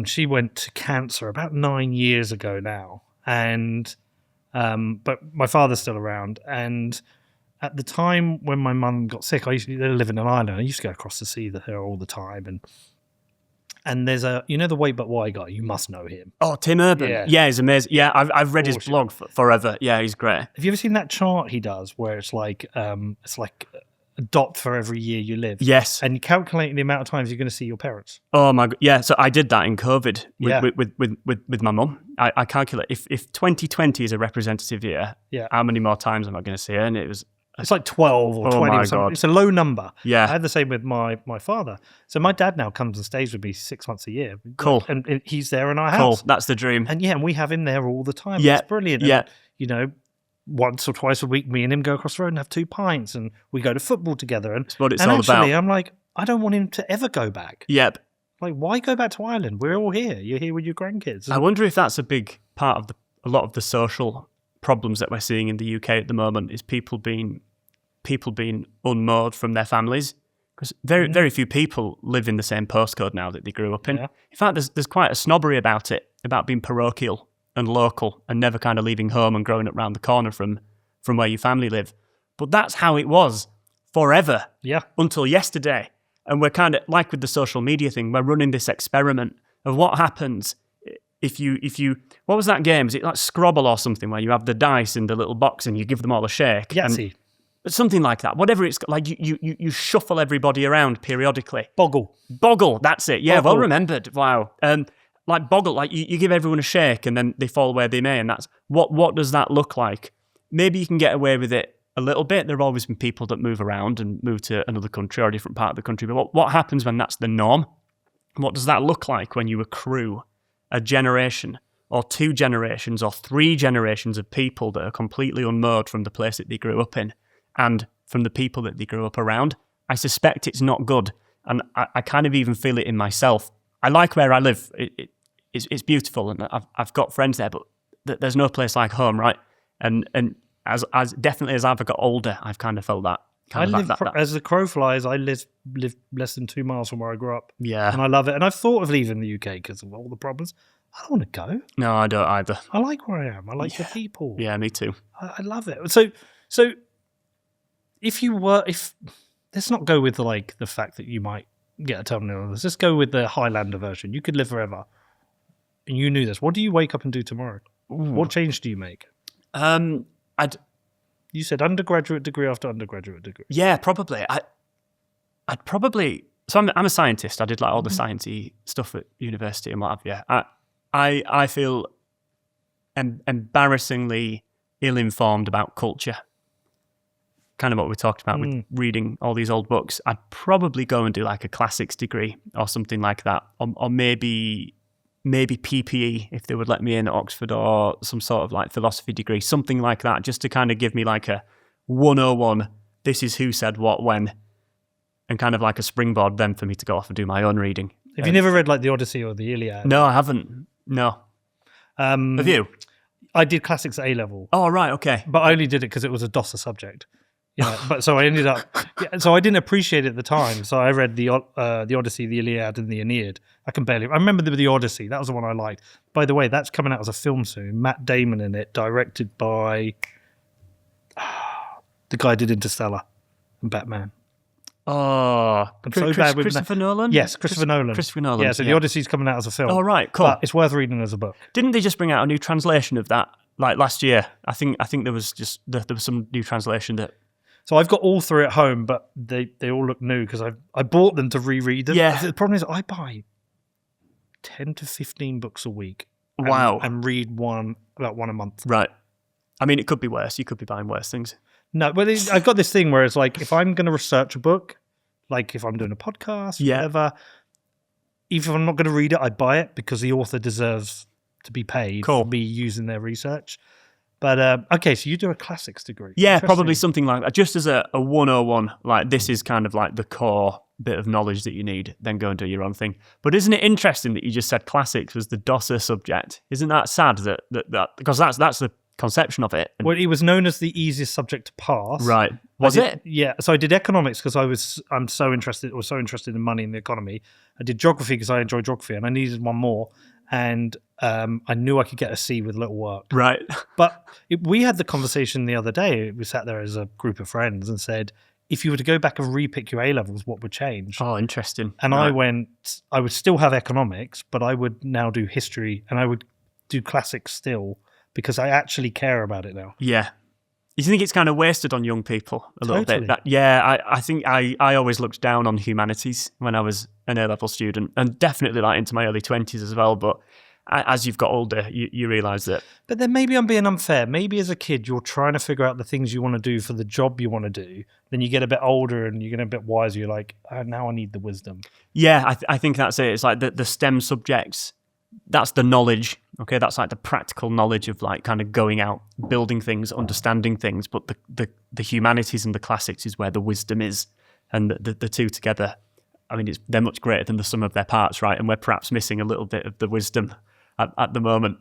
She went to cancer about 9 years ago now, and but my father's still around. And at the time when my mum got sick, they live in an island. I used to go across the sea with her all the time, and there's the Wait But Why guy. You must know him. Oh, Tim Urban. Yeah, he's amazing. Yeah, I've read his blog forever. Yeah, he's great. Have you ever seen that chart he does where it's like a dot for every year you live? Yes. And you calculate the amount of times you're going to see your parents. Oh my God. Yeah. So I did that in COVID with my mum. I calculate if 2020 is a representative year, how many more times am I going to see her? And it's like 12 or 20 or something. God. It's a low number. Yeah. I had the same with my father. So my dad now comes and stays with me 6 months a year. Cool. And he's there in our house. Cool. That's the dream. And we have him there all the time. Yeah. It's brilliant. Yeah. And, once or twice a week, me and him go across the road and have 2 pints, and we go to football together. And that's what it's all actually, about. I'm like, I don't want him to ever go back. Yep. Like, why go back to Ireland? We're all here. You're here with your grandkids. I wonder if that's a big part of a lot of the social problems that we're seeing in the UK at the moment is people being unmoored from their families, because very few people live in the same postcode now that they grew up in. Yeah. In fact, there's quite a snobbery about it, about being parochial and local and never kind of leaving home and growing up round the corner from where your family live. But that's how it was forever. Yeah. Until yesterday. And we're kind of, like with the social media thing, we're running this experiment of what happens if you what was that game? Is it like Scrabble or something, where you have the dice in the little box and you give them all a shake? Yahtzee. Something like that. Whatever it's like, you shuffle everybody around periodically. Boggle, that's it. Yeah, Boggle. Well remembered. Wow. Like Boggle, like you give everyone a shake and then they fall where they may, and that's what does that look like? Maybe you can get away with it a little bit. There have always been people that move around and move to another country or a different part of the country, but what happens when that's the norm? What does that look like when you accrue a generation or 2 generations or 3 generations of people that are completely unmoored from the place that they grew up in and from the people that they grew up around? I suspect it's not good, and I kind of even feel it in myself. I like where I live. It's beautiful, and I've got friends there, but there's no place like home, right? And as definitely as I've got older, I've kind of felt that. As the crow flies, I live less than 2 miles from where I grew up. Yeah. And I love it. And I've thought of leaving the UK because of all the problems. I don't want to go. No, I don't either. I like where I am. I like the people. Yeah, me too. I love it. So let's not go with the fact that you might get a terminal illness. Let's go with the Highlander version. You could live forever. And you knew this. What do you wake up and do tomorrow? Ooh. What change do you make? You said undergraduate degree after undergraduate degree. Yeah, probably. I'd probably. So I'm a scientist. I did like all the sciencey stuff at university and what have you. I feel embarrassingly ill-informed about culture. Kind of what we talked about with reading all these old books. I'd probably go and do like a classics degree or something like that, or maybe PPE if they would let me in at Oxford, or some sort of like philosophy degree, something like that, just to kind of give me like a 101, this is who said what when, and kind of like a springboard then for me to go off and do my own reading. Have you never read like the Odyssey or the Iliad? No, I haven't. No. Have you? I did classics at A-level. Oh, right, okay. But I only did it because it was a DOSA subject. Yeah, but so I ended up. Yeah, so I didn't appreciate it at the time. So I read the Odyssey, the Iliad, and the Aeneid. I remember the Odyssey. That was the one I liked. By the way, that's coming out as a film soon. Matt Damon in it, directed by the guy who did Interstellar and Batman. Oh, I'm so bad with Christopher Nolan? Yes, Christopher Nolan. Christopher Nolan. Yeah, so the Odyssey's coming out as a film. Oh, right, cool. But it's worth reading as a book. Didn't they just bring out a new translation of that like last year? I think there was some new translation that. So I've got all three at home, but they all look new because I bought them to reread them. Yeah. The problem is I buy 10 to 15 books a week. Wow. And read about one a month. Right. I mean, it could be worse. You could be buying worse things. No, but I've got this thing where it's like if I'm going to research a book, like if I'm doing a podcast, whatever, even if I'm not going to read it, I buy it because the author deserves to be paid for me using their research. But okay, so you do a classics degree. Yeah, probably something like that. Just as a 101, like this is kind of like the core bit of knowledge that you need, then go and do your own thing. But isn't it interesting that you just said classics was the DOSer subject? Isn't that sad that because that's the conception of it? Well, it was known as the easiest subject to pass. Right. Was it? Yeah. So I did economics because I'm so interested in money and the economy. I did geography because I enjoy geography and I needed one more. And I knew I could get a C with little work. Right. But we had the conversation the other day. We sat there as a group of friends and said, if you were to go back and repick your A-levels, what would change? Oh, interesting. And I would still have economics, but I would now do history and I would do classics still because I actually care about it now. Yeah. You think it's kind of wasted on young people a little Totally. bit? I think I always looked down on humanities when I was an A-level student, and definitely like into my early 20s as well. But as you've got older, you realise that. But then maybe I'm being unfair. Maybe as a kid, you're trying to figure out the things you want to do for the job you want to do. Then you get a bit older and you get a bit wiser. You're like, now I need the wisdom. Yeah, I think that's it. It's like the STEM subjects. That's the knowledge, okay? That's like the practical knowledge of like kind of going out, building things, understanding things. But the humanities and the classics is where the wisdom is. And the two together, I mean, they're much greater than the sum of their parts, right? And we're perhaps missing a little bit of the wisdom at the moment.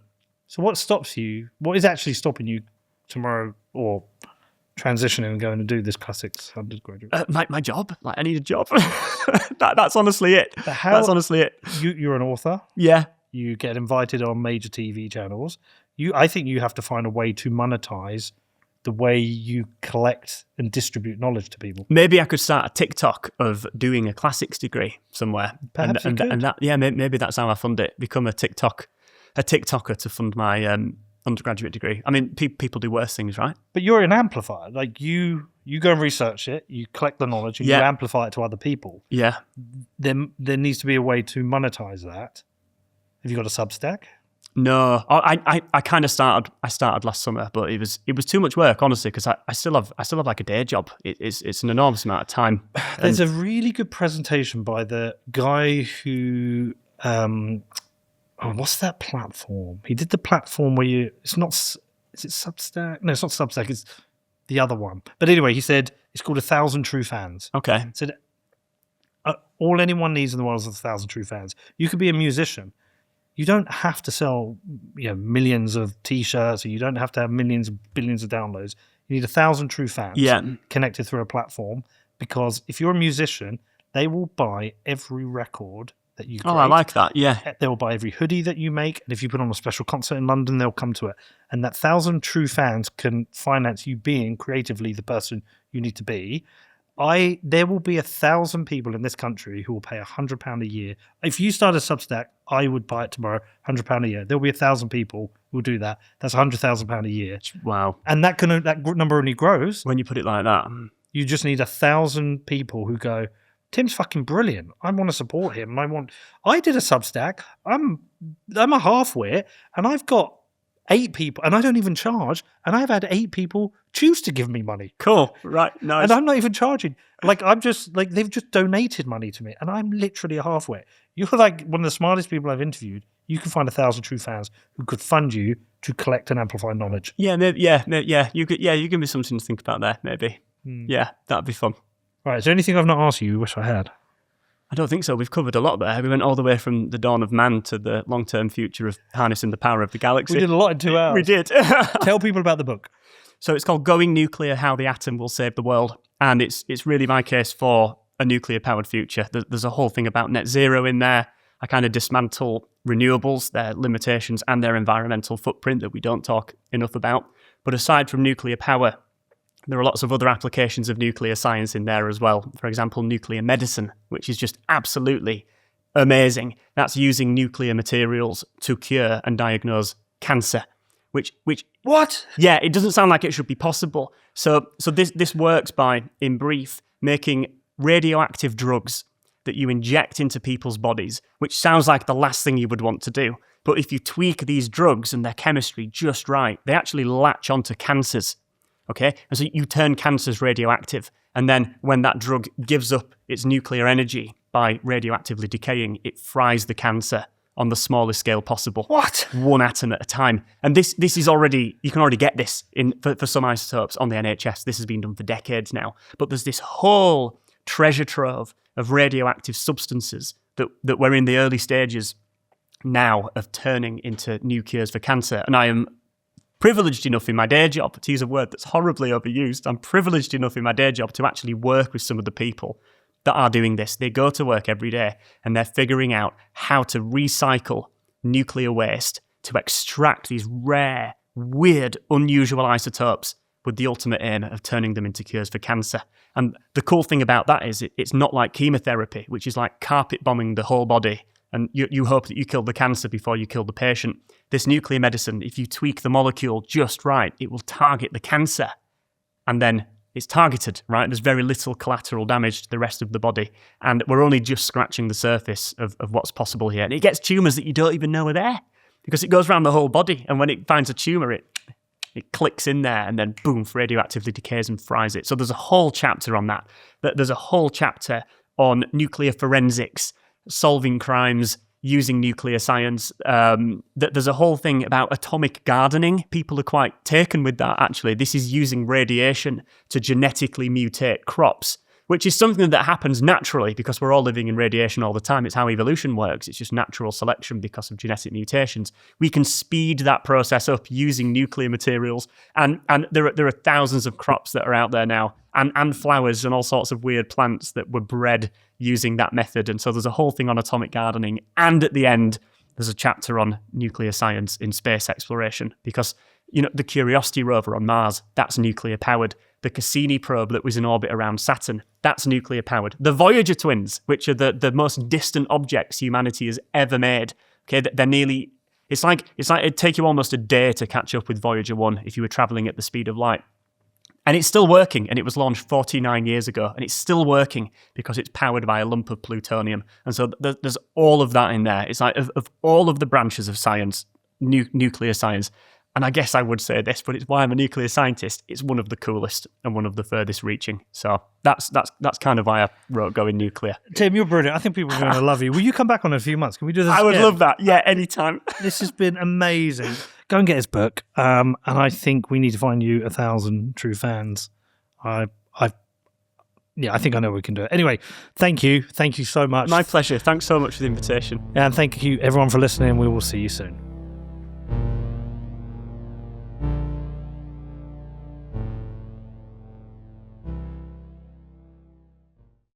So what stops you? What is actually stopping you tomorrow or transitioning and going to do this classics undergraduate? My job. Like, I need a job. That's honestly it. That's honestly it. You're an author. Yeah. You get invited on major TV channels. I think you have to find a way to monetize the way you collect and distribute knowledge to people. Maybe I could start a TikTok of doing a classics degree somewhere. Perhaps and that, yeah, maybe that's how I fund it. Become a TikToker to fund my undergraduate degree. I mean, people do worse things, right? But you're an amplifier. Like you go and research it, you collect the knowledge, and you amplify it to other people. Yeah. Then there needs to be a way to monetize that. Have you got a Substack? No, I kind of started. I started last summer, but it was too much work, honestly, because I still have like a day job. It's an enormous amount of time. There's a really good presentation by the guy who what's that platform? He did the platform where it's not. Is it Substack? No, it's not Substack. It's the other one. But anyway, he said it's called 1,000 True Fans. Okay. He said all anyone needs in the world is 1,000 true fans. You could be a musician. You don't have to sell millions of T-shirts, or you don't have to have millions of billions of downloads. You need 1,000 true fans connected through a platform, because if you're a musician, they will buy every record that you create. Oh, I like that, yeah. They will buy every hoodie that you make, and if you put on a special concert in London, they'll come to it. And that 1,000 true fans can finance you being creatively the person you need to be. There will be 1,000 people in this country who will pay £100 a year. If you start a Substack, I would buy it tomorrow, £100 a year. There will be 1,000 people who will do that. That's £100,000 a year. Wow. And that number only grows. When you put it like that. You just need 1,000 people who go, Tim's fucking brilliant. I want to support him. I did a Substack. I'm a halfwit, and I've got 8 people, and I don't even charge, and I've had 8 people choose to give me money. Cool. Right. Nice. And I'm not even charging. They've just donated money to me, and I'm literally a halfwit. You're like one of the smartest people I've interviewed. You can find 1,000 true fans who could fund you to collect and amplify knowledge. Yeah, maybe, yeah. You give me something to think about there, maybe. Yeah, that'd be fun. Right, is there anything I've not asked you wish I had? I don't think so. We've covered a lot there. We went all the way from the dawn of man to the long-term future of harnessing the power of the galaxy. We did a lot in 2 hours. We did. Tell people about the book. So it's called Going Nuclear: How the Atom Will Save the World. And it's really my case for a nuclear-powered future. There's a whole thing about net zero in there. I kind of dismantle renewables, their limitations and their environmental footprint that we don't talk enough about. But aside from nuclear power, there are lots of other applications of nuclear science in there as well. For example, nuclear medicine, which is just absolutely amazing. That's using nuclear materials to cure and diagnose cancer, which What? yeah, it doesn't sound like it should be possible. So this works by, in brief, making radioactive drugs that you inject into people's bodies, which sounds like the last thing you would want to do. But if you tweak these drugs and their chemistry just right, they actually latch onto cancers. Okay, and so you turn cancers radioactive, and then when that drug gives up its nuclear energy by radioactively decaying, it fries the cancer on the smallest scale possible. What? One atom at a time. And this is already, you can already get this for some isotopes on the NHS. This has been done for decades now. But there's this whole treasure trove of radioactive substances that we're in the early stages now of turning into new cures for cancer. And I am privileged enough in my day job, to use a word that's horribly overused, I'm privileged enough in my day job to actually work with some of the people that are doing this. They go to work every day and they're figuring out how to recycle nuclear waste to extract these rare, weird, unusual isotopes with the ultimate aim of turning them into cures for cancer. And the cool thing about that is it's not like chemotherapy, which is like carpet bombing the whole body, and you hope that you kill the cancer before you kill the patient. This nuclear medicine, if you tweak the molecule just right, it will target the cancer. And then it's targeted, right? There's very little collateral damage to the rest of the body. And we're only just scratching the surface of what's possible here. And it gets tumours that you don't even know are there because it goes around the whole body. And when it finds a tumour, it clicks in there and then boom, radioactively decays and fries it. So there's a whole chapter on that. There's a whole chapter on nuclear forensics, solving crimes using nuclear science. There's a whole thing about atomic gardening. People are quite taken with that, actually. This is using radiation to genetically mutate crops, which is something that happens naturally because we're all living in radiation all the time. It's how evolution works. It's just natural selection because of genetic mutations. We can speed that process up using nuclear materials. And there are thousands of crops that are out there now, and flowers and all sorts of weird plants that were bred using that method. And so there's a whole thing on atomic gardening. And at the end, there's a chapter on nuclear science in space exploration because, you know, the Curiosity rover on Mars, that's nuclear powered. The Cassini probe that was in orbit around Saturn, that's nuclear powered. The Voyager twins, which are the most distant objects humanity has ever made, okay, they're nearly, it's like it'd take you almost a day to catch up with Voyager 1 if you were traveling at the speed of light. And it's still working, and it was launched 49 years ago, and it's still working because it's powered by a lump of plutonium. And so there's all of that in there. It's like, of all of the branches of science, nuclear science, and I guess I would say this, but it's why I'm a nuclear scientist, it's one of the coolest and one of the furthest reaching. So that's kind of why I wrote Going Nuclear. Tim, you're brilliant. I think people are going to love you. Will you come back on in a few months? Can we do this I would again? love that. Yeah, anytime. This has been amazing. Go and get his book. And I think we need to find you 1,000 true fans. I think I know we can do it. Anyway, thank you. Thank you so much. My pleasure. Thanks so much for the invitation. And thank you everyone for listening. We will see you soon.